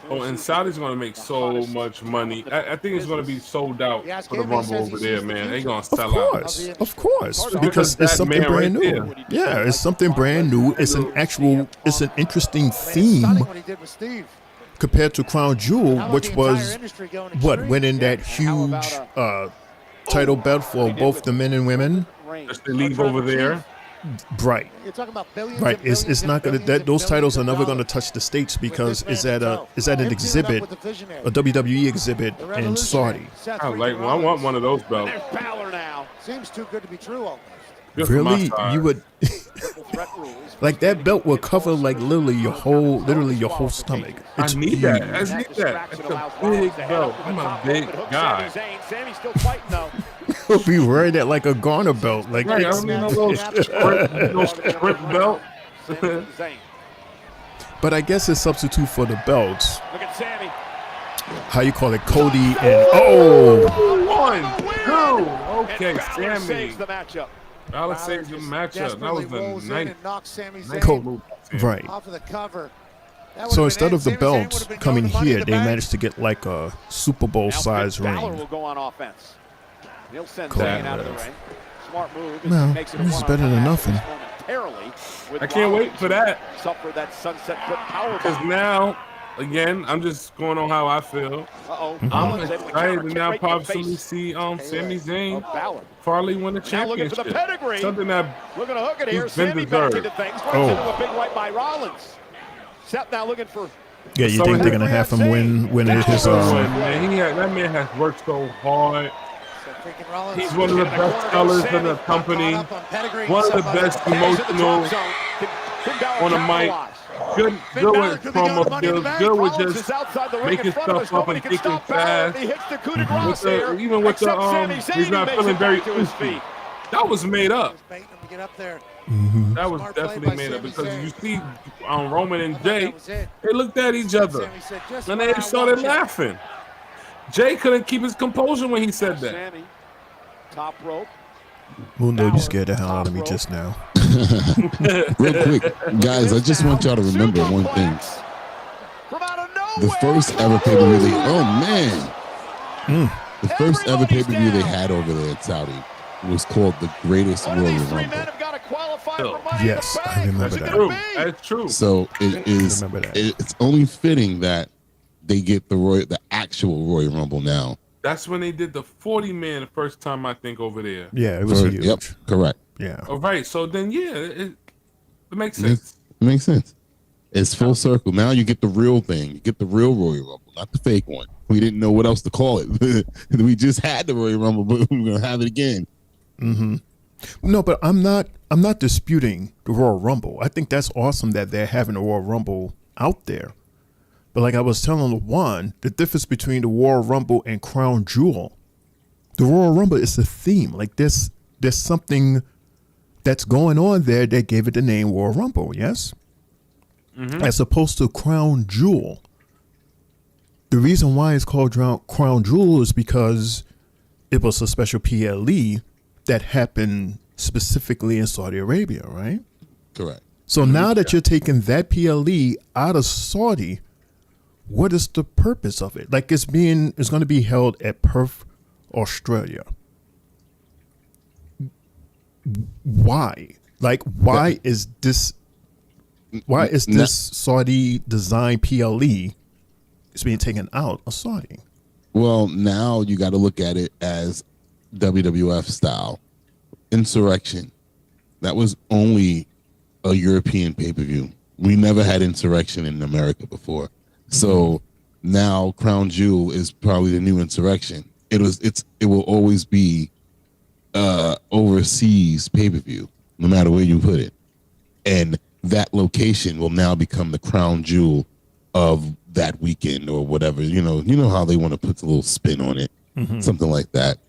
Oh, and Saudi's going to make so much money. I think it's going to be sold out for the Rumble over there, man. They're going to sell out. Of course, because it's something brand new. Yeah, it's something brand new. It's an interesting theme compared to Crown Jewel, which was winning that huge title belt for both the men and women. Just the league over there. Right. You're talking about billions. Right. It's not gonna. Those titles are never gonna touch the States because is at an exhibit, a WWE exhibit in Saudi. I want one of those belts. Seems too good to be true almost. Really, you would like that belt will cover like literally your whole stomach. It's I need that. I need that. It's a big belt. I'm a big guy. Sammy's still fighting though. He'll be wearing that like a Garner belt. Like right, I don't need no little strip belt. But I guess it's substitute for the belts. Look at Sammy. How you call it, Cody and 1, 2. Okay, Sammy. Saves the matchup. Alex saves the matchup. That was a nice Cody. Right. Off of the cover. So instead of the belts coming here, they managed to get like a Super Bowl size ring. Will go on offense. He'll send Cool. Zayn out of the ring. Smart move. No, Makes it this is better than nothing. I can't wait for that. Suffer that sunset foot power. Because now, again, I'm just going on how I feel. I'm excited to now possibly see Sami Zayn finally win the championship. Something that looking to hook it here. he's been Sammy back deserved. into things. Runs into a big right by Rollins. Seth now looking for. Yeah, you think they're gonna have him win his Man, that man has worked so hard. He's one of the best sellers in the company. One of the best emotional on the mic. Good with promo skills. Good with just making stuff up and thinking fast. Even with the he's not feeling very oofy. That was made up. That was definitely made up because you see Roman and Jay, they looked at each other and they started laughing. Jay couldn't keep his composure when he said that. Top rope. Mundo, you scared the hell out of me just now. Real quick, guys, I just want y'all to remember one thing. The first ever pay-per-view the first ever pay-per-view they had over there in Saudi was called the Greatest Royal Rumble. Yes, I remember that. That's true. So it's only fitting that they get the actual Royal Rumble now. That's when they did the 40-man the first time, I think, over there. Yeah, it was huge. Yep, correct. Yeah. All right, so then, yeah, it makes sense. It makes sense. It's full circle. Now you get the real thing. You get the real Royal Rumble, not the fake one. We didn't know what else to call it. We just had the Royal Rumble, but we're going to have it again. Mm-hmm. No, but I'm not disputing the Royal Rumble. I think that's awesome that they're having a Royal Rumble out there. But like I was telling Juan, the difference between the Royal Rumble and Crown Jewel, the Royal Rumble is a theme. Like there's something that's going on there that gave it the name Royal Rumble, yes? Mm-hmm. As opposed to Crown Jewel. The reason why it's called Crown Jewel is because it was a special PLE that happened specifically in Saudi Arabia, right? Correct. So now that you're taking that PLE out of Saudi, what is the purpose of it? Like it's going to be held at Perth, Australia. Why? Like, why is this Saudi design PLE is being taken out of Saudi? Well, now you got to look at it as WWF style Insurrection. That was only a European pay-per-view. We never had Insurrection in America before. So now Crown Jewel is probably the new Insurrection. It will always be overseas pay-per-view, no matter where you put it. And that location will now become the crown jewel of that weekend or whatever. You know how they want to put the little spin on it, something like that.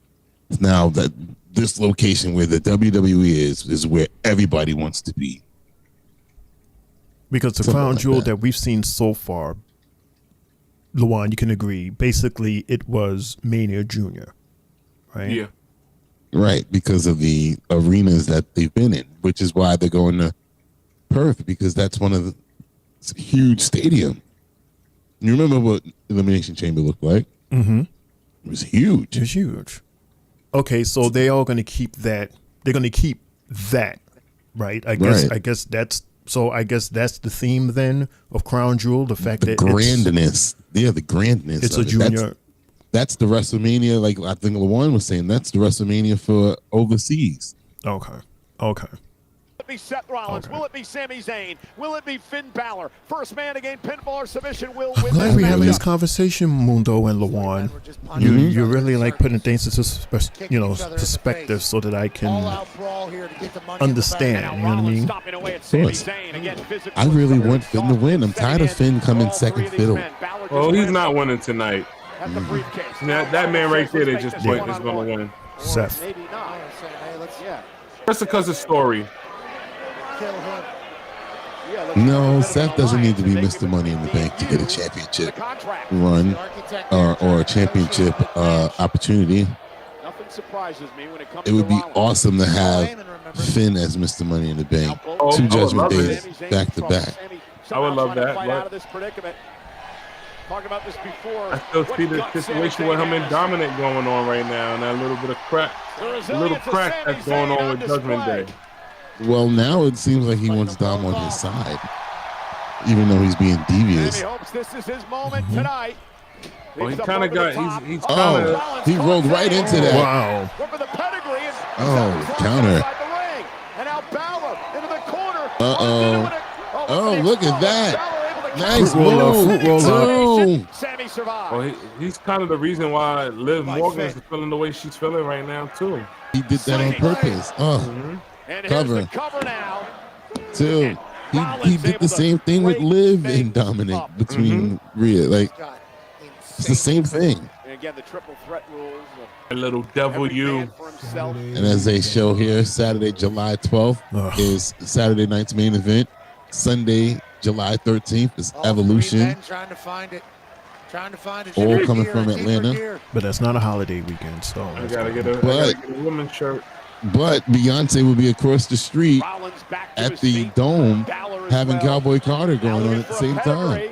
Now that this location where the WWE is where everybody wants to be. Because the Something crown like jewel that. that we've seen so far, Luan, you can agree, basically it was Mania Junior, right? Yeah. Right, because of the arenas that they've been in, which is why they're going to Perth, because that's one of the it's a huge stadium. You remember what Elimination Chamber looked like? Mm-hmm. It was huge. It was huge. Okay, so they are going to keep that. They're going to keep that, right? I guess that's the theme then of Crown Jewel. The fact that grandness, the grandness. It's a of it. junior. That's the WrestleMania. Like I think LaJuan was saying, that's the WrestleMania for overseas. Okay. Will it be Seth Rollins? Will it be Sami Zayn? Will it be Finn Balor? First man to gain pinfall or submission will win. I'm glad we're having this conversation, Mundo and LaJuan. You really like putting things into perspective so that I can understand. You know what I mean? Of course. I really want Finn to win. I'm tired of Finn coming second fiddle. Well, he's not winning tonight. That man right there, they just put is going to win. Seth. Just because of story. No, Seth doesn't need to be Mr. Money in the Bank to get a championship run or a championship opportunity. Nothing surprises me when it comes It would be to awesome to have Finn as Mr. Money in the Bank. 2 Judgment Days back to back. I would love that. out of this predicament. Talked about this before. I still see the situation with him and Dominic going on right now, and that little bit of crack, that's going on with Judgment Day. Well, now it seems like he wants Dom on his side, even though he's being devious. He hopes this is his moment tonight. Well, he kind of got. He's he rolled right into that. Wow. Oh, counter. And now Balor into the corner. Oh, look at that. Nice fruit roll-up. Sammy survived. Well, he's kind of the reason why Liv Morgan is feeling the way she's feeling right now too. He did that on purpose. Cover. Now. 2. He did the same thing with Liv and Dominic between Rhea. Like, it's the same thing. And again, the triple threat rules. A little devil you. And as they show here, Saturday, July 12th is Saturday night's main event. Sunday, July 13th is Evolution. Trying to find it. All coming from Atlanta. But that's not a holiday weekend, so I gotta get a women's shirt. But Beyonce will be across the street at the Dome having Cowboy Carter going on at the same time.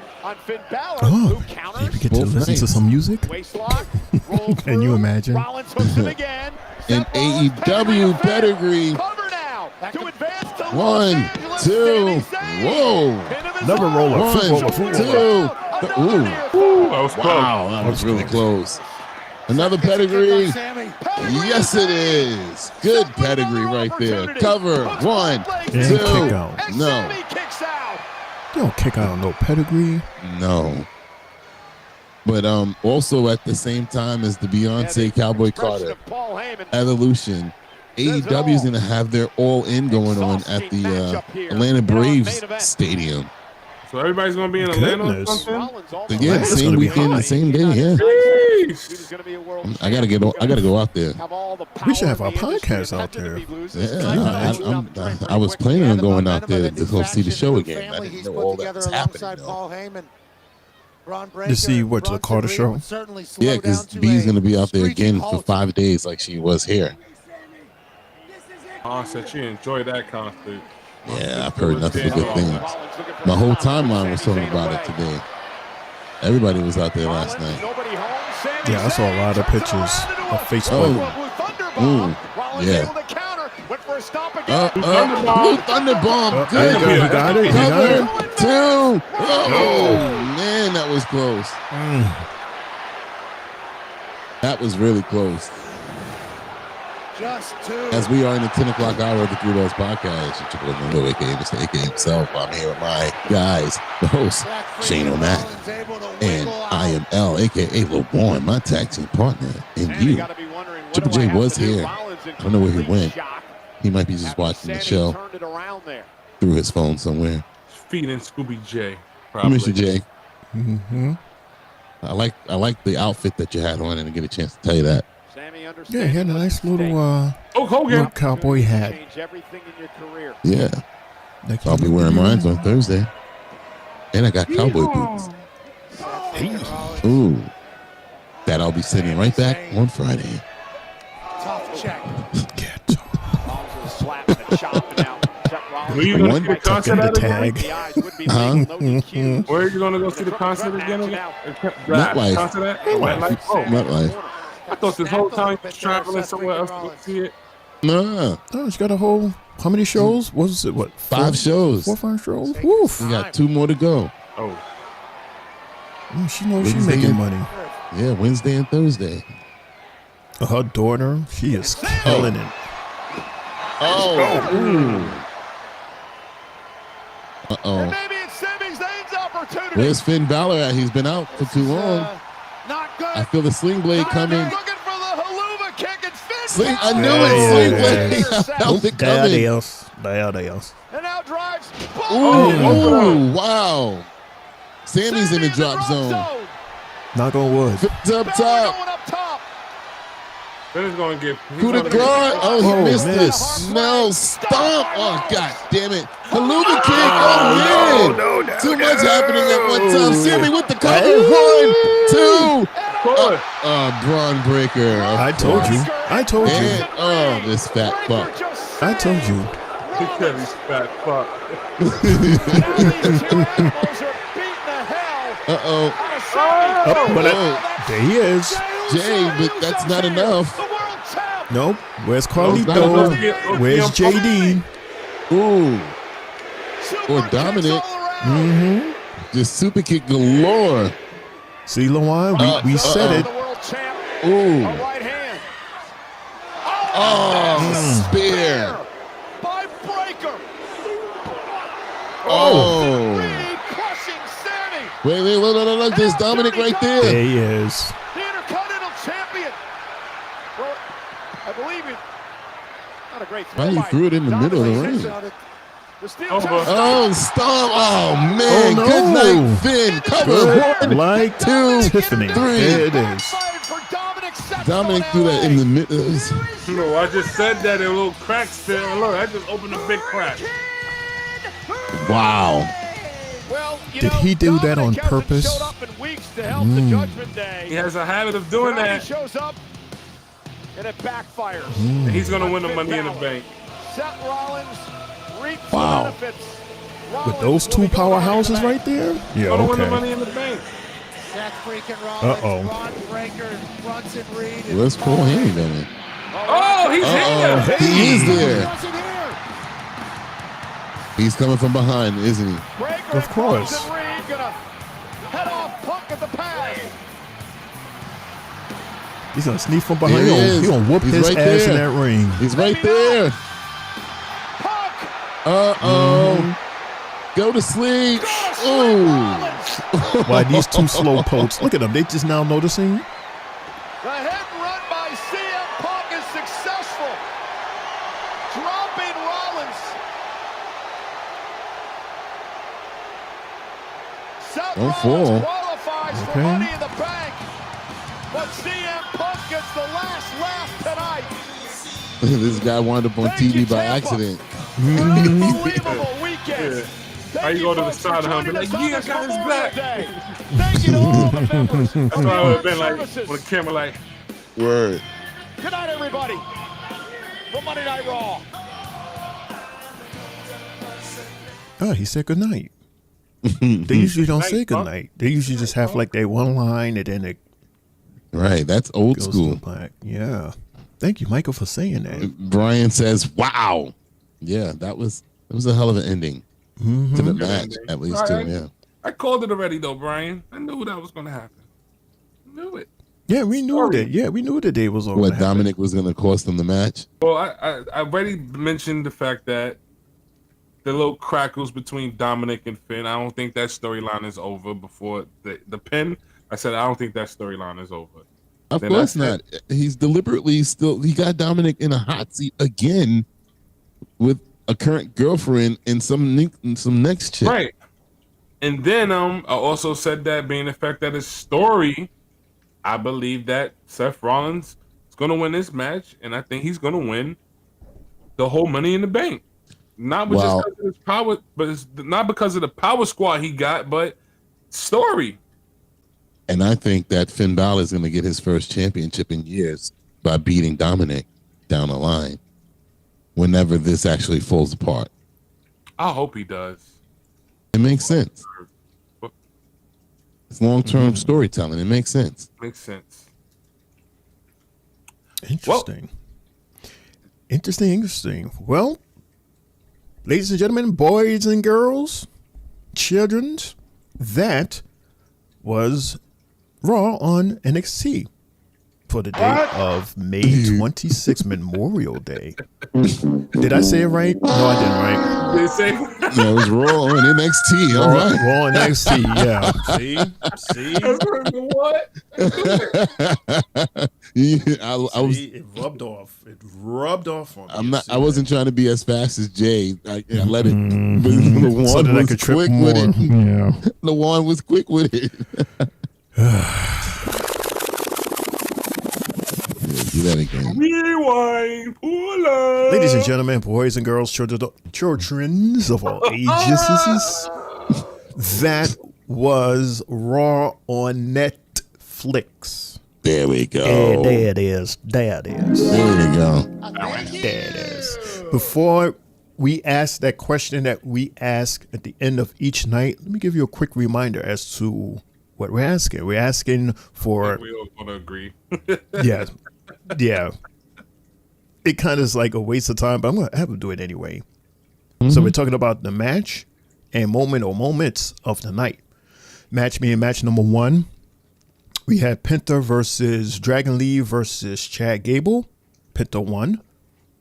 Oh, we get to listen to some music? Can you imagine? An AEW pedigree. 1, 2, whoa. Another roller. 1, 2. Ooh. That was close. Wow, that was really close. Another pedigree. Yes, it is. Good pedigree right there. Cover. 1, 2. No. You don't kick out no pedigree. No. But also at the same time as the Beyonce Cowboy Carter Evolution, AEW is going to have their all-in going on at the Atlanta Braves Stadium. So everybody's going to be in Atlanta or something? Yeah, the same weekend, the same day, yeah. I gotta go out there. We should have our podcast out there. Yeah, I was planning on going out there to go see the show again. I didn't know all that was happening. To see what, the Carter show? Yeah, because B's gonna be out there again for 5 days, like she was here. said she enjoyed that concert. Yeah, I've heard nothing but good things. My whole timeline was talking about it today. Everybody was out there last night. Yeah, I saw a lot of pictures on Facebook. Yeah. Blue Thunder Bomb. Good. He got it. Cover 2. Oh, man, that was close. That was really close. Just 2. As we are in the 10 o'clock hour of the Three Bells Podcast, it's your boy Mundo, a.k.a. Mr. A.K. himself. I'm here with my guys, the host, Shane O'Mac, and I am L, a.k.a. LeBron, my tag team partner, and you. Triple J was here. I don't know where he went. He might be just watching the show through his phone somewhere. Feeding Scooby J. I miss you, Jay. Mm-hmm. I like the outfit that you had on, and I get a chance to tell you that. Yeah, he had a nice little cowboy hat. Yeah. I'll be wearing mine on Thursday. And I got cowboy boots. Ooh. That I'll be sending right back on Friday. Tough check. Where are you going to see the concert at again? Where are you going to go see the concert again? MetLife. Concert at? MetLife. Oh, MetLife. I thought this whole time you was traveling somewhere else to see it. No. Oh, it's got a whole. How many shows? What was it? What? 5 shows. 4 or 5 shows. Woof. We got 2 more to go. Oh. She knows she's making money. Yeah, Wednesday and Thursday. Her daughter, she is killing it. Oh. Ooh. Uh-oh. Where's Finn Balor at? He's been out for too long. I feel the sling blade coming. I knew it, sling blade. I felt it coming. There it is. Ooh, wow. Sammy's in the drop zone. Knock on wood. Finn's up top. Finn's going to get... Coup de grace. Oh, he missed it. No, stomp. Oh, God damn it. Haluva kick. Oh, man. Too much happening at one time. Sammy with the cover. 1, 2. Braun breaker. I told you. And, oh, this fat fuck. I told you. He said he's fat fuck. There he is. Jay, but that's not enough. Nope. Where's Carlito? Where's JD? Ooh. Or Dominic. Mm-hmm. Just super kick galore. See, Lawan, we said it. Ooh. Oh, spear. By Breaker. Oh. Wait, look. There's Dominic right there. There he is. The Intercontinental Champion. Well, I believe it. Not a great throw. Why he threw it in the middle of the ring? Oh, stop. Oh, man. Oh, no. Good night, Finn. Cover. 1, like 2, Tiffany. 3. There it is. Dominic threw that in the middle. No, I just said that in little cracks there. Look, I just opened a big crack. Wow. Well, Did he do that on purpose? He has a habit of doing that. Shows up and it backfires. And he's going to win the Money in the Bank. Seth Rollins reaps Wow. the benefits. With those 2 powerhouses right there? Yeah, Going to win the okay. Money in the Bank. Seth freaking Rollins. Uh-oh. Braun Breaker, Bronson Reed. Where's Paul Henry then? Oh, he's here. He is there. He's coming from behind, isn't he? Of course. Reed gonna head off Punk at the pass. He's going to sneak from behind. He He's going to whoop his right ass in there. that ring. He's right there. Uh-oh. Go to sleep. Ooh. Why these 2 slow pokes? Look at them. They just now noticing. The head run by CM Punk is successful. Dropping Rollins. Seth Don't Rollins fall. qualifies for Money in the Bank. But CM Punk gets the last laugh tonight. This guy wound up on TV by accident. Unbelievable weekend. How you go to the side of him and be like, yeah, I got his back. Thank you to all the members. That's why I would have been like, with the camera like, Word. Good night, everybody. For Monday Night Raw. Oh, he said good night. They usually don't say good night. They usually just have like that one line and then it Right, that's old goes school. back. Yeah. Thank you, Michael, for saying that. Brian says, "Wow, yeah, it was a hell of an ending to the match, at least too." Yeah, I called it already though, Brian. I knew that was going to happen. I knew it. Yeah, we knew that. Yeah, we knew the day was over. What Dominic was going to cost them the match? Well, I already mentioned the fact that the little crackles between Dominic and Finn. I don't think that storyline is over before the pin. I said I don't think that storyline is over. Of course not. He's deliberately he got Dominic in a hot seat again with a current girlfriend and some next chick. Right. And then I also said that being the fact that his story, I believe that Seth Rollins is going to win this match, and I think he's going to win the whole Money in the Bank. Not just because of his power, but it's not because of the power squad he got, but story. And I think that Finn Balor is going to get his first championship in years by beating Dominic down the line whenever this actually falls apart. I hope he does. It makes sense. It's long-term storytelling. It makes sense. Makes sense. Interesting. Interesting. Well, ladies and gentlemen, boys and girls, children, that was Raw on NXT for the day of May 26th, Memorial Day. Did I say it right? No, I didn't, right? Did you say? No, it was Raw on NXT. All right. Raw on NXT, yeah. See? What? It rubbed off. It rubbed off on me. I wasn't trying to be as fast as Jay. I let it. So that I could trip quick more. with it. Yeah. LaJuan was quick with it. Do that again. Rewind, pull up. Ladies and gentlemen, boys and girls, children of all ages, that was Raw on Netflix. There we go. And there it is. There we go. There it is. Before we ask that question that we ask at the end of each night, let me give you a quick reminder as to what we're asking. We're asking for... We all want to agree. Yeah. It kind of is like a waste of time, but I'm going to have to do it anyway. So we're talking about the match and moment or moments of the night. Match being match number 1. We had Penta versus Dragon Lee versus Chad Gable. Penta won.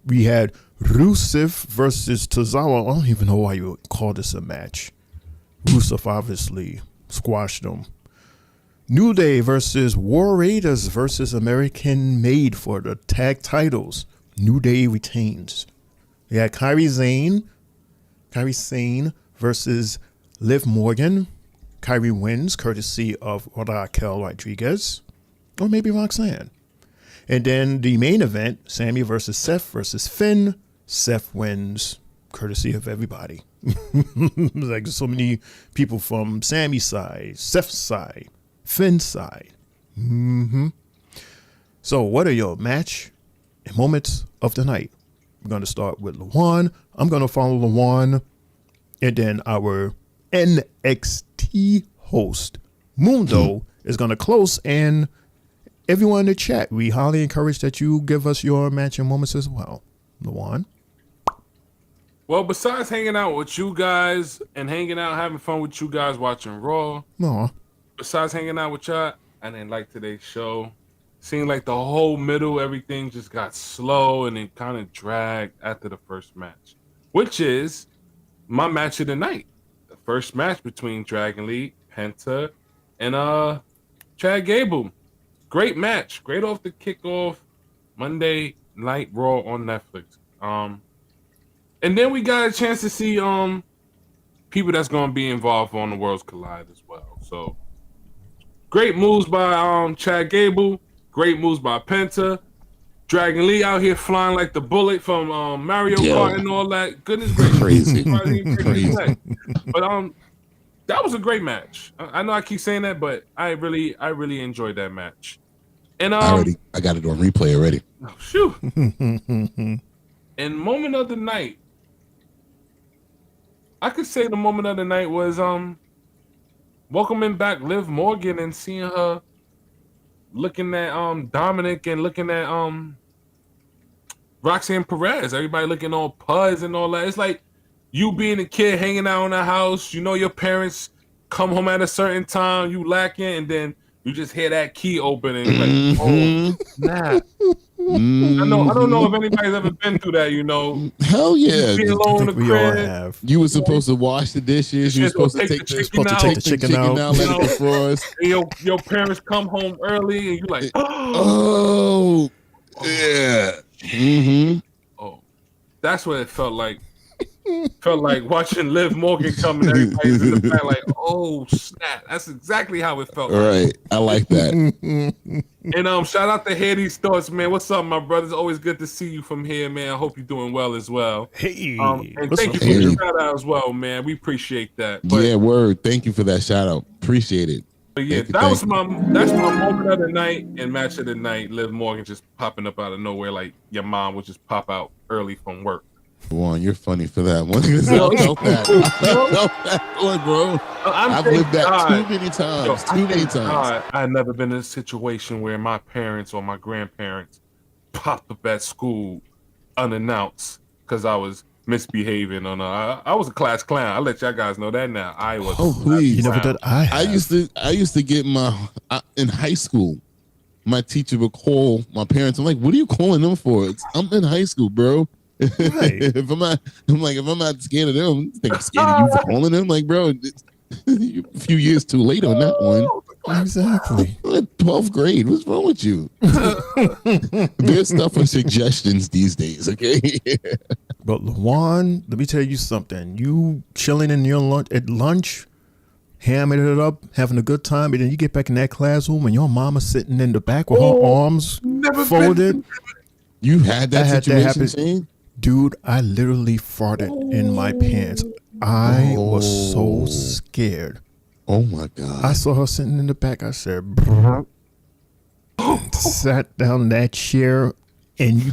We had Rusev versus Tozawa. I don't even know why you would call this a match. Rusev obviously squashed them. New Day versus War Raiders versus American Made for the tag titles. New Day retains. We had Kairi Sane versus Liv Morgan. Kairi wins courtesy of Raquel Rodriguez. Or maybe Roxanne. And then the main event, Sammy versus Seth versus Finn. Seth wins courtesy of everybody. Like so many people from Sammy's side, Seth's side, Finn's side. So what are your match and moments of the night? We're going to start with LaJuan. I'm going to follow LaJuan. And then our NXT host, Mundo, is going to close. And everyone in the chat, we highly encourage that you give us your match and moments as well. LaJuan. Well, besides hanging out with you guys and hanging out, having fun with you guys watching Raw, besides hanging out with y'all, I didn't like today's show. Seemed like the whole middle, everything just got slow and it kind of dragged after the first match, which is my match of the night. The first match between Dragon Lee, Penta, and Chad Gable. Great match. Great off the kickoff. Monday Night Raw on Netflix. And then we got a chance to see people that's going to be involved on the Worlds Collide as well. So great moves by Chad Gable. Great moves by Penta. Dragon Lee out here flying like the bullet from Mario Kart and all that. Goodness gracious. Crazy. But that was a great match. I know I keep saying that, but I really enjoyed that match. And I got it on replay already. Oh, shoot. And moment of the night, I could say the moment of the night was welcoming back Liv Morgan and seeing her looking at Dominic and looking at Roxanne Perez. Everybody looking all puzz and all that. It's like you being a kid hanging out in the house. You know your parents come home at a certain time. You lacking, and then you just hear that key open and you're like, oh snap. I don't know if anybody's ever been through that, you know. Hell yeah. You be alone in the crib. You were supposed to wash the dishes. You were supposed to take the chicken out, let it defrost. And your parents come home early and you like, oh, yeah. Mm-hmm. Oh, that's what it felt like. Felt like watching Liv Morgan come and everybody's in the back like, oh snap. That's exactly how it felt. All right. I like that. And shout out to Hear These Thoughts, man. What's up, my brothers? Always good to see you from here, man. I hope you're doing well as well. Hey, and thank you for the shout out as well, man. We appreciate that. But, yeah, word. Thank you for that shout out. Appreciate it. But yeah, that's my moment of the night and match of the night. Liv Morgan just popping up out of nowhere like your mom would just pop out early from work. Juan, you're funny for that one. I felt that one, bro. I've lived that too many times. Too many times. I've never been in a situation where my parents or my grandparents popped up at school unannounced because I was misbehaving on I was a class clown. I'll let y'all guys know that now. I was. Oh please! You never did. I used to get in high school. My teacher would call my parents. I'm like, what are you calling them for? I'm in high school, bro. Right. if I'm not scared of them, I think I'm scared of you for calling them. Like, bro, you're a few years too late on that one. Exactly. 12th grade. What's wrong with you? There's stuff for suggestions these days, okay? But Juan, let me tell you something. You chilling in your lunch, hamming it up, having a good time, and then you get back in that classroom and your mama sitting in the back with her arms folded. You had that situation, Shane? Dude, I literally farted in my pants. I was so scared. Oh my God. I saw her sitting in the back. I said, sat down in that chair, and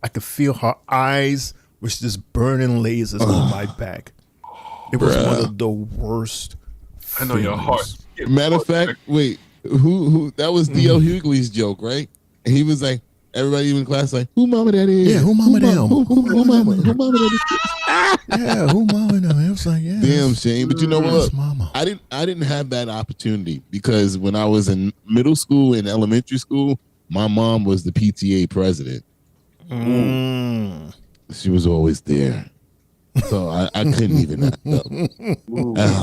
I could feel her eyes was just burning lasers on my back. It was one of the worst. I know your heart. Matter of fact, wait, who that was D.L. Hughley's joke, right? And he was like, everybody in class like, who mama that is? Yeah, who mama them? Who mama that is? Yeah, who mama them? It was like, yeah. Damn, Shane. But you know what? I didn't have that opportunity because when I was in middle school and elementary school, my mom was the PTA president. She was always there. So I couldn't even act up.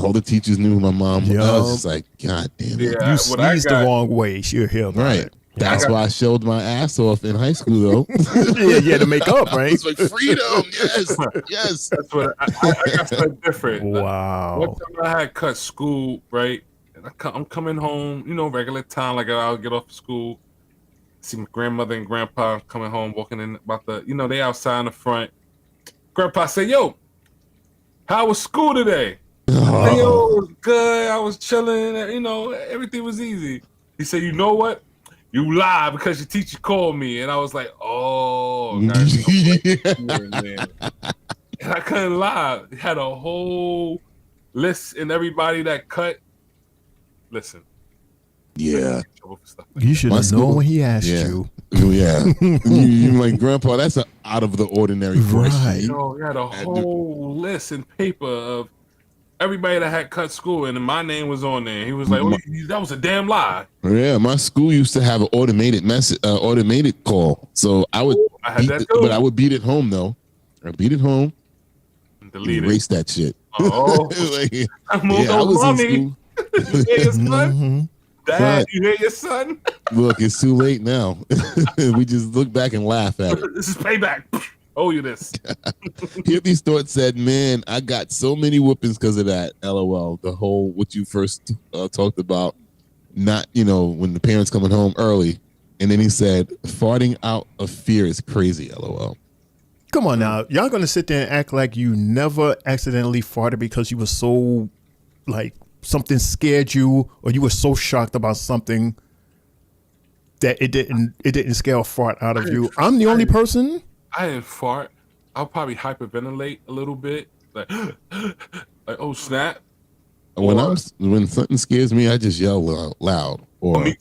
All the teachers knew my mom was. I was just like, God damn it. You sneezed the wrong way. She'll hear about right. it. That's why I showed my ass off in high school, though. yeah, to make up, right? It's like freedom, yes. That's what I got something different. Wow. One time I had cut school, right? And I'm coming home, regular time, like I'll get off of school, see my grandmother and grandpa coming home, walking in about they outside in the front. Grandpa said, yo, how was school today? I said, yo, it was good. I was chilling, everything was easy. He said, you know what? You lied because your teacher called me. And I was like, oh, guys, and I couldn't lie. He had a whole list and everybody that cut. Listen. Yeah. You should have known when he asked you. Yeah. You're like, Grandpa, that's an out of the ordinary question. He had a whole list and paper of everybody that had cut school, and my name was on there. He was like, that was a damn lie. Yeah, my school used to have an automated automated call. So I would but I would beat it home though. I beat it home. Delete erase that shit. Oh. I was mommy. in school. You hear your son? Dad, you hear your son? Look, it's too late now. We just look back and laugh at it. This is payback. Oh, you this. Hear These Thoughts said, man, I got so many whoopings because of that. LOL. The whole, what you first talked about, not, when the parents coming home early. And then he said, farting out of fear is crazy. LOL. Come on now. Y'all going to sit there and act like you never accidentally farted because you were so, like, something scared you or you were so shocked about something that it didn't scare a fart out of you. I'm the only person. I didn't fart. I'll probably hyperventilate a little bit, like, oh snap. When something scares me, I just yell loud. Or me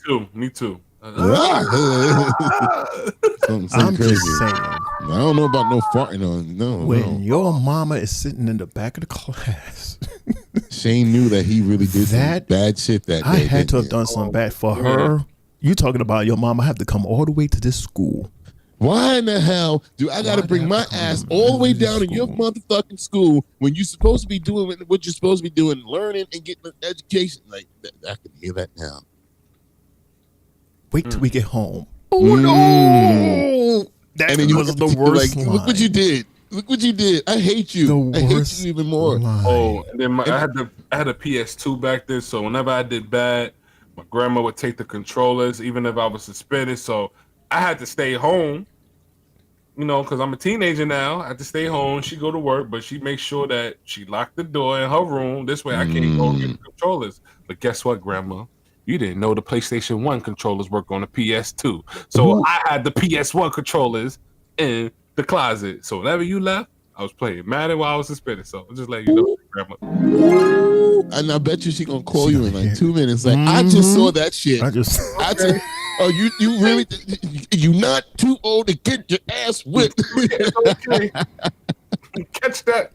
too. Something crazy. Just saying. I don't know about no farting on. When your mama is sitting in the back of the class, Shane knew that he really did some bad shit that day. I had to have done something bad for her. You talking about your mama have to come all the way to this school? Why in the hell do I got to bring my ass all the way down to your motherfucking school when you're supposed to be doing what you're supposed to be doing, learning and getting an education? Like, I can hear that now. Wait till we get home. Oh no! That was the worst. Like, look what you did. Look what you did. I hate you. I hate you even more. Oh, and then I had a PS2 back then, so whenever I did bad, my grandma would take the controllers, even if I was suspended. So I had to stay home, because I'm a teenager now. I had to stay home. She go to work, but she makes sure that she locked the door in her room. This way I can't go get the controllers. But guess what, Grandma? You didn't know the PlayStation 1 controllers work on the PS2. So I had the PS1 controllers in the closet. So whenever you left, I was playing Madden while I was suspended. So I'll just let you know, Grandma. And I bet you she gonna call you in like 2 minutes. Like, I just saw that shit. You really, you not too old to get your ass whipped. Okay. Catch that.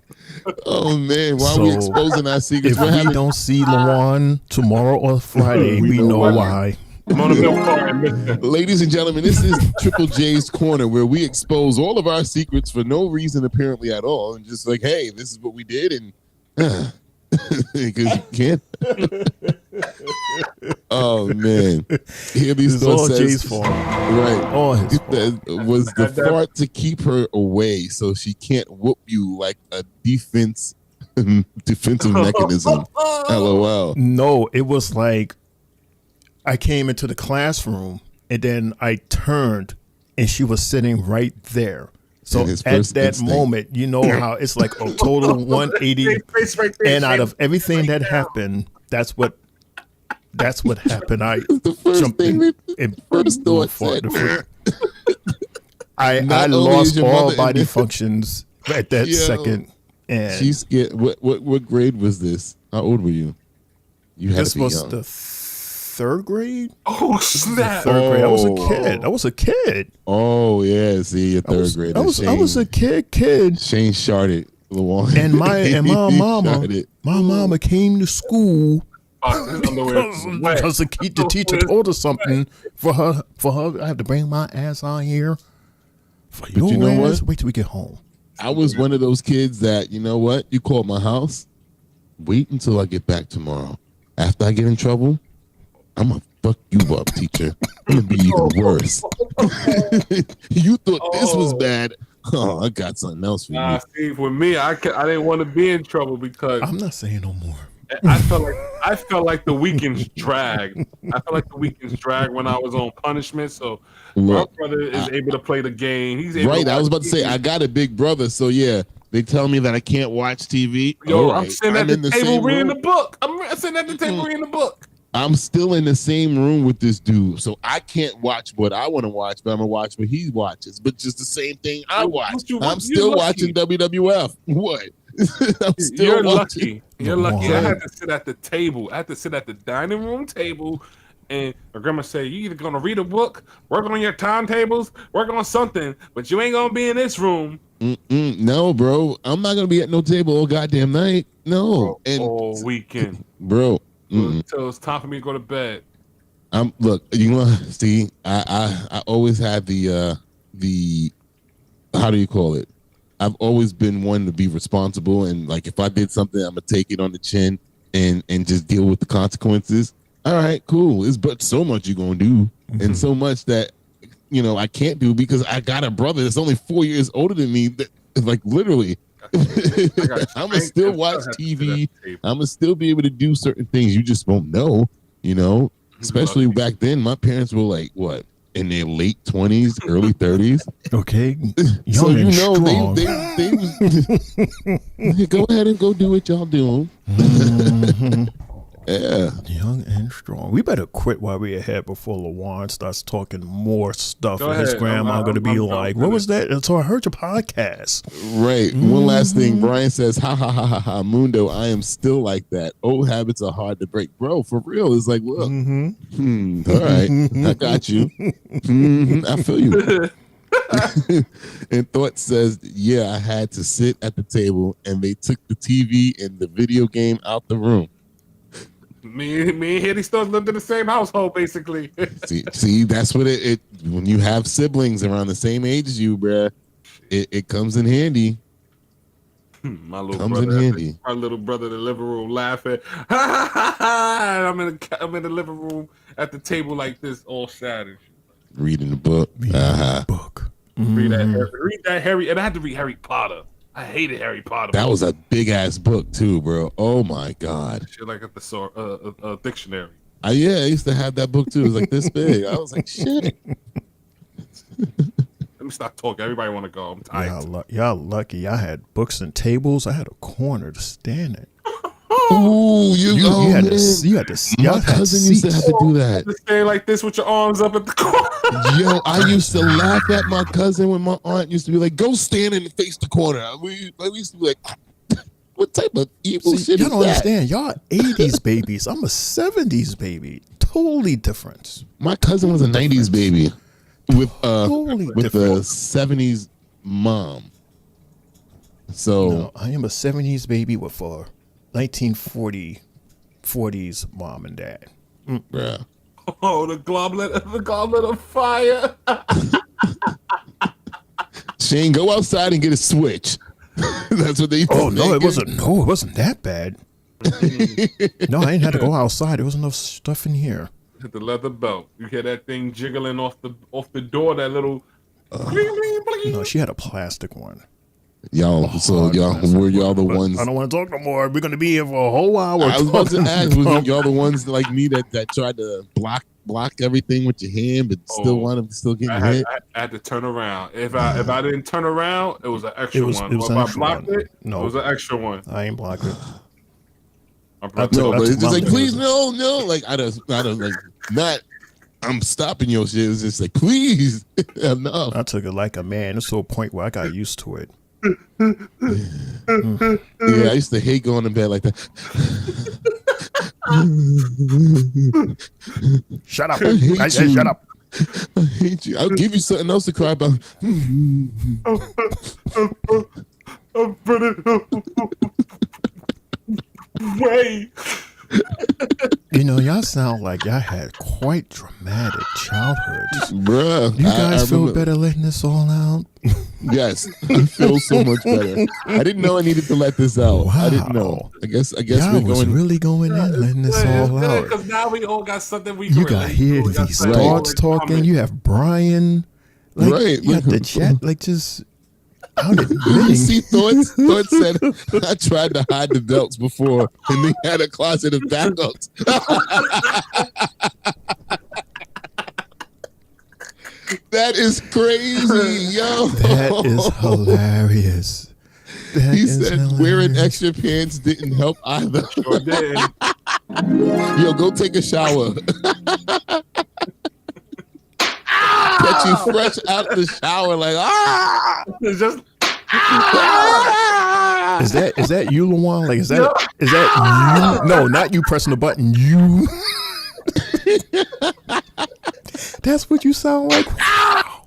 Oh man, why are we exposing our secrets? If we don't see Lawan tomorrow or Friday, we know why. Ladies and gentlemen, this is Triple J's Corner, where we expose all of our secrets for no reason apparently at all, and just like, hey, this is what we did, and because you can't. Oh man, here these all says, Jay's fault, right? All his fault. Was the fart to keep her away so she can't whoop you like a defensive mechanism? LOL. No, it was like I came into the classroom and then I turned and she was sitting right there. So at that moment, you know how it's like a total 180. And out of everything that happened, that's what happened. I jumped in and first thought said. I lost all body functions at that second. And she's scared. What grade was this? How old were you? You had this to be was young. the third grade. Oh snap! Third grade. I was a kid. Oh yeah, see, your third grade. I was a kid. Shane sharted. And my mama came to school because the teacher told her something for her. I have to bring my ass on here. For but you know what? Wait till we get home. I was one of those kids that, you know what? You called my house. Wait until I get back tomorrow. After I get in trouble, I'm going to fuck you up, teacher. I'm going to be even worse. You thought this was bad. Oh, I got something else for you. See, for me, I didn't want to be in trouble because I'm not saying no more. I felt like the weekends dragged. I felt like the weekends dragged when I was on punishment. So my brother is able to play the game. He's able right. I was about to say I got a big brother, so yeah. They tell me that I can't watch TV. Yo, I'm sitting at the table reading the book. I'm sitting at the table reading the book. I'm still in the same room with this dude, so I can't watch what I want to watch, but I'm gonna watch what he watches. But just the same thing I watch. I'm still watching WWF. What? You're lucky. You're lucky. I had to sit at the table. I had to sit at the dining room table, and my grandma said, "You either gonna read a book, work on your timetables, work on something, but you ain't gonna be in this room." No, bro. I'm not gonna be at no table all goddamn night. No, and all weekend, bro. Until it's time for me to go to bed. Look, you want to see? I always had the how do you call it? I've always been one to be responsible, and like if I did something, I'm gonna take it on the chin and just deal with the consequences. All right, cool. It's but so much you're gonna do, and so much that I can't do because I got a brother that's only 4 years older than me. That like literally. I'm gonna still watch TV. I'm gonna still be able to do certain things. You just won't know, Especially back then, my parents were like, what, in their late 20s, early 30s. Okay, so they go ahead and go do what y'all doing. Yeah. Young and strong. We better quit while we're ahead before LaJuan starts talking more stuff. Go And his ahead. grandma going to be like, what was that? So I heard your podcast. Right. One last thing. Brian says, ha, ha, ha, ha, ha, Mundo, I am still like that. Old habits are hard to break. Bro, for real. It's like, look. All right. I got you. I feel you. And Thought says, yeah, I had to sit at the table and they took the TV and the video game out the room. Me and Hitty still lived in the same household, basically. see, that's what it when you have siblings around the same age as you, bruh, it comes in handy. My little Comes brother, in handy. my little brother in the living room laughing. Ha ha ha ha! And I'm in the living room at the table like this, all sad and shit. Reading the book. Read that Harry, and I had to read Harry Potter. I hated Harry Potter. That was a big ass book too, bro. Oh my god. Shit like a dictionary. I used to have that book too. It was like this big. I was like, shit. Let me stop talking. Everybody want to go. I'm tired. Y'all lucky. Y'all had books and tables. I had a corner to stand in. Ooh, you had man. to. My cousin used to have to do that. Just stand like this with your arms up at the corner. Yo, I used to laugh at my cousin when my aunt used to be like, "Go stand and face the corner." We used to be like, "What type of evil shit y'all is don't that?" understand. Y'all 80s babies. I'm a 70s baby. Totally different. My cousin was a 90s baby with Totally with a 70s mom. So no, I am a 70s baby with a 1940s mom and dad. Yeah. Oh, the goblet of fire. Shane, go outside and get a switch. That's what they. Oh no, it wasn't. No, it wasn't that bad. No, I ain't had to go outside. There was enough stuff in here. Hit the leather belt. You hear that thing jiggling off the door. That little. No, she had a plastic one. Y'all, were y'all the ones? I don't want to talk no more. We're gonna be here for a whole hour. I was about to ask, was y'all the ones like me that tried to block everything with your hand, but still wound up getting hit? I had to turn around. If I didn't turn around, it was an extra one. It was if an I extra blocked one. it, No, it was an extra one. I ain't blocked it. But it's just like, please, no. Like I don't like not. I'm stopping your shit. It's just like, please, enough. I took it like a man. It's to a point where I got used to it. Yeah, I used to hate going to bed like that. Shut up! I said shut up. I hate you. I'll give you something else to cry about. Wait. You know, y'all sound like y'all had quite dramatic childhoods. Bruh. You guys I feel remember, better letting this all out? Yes, I feel so much better. I didn't know I needed to let this out. I didn't know. I guess y'all we're was going really going in, letting this all out. Because now we all got something we. You got here these thoughts talking. You have Brian, like, right? You got the chat, like just out You admitting. see, Thoughts said I tried to hide the belts before, and they had a closet of backups. That is crazy, yo. That is hilarious. He said wearing extra pants didn't help either. Sure did. Yo, go take a shower. Catch you fresh out the shower, like It's just. Is that you, LaJuan? Like is that you? No, not you pressing the button. You. That's what you sound like. Wow.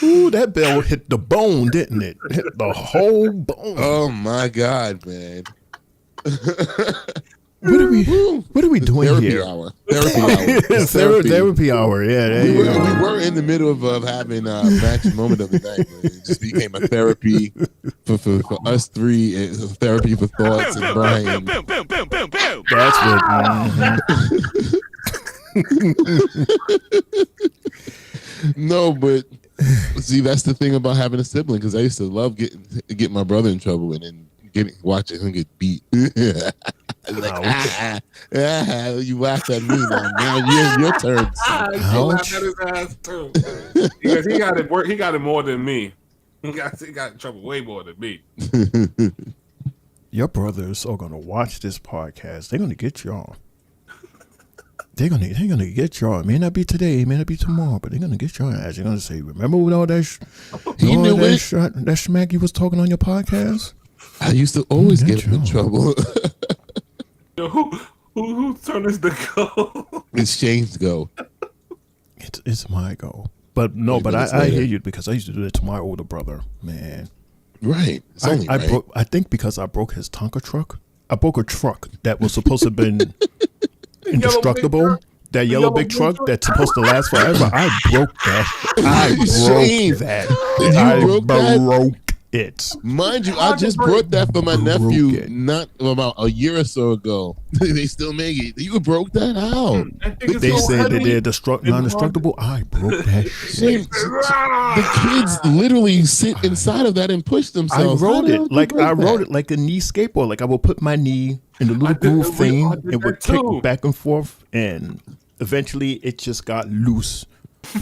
Ooh, that bell hit the bone, didn't it? Hit the whole bone. Oh my God, man. What are we doing Therapy here? hour. Therapy hour. Therapy hour. Yeah, there you go. We were in the middle of having a match moment of the night. Man. It just became a therapy for us three. It's a therapy for Thoughts and Brian. That's what. No, but see, that's the thing about having a sibling, because I used to love get my brother in trouble and then watching him get beat. Like, you laughed at me now your turn. He laughed at his ass too. Because he got it more than me. He got in trouble way more than me. Your brothers are gonna watch this podcast. They're gonna get y'all. They're gonna get y'all. It may not be today, it may not be tomorrow, but they're gonna get y'all ass. They're gonna say, "Remember when all that that smack you was talking on your podcast?" I used to always get him in trouble. Yo, whose turn is the go? It's Shane's go. It's my go. But no, but I hear you because I used to do that to my older brother. Man, right? It's only right. Broke. I think because I broke his Tonka truck. I broke a truck that was supposed to have been indestructible. That yellow big truck that's supposed to last forever. I broke that. I broke it. Mind you, I just brought that for my nephew not about a year or so ago. They still make it. You broke that out. They said that they're non-destructible. I broke that shit. The kids literally sit inside of that and push themselves. I rode it like a knee skateboard. Like I would put my knee in the little groove thing and would kick back and forth, and eventually it just got loose.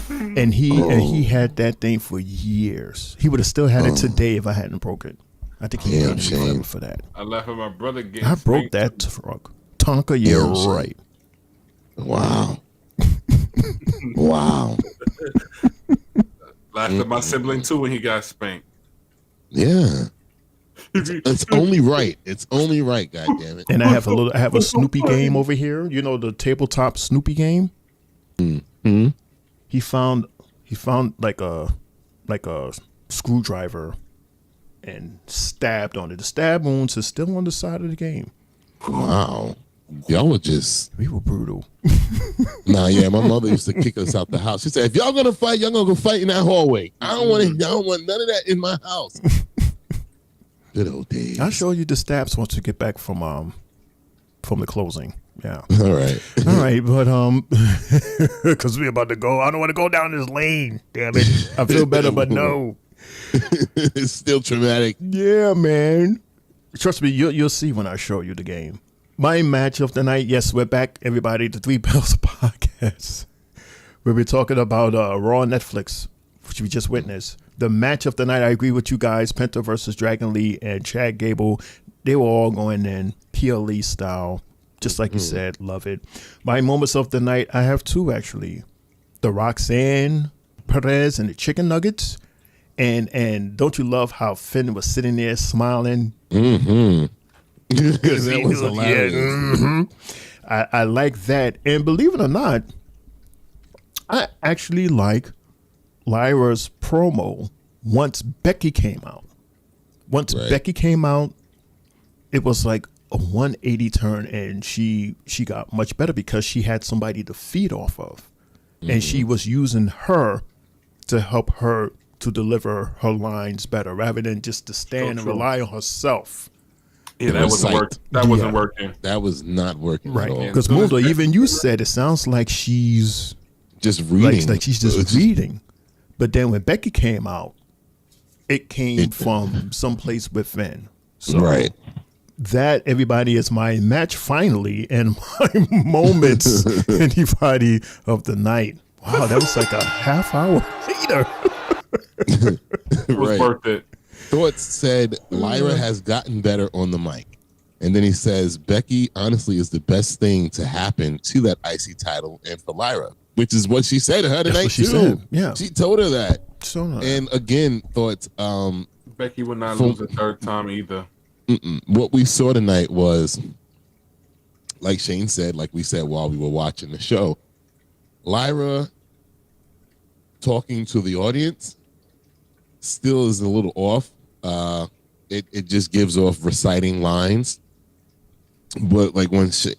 And he had that thing for years. He would have still had it today if I hadn't broke it. I think he paid me forever for that. I left for my brother getting I broke that truck. Tonka, right. Wow. Wow. Laughed at my sibling too when he got spanked. Yeah. It's only right. It's only right, goddammit. And I have a Snoopy game over here. You know the tabletop Snoopy game? Mm-hmm. He found like a screwdriver and stabbed on it. The stab wounds is still on the side of the game. Wow. Y'all were we were brutal. Nah, yeah, my mother used to kick us out the house. She said, if y'all gonna fight, y'all gonna go fight in that hallway. I don't want none of that in my house. Good old days. I'll show you the stabs once we get back from the closing. Yeah. All right. But because we're about to go. I don't want to go down this lane. Damn it. I feel better, but no. It's still traumatic. Yeah, man. Trust me, you'll see when I show you the game. My match of the night. Yes, we're back, everybody. The Three Bells podcast. Where we're talking about Raw Netflix, which we just witnessed. The match of the night. I agree with you guys. Penta versus Dragon Lee and Chad Gable. They were all going in PLE style. Just like you said, love it. My moments of the night, I have two actually. The Roxanne Perez and the chicken nuggets. And don't you love how Finn was sitting there smiling? Mm-hmm. Because that was hilarious. I like that. And believe it or not, I actually like Lyra's promo once Becky came out. Becky came out, it was like a 180 turn, and she got much better because she had somebody to feed off of. And she was using her to help her to deliver her lines better rather than just to stand and rely on herself. Yeah, that wasn't working. That wasn't working. That was not working right. at all. Because Mundo, even you said it sounds like she's just reading. Like she's just reading. But then when Becky came out, it came from someplace within. So right. That, everybody, is my match finally and my moments anybody of the night. Wow, that was like a half hour later. It was worth it. Thoughts said Lyra has gotten better on the mic. And then he says Becky honestly is the best thing to happen to that IC title and for Lyra, which is what she said to her tonight too. Said. Yeah. She told her that. So nice. And again, thoughts Becky would not lose a third time either. What we saw tonight was, like Shane said, like we said while we were watching the show, Lyra talking to the audience still is a little off. It just gives off reciting lines. But like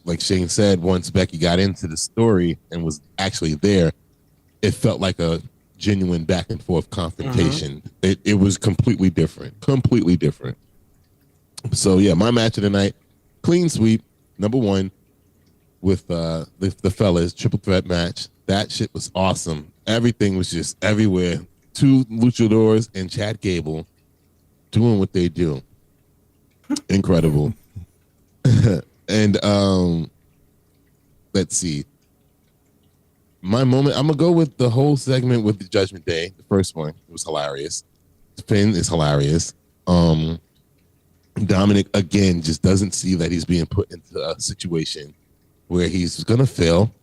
like Shane said, once Becky got into the story and was actually there, it felt like a genuine back and forth confrontation. It was completely different. So yeah, my match of the night, clean sweep, number one, with the fellas, triple threat match. That shit was awesome. Everything was just everywhere. Two luchadors and Chad Gable doing what they do. Incredible. And let's see. My moment, I'm gonna go with the whole segment with the Judgment Day. The first one, it was hilarious. Finn is hilarious. Dominic again just doesn't see that he's being put into a situation where he's gonna fail.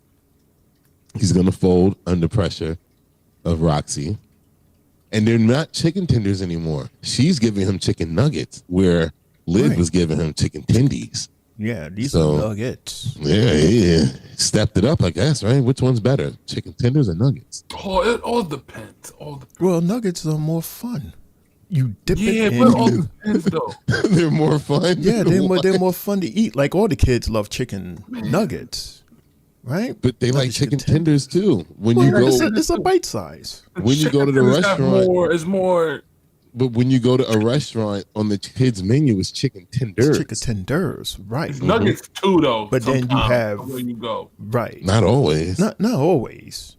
He's gonna fold under pressure of Roxy. And they're not chicken tenders anymore. She's giving him chicken nuggets where Liv was giving him chicken tendies. Yeah, these are nuggets. Yeah, he stepped it up, I guess, right? Which one's better, chicken tenders or nuggets? Oh, it all depends. Well, nuggets are more fun. You dip it in. Yeah, but all depends though. They're more fun. Yeah, they're more fun to eat. Like all the kids love chicken nuggets. Right, but they like chicken tenders too. When well, you go, it's a bite size. When you go to the restaurant, it's more. But when you go to a restaurant, on the kids' menu is chicken tenders. Chicken tenders, right? It's nuggets too, though. But then you have where you go, right? Not always. Not always.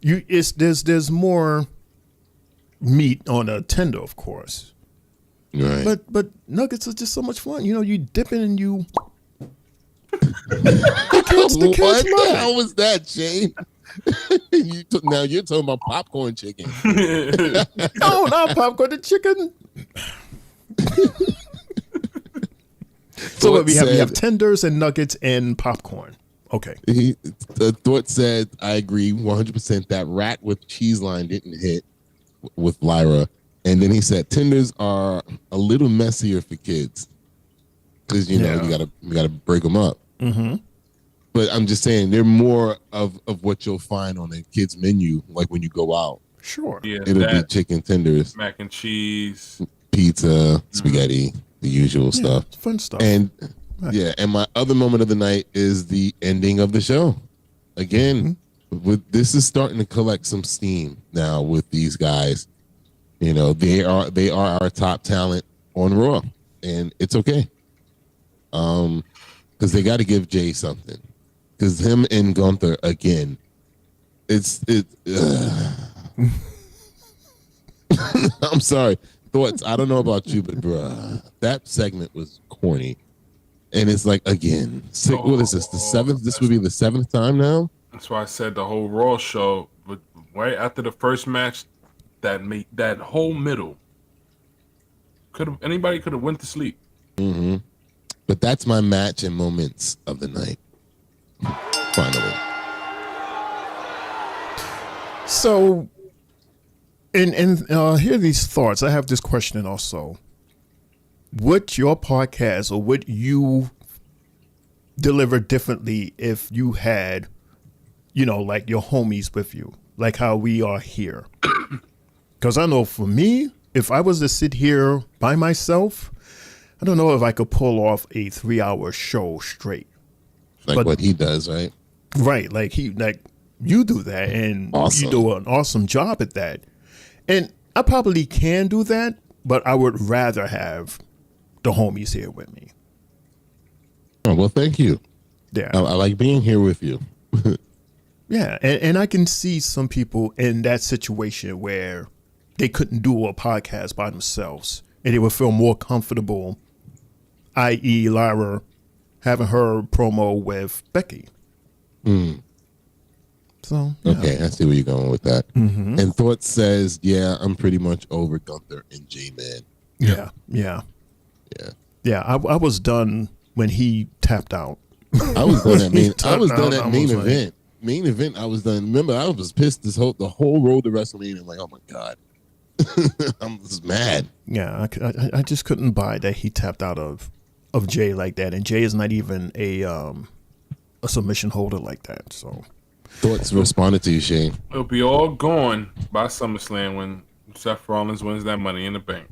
There's more meat on a tender, of course. Right. But nuggets are just so much fun. You know, you dip it and you. What the hell was that, Shane? Now you're talking about popcorn chicken. No, not popcorn. The chicken. So what we have tenders and nuggets and popcorn. Okay. Thought said, I agree 100% that rat with cheese line didn't hit with Lyra. And then he said tenders are a little messier for kids because you gotta break them up. Mm-hmm. But I'm just saying they're more of what you'll find on a kid's menu, like when you go out. Sure. Yeah, it'll be chicken tenders, mac and cheese, pizza, spaghetti, the usual stuff. Fun stuff. And and my other moment of the night is the ending of the show. Again, this is starting to collect some steam now with these guys. You know, they are our top talent on Raw, and it's okay. Because they got to give Jay something. Because him and Gunther again, I'm sorry, Thoughts. I don't know about you, but bruh, that segment was corny, and it's like again, what is this? The seventh? This would be the seventh time now. That's why I said the whole Raw show, but right after the first match, that whole middle anybody could have went to sleep. Mm-hmm. But that's my match and moments of the night. Finally. So, and here are these thoughts. I have this question also. Would your podcast, or would you deliver differently if you had, like your homies with you, like how we are here? Because I know for me, if I was to sit here by myself, I don't know if I could pull off a 3-hour show straight. Like what he does, right? Right. Like you do that, and awesome. You do an awesome job at that. And I probably can do that, but I would rather have the homies here with me. Oh, well, thank you. Yeah. I like being here with you. Yeah. And I can see some people in that situation where they couldn't do a podcast by themselves and they would feel more comfortable, i.e. Lyra having her promo with Becky. Mm. So okay, I see where you're going with that. Mm-hmm. And Thought says, yeah, I'm pretty much over Gunther and J-Man. Yeah. I was done when he tapped out. I was done at main event. Main event, I was done. Remember, I was pissed the whole road to WrestleMania. I'm like, oh my God. I'm just mad. Yeah, I just couldn't buy that he tapped out of Jay like that. And Jay is not even a submission holder like that. So Thoughts responded to you, Shane. It'll be all gone by SummerSlam when Seth Rollins wins that Money in the Bank.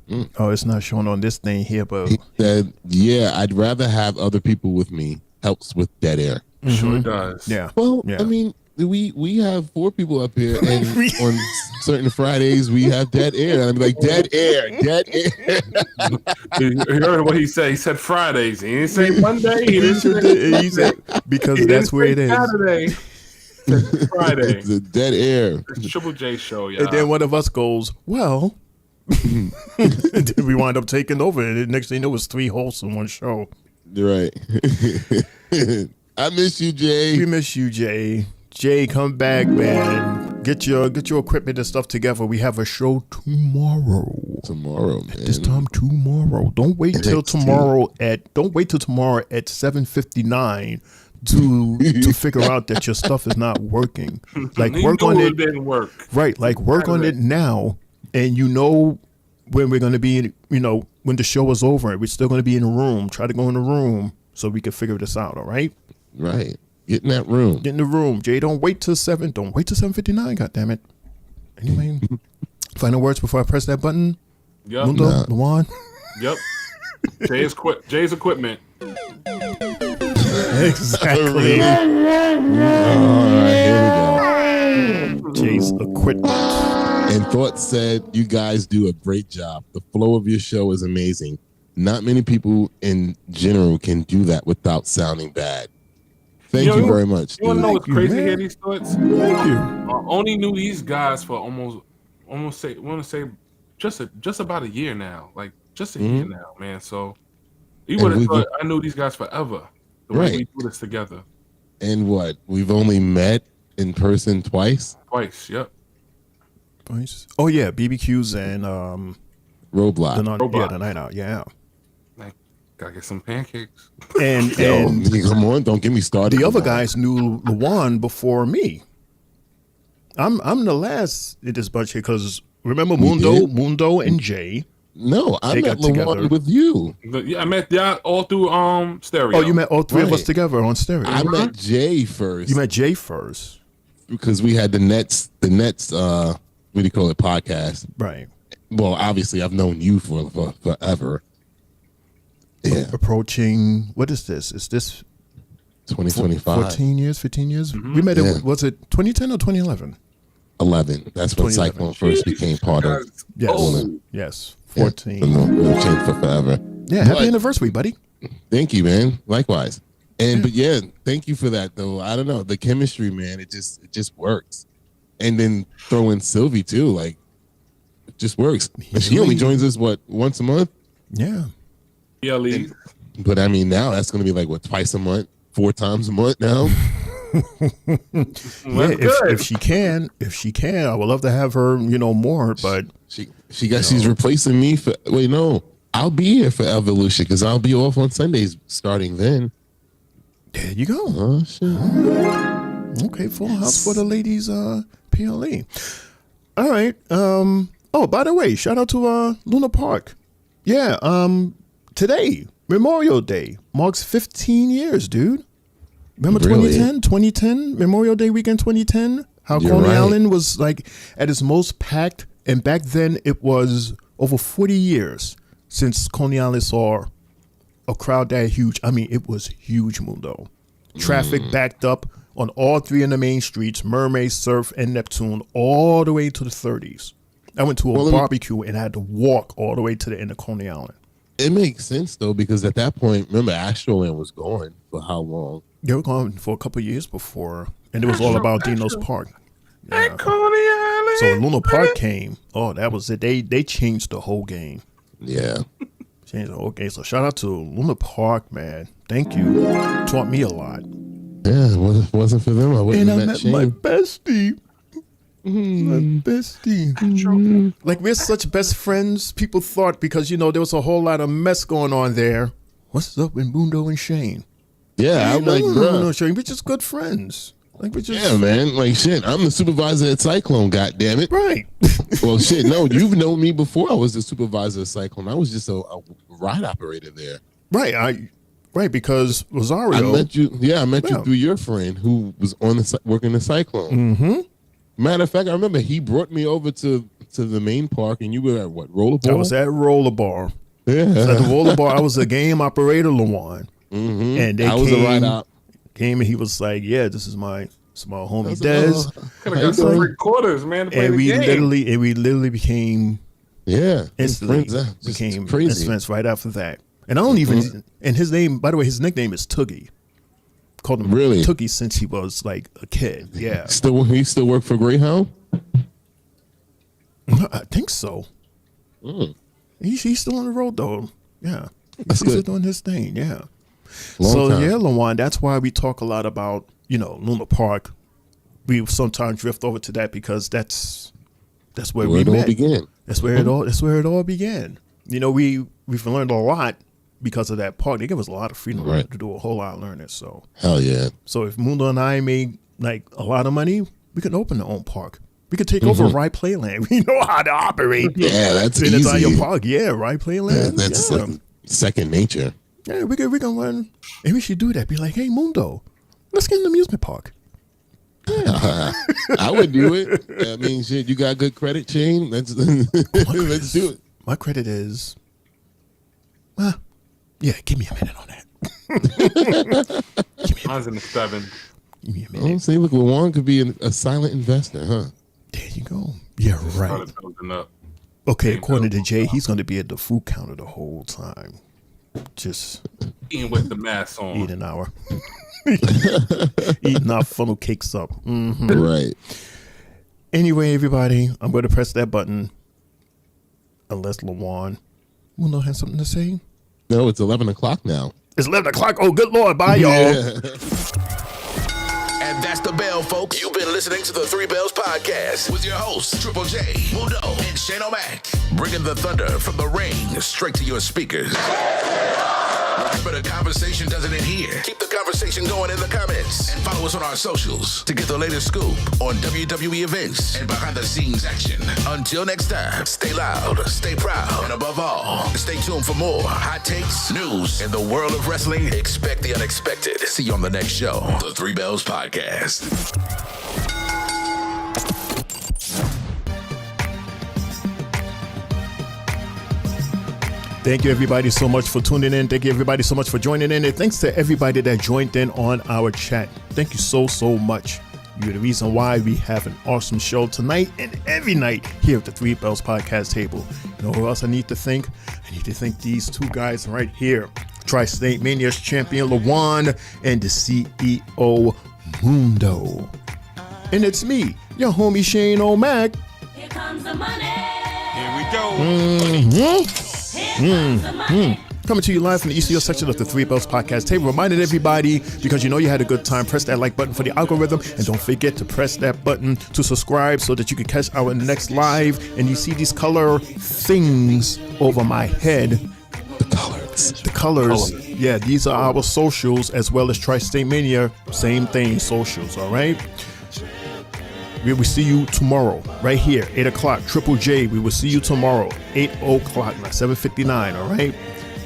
Mm. Oh, it's not shown on this thing here, but he said, yeah, I'd rather have other people with me. Helps with dead air. Mm-hmm. Sure does. Yeah. Well, yeah. I mean, we have 4 people up here, and on certain Fridays we have dead air. And I'm like, dead air. You heard what he said. He said Fridays. He didn't say Monday. He said because that's where it is. Saturday. Friday. It's a dead air. It's Triple J show, yeah. And then one of us goes, well, we wind up taking over. And the next thing you know, it was 3 hosts in one show. Right. I miss you, Jay. We miss you, Jay. Jay, come back, man. Get your equipment and stuff together. We have a show tomorrow. Tomorrow, man. At this time tomorrow. Don't wait till tomorrow at 7:59 to figure out that your stuff is not working. Like work on it. Didn't work. Right. Like work on it now, and you know when we're going to be, when the show is over, we're still going to be in the room. Try to go in the room so we can figure this out. All right. Right. Get in that room. Get in the room, Jay. Don't wait till 7:59. God damn it. Anyway, final words before I press that button. Yep. Mundo, Luan. Yep. Jay's equipment. Exactly. All right, here we go. Jay's equipment. And Thought said, you guys do a great job. The flow of your show is amazing. Not many people in general can do that without sounding bad. Thank you very much. You want to know what's crazy here? These thoughts. Thank you. I only knew these guys for almost just about a year now. Like just a year now, man. So you would have thought I knew these guys forever. The way we do this together. And what? We've only met in person twice? Twice, yep. Twice. Oh yeah, BBQs and Roadblock. The night out, yeah. Gotta get some pancakes. And come on, don't get me started. The other guys knew Luan before me. I'm the last in this bunch here because remember Mundo and Jay. No, I met Luan with you. I met y'all all through stereo. Oh, you met all three of us together on stereo. I met Jay first. You met Jay first because we had the Nets. What do you call it? Podcast. Right. Well, obviously, I've known you for forever. Yeah. Approaching, what is this? Is this 2025? 14 years, 15 years? Mm-hmm. We met it, was it 2010 or 2011? 11. That's when Cyclone first became part of. Yes. 14. We'll change for forever. Yeah, happy anniversary, buddy. Thank you, man. Likewise. But thank you for that, though. I don't know. The chemistry, man, it just works. And then throw in Sylvie, too. Like, it just works. She only joins us, once a month? Yeah. But I mean, now that's going to be like twice a month, 4 times a month now. If she can, I would love to have her, more. But she's replacing me for. Wait, no, I'll be here for Evolution because I'll be off on Sundays starting then. There you go. Oh shit. Okay, full house for the ladies. PLE. All right. Oh, by the way, shout out to Luna Park. Yeah. Today, Memorial Day, marks 15 years, dude. Remember 2010, Memorial Day weekend 2010? How Coney Island was like at its most packed. And back then, it was over 40 years since Coney Island saw a crowd that huge. I mean, it was huge, Mundo. Traffic backed up on all 3 of the main streets, Mermaid, Surf, and Neptune, all the way to the 30s. I went to a barbecue and I had to walk all the way to the end of Coney Island. It makes sense, though, because at that point, remember, Astroland was gone for how long? They were gone for a couple of years before, and it was all about Dino's Park. Yeah. So when Luna Park came, that was it. They changed the whole game. Yeah. Changed the whole game. So shout out to Luna Park, man. Thank you. Taught me a lot. Yeah, if it wasn't for them, I wouldn't have met my bestie. My bestie. Like, we're such best friends. People thought because, there was a whole lot of mess going on there. What's up with Mundo and Shane? Yeah, I'm like, bro. Shane, we're just good friends. Like, we're just... Yeah, man. Like, shit, I'm the supervisor at Cyclone, goddammit. Right. Well, shit, no, you've known me before I was the supervisor at Cyclone. I was just a ride operator there. Right, because Rosario... I met you through your friend who was working the Cyclone. Mm-hmm. Matter of fact, I remember he brought me over to the main park, and you were at Rollerball? I was at Rollerball. Yeah. So at the Rollerball, I was a game operator, Luan. Mm-hmm. And I was a ride op. Came and he was like, "Yeah, this is my homie Dez." Could have got some recorders, man. To play and the game. we literally became instantly became best friends right after that. And I don't even and his name, by the way, his nickname is Toogie. Called him Toogie since he was like a kid. Yeah. He still work for Greyhound? I think so. He's still on the road though. Yeah. He's That's still doing his thing. Yeah. Long time. Yeah, Lawan, that's why we talk a lot about, Luna Park. we sometimes drift over to that because that's where Where we it all met. began. That's where it all began. You know, we've learned a lot because of that park. They give us a lot of freedom Right. to do a whole lot of learning. So Hell yeah. So if Mundo and I made like a lot of money, we could open our own park. We could take over Right Playland. We know how to operate. Yeah, that's an easy. entire park. Yeah, Right Playland. Yeah, that's like second nature. Yeah, we can run. And we should do that. Be like, hey, Mundo, let's get an amusement park. I would do it. I mean, shit, you got good credit, Shane. Let's do it. My credit is, yeah, give me a minute on that. Mine's in the 7. Give me a minute. Oh, see, look, LeJuan could be a silent investor, huh? There you go. Yeah, right. Okay, according to Jay, he's going to be at the food counter the whole time. Just eating with the mask on. Eating our eating our funnel cakes up. Mm-hmm. Right. Anyway, everybody, I'm going to press that button. Unless LeJuan will not have something to say. No, it's 11 o'clock now. It's 11 o'clock. Oh, good Lord. Bye, y'all. Yeah. And that's the bell, folks. You've been listening to the Three Bells Podcast with your hosts, Triple J, Mundo, and Shane O'Mac. Bringing the thunder from the ring straight to your speakers. Remember, the conversation doesn't end here. Keep the conversation going in the comments. And follow us on our socials to get the latest scoop on WWE events and behind-the-scenes action. Until next time, stay loud, stay proud, and above all, stay tuned for more hot takes, news, in the world of wrestling. Expect the unexpected. See you on the next show, the Three Bells Podcast. Thank you, everybody, so much for tuning in. Thank you, everybody, so much for joining in. And thanks to everybody that joined in on our chat. Thank you so much. You're the reason why we have an awesome show tonight and every night here at the Three Bells Podcast table. You know who else I need to thank? I need to thank these two guys right here. Tri-State Mania's champion, LeJuan, and the CEO, Mundo. And it's me, your homie, Shane O'Mac. Here comes the money. Here we go. Coming to you live from the ECO section of the Three Bells Podcast table. Reminding everybody, because you know you had a good time, press that like button for the algorithm. And don't forget to press that button to subscribe so that you can catch our next live. And you see these color things over my head. The colors. Yeah, these are our socials as well as Tri-State Mania. Same thing, socials, all right? We will see you tomorrow, right here, 8 o'clock, Triple J. We will see you tomorrow, 8 o'clock, not 7:59, all right?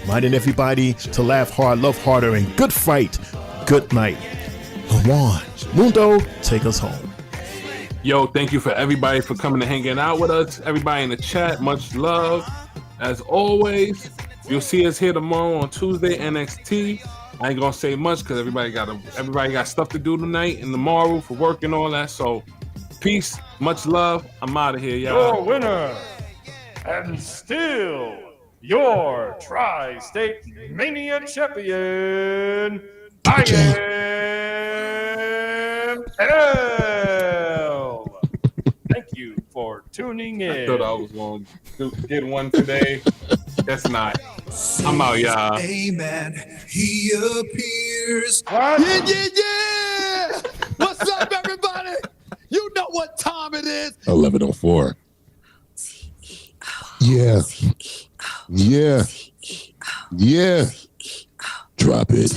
Reminding everybody to laugh hard, love harder, and good fight, good night. LeJuan, Mundo, take us home. Yo, thank you for everybody for coming and hanging out with us. Everybody in the chat, much love. As always, you'll see us here tomorrow on Tuesday, NXT. I ain't gonna say much because everybody got stuff to do tonight and tomorrow for work and all that. So, peace, much love. I'm out of here, y'all. Your winner, and still your Tri-State Mania champion, I am L. Thank you for tuning in. I thought I was going to get one today. That's not. I'm out, y'all. Amen. He appears. Yeah. What's up, everybody? You know what time it is. 11:04. Yeah. Drop it.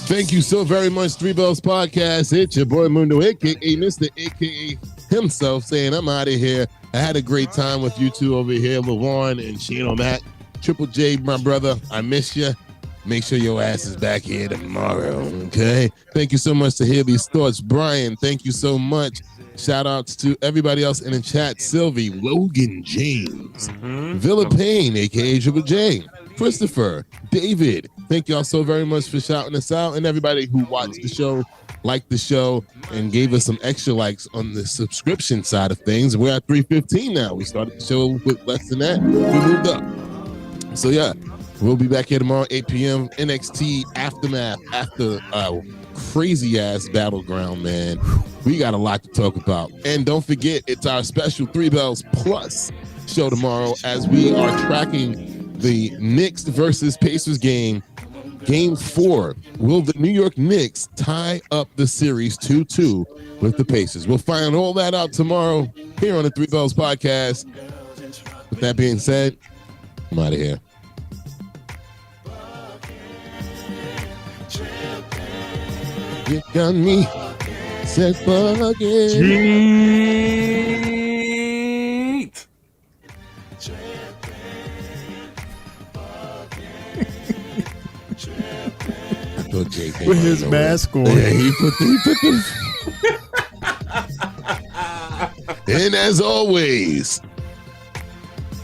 Thank you so very much, Three Bells Podcast. It's your boy Mundo, aka Mr. aka himself, saying I'm out of here. I had a great time with you two over here, LeJuan and Shane O'Mac. Triple J, my brother, I miss you. Make sure your ass is back here tomorrow, okay? Thank you so much to hear these thoughts. Brian, thank you so much. Shout outs to everybody else in the chat. Sylvie, Logan James, Villa Payne, a.k.a. Triple J, Christopher, David. Thank y'all so very much for shouting us out. And everybody who watched the show, liked the show, and gave us some extra likes on the subscription side of things. We're at 315 now. We started the show with less than that. We moved up. So, yeah. We'll be back here tomorrow, 8 p.m. NXT Aftermath after a crazy-ass battleground, man. We got a lot to talk about. And don't forget, it's our special Three Bells Plus show tomorrow as we are tracking the Knicks versus Pacers game Game 4. Will the New York Knicks tie up the series 2-2 with the Pacers? We'll find all that out tomorrow here on the Three Bells Podcast. With that being said, I'm out of here. You got me, said bugging. With his mask on. Yeah, he put the And as always,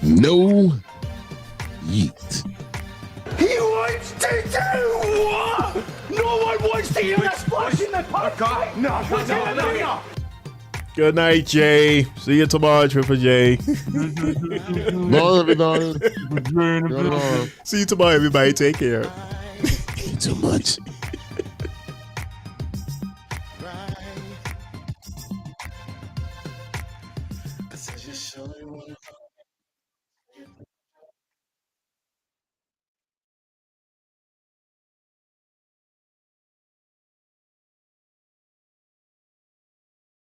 no yeet. He wants to do what? No one wants to hear that splash in the park. No. Good night, Jay. See you tomorrow, Triple J. Bye, everybody. See you tomorrow, everybody. Take care. Too much. I said, just show me what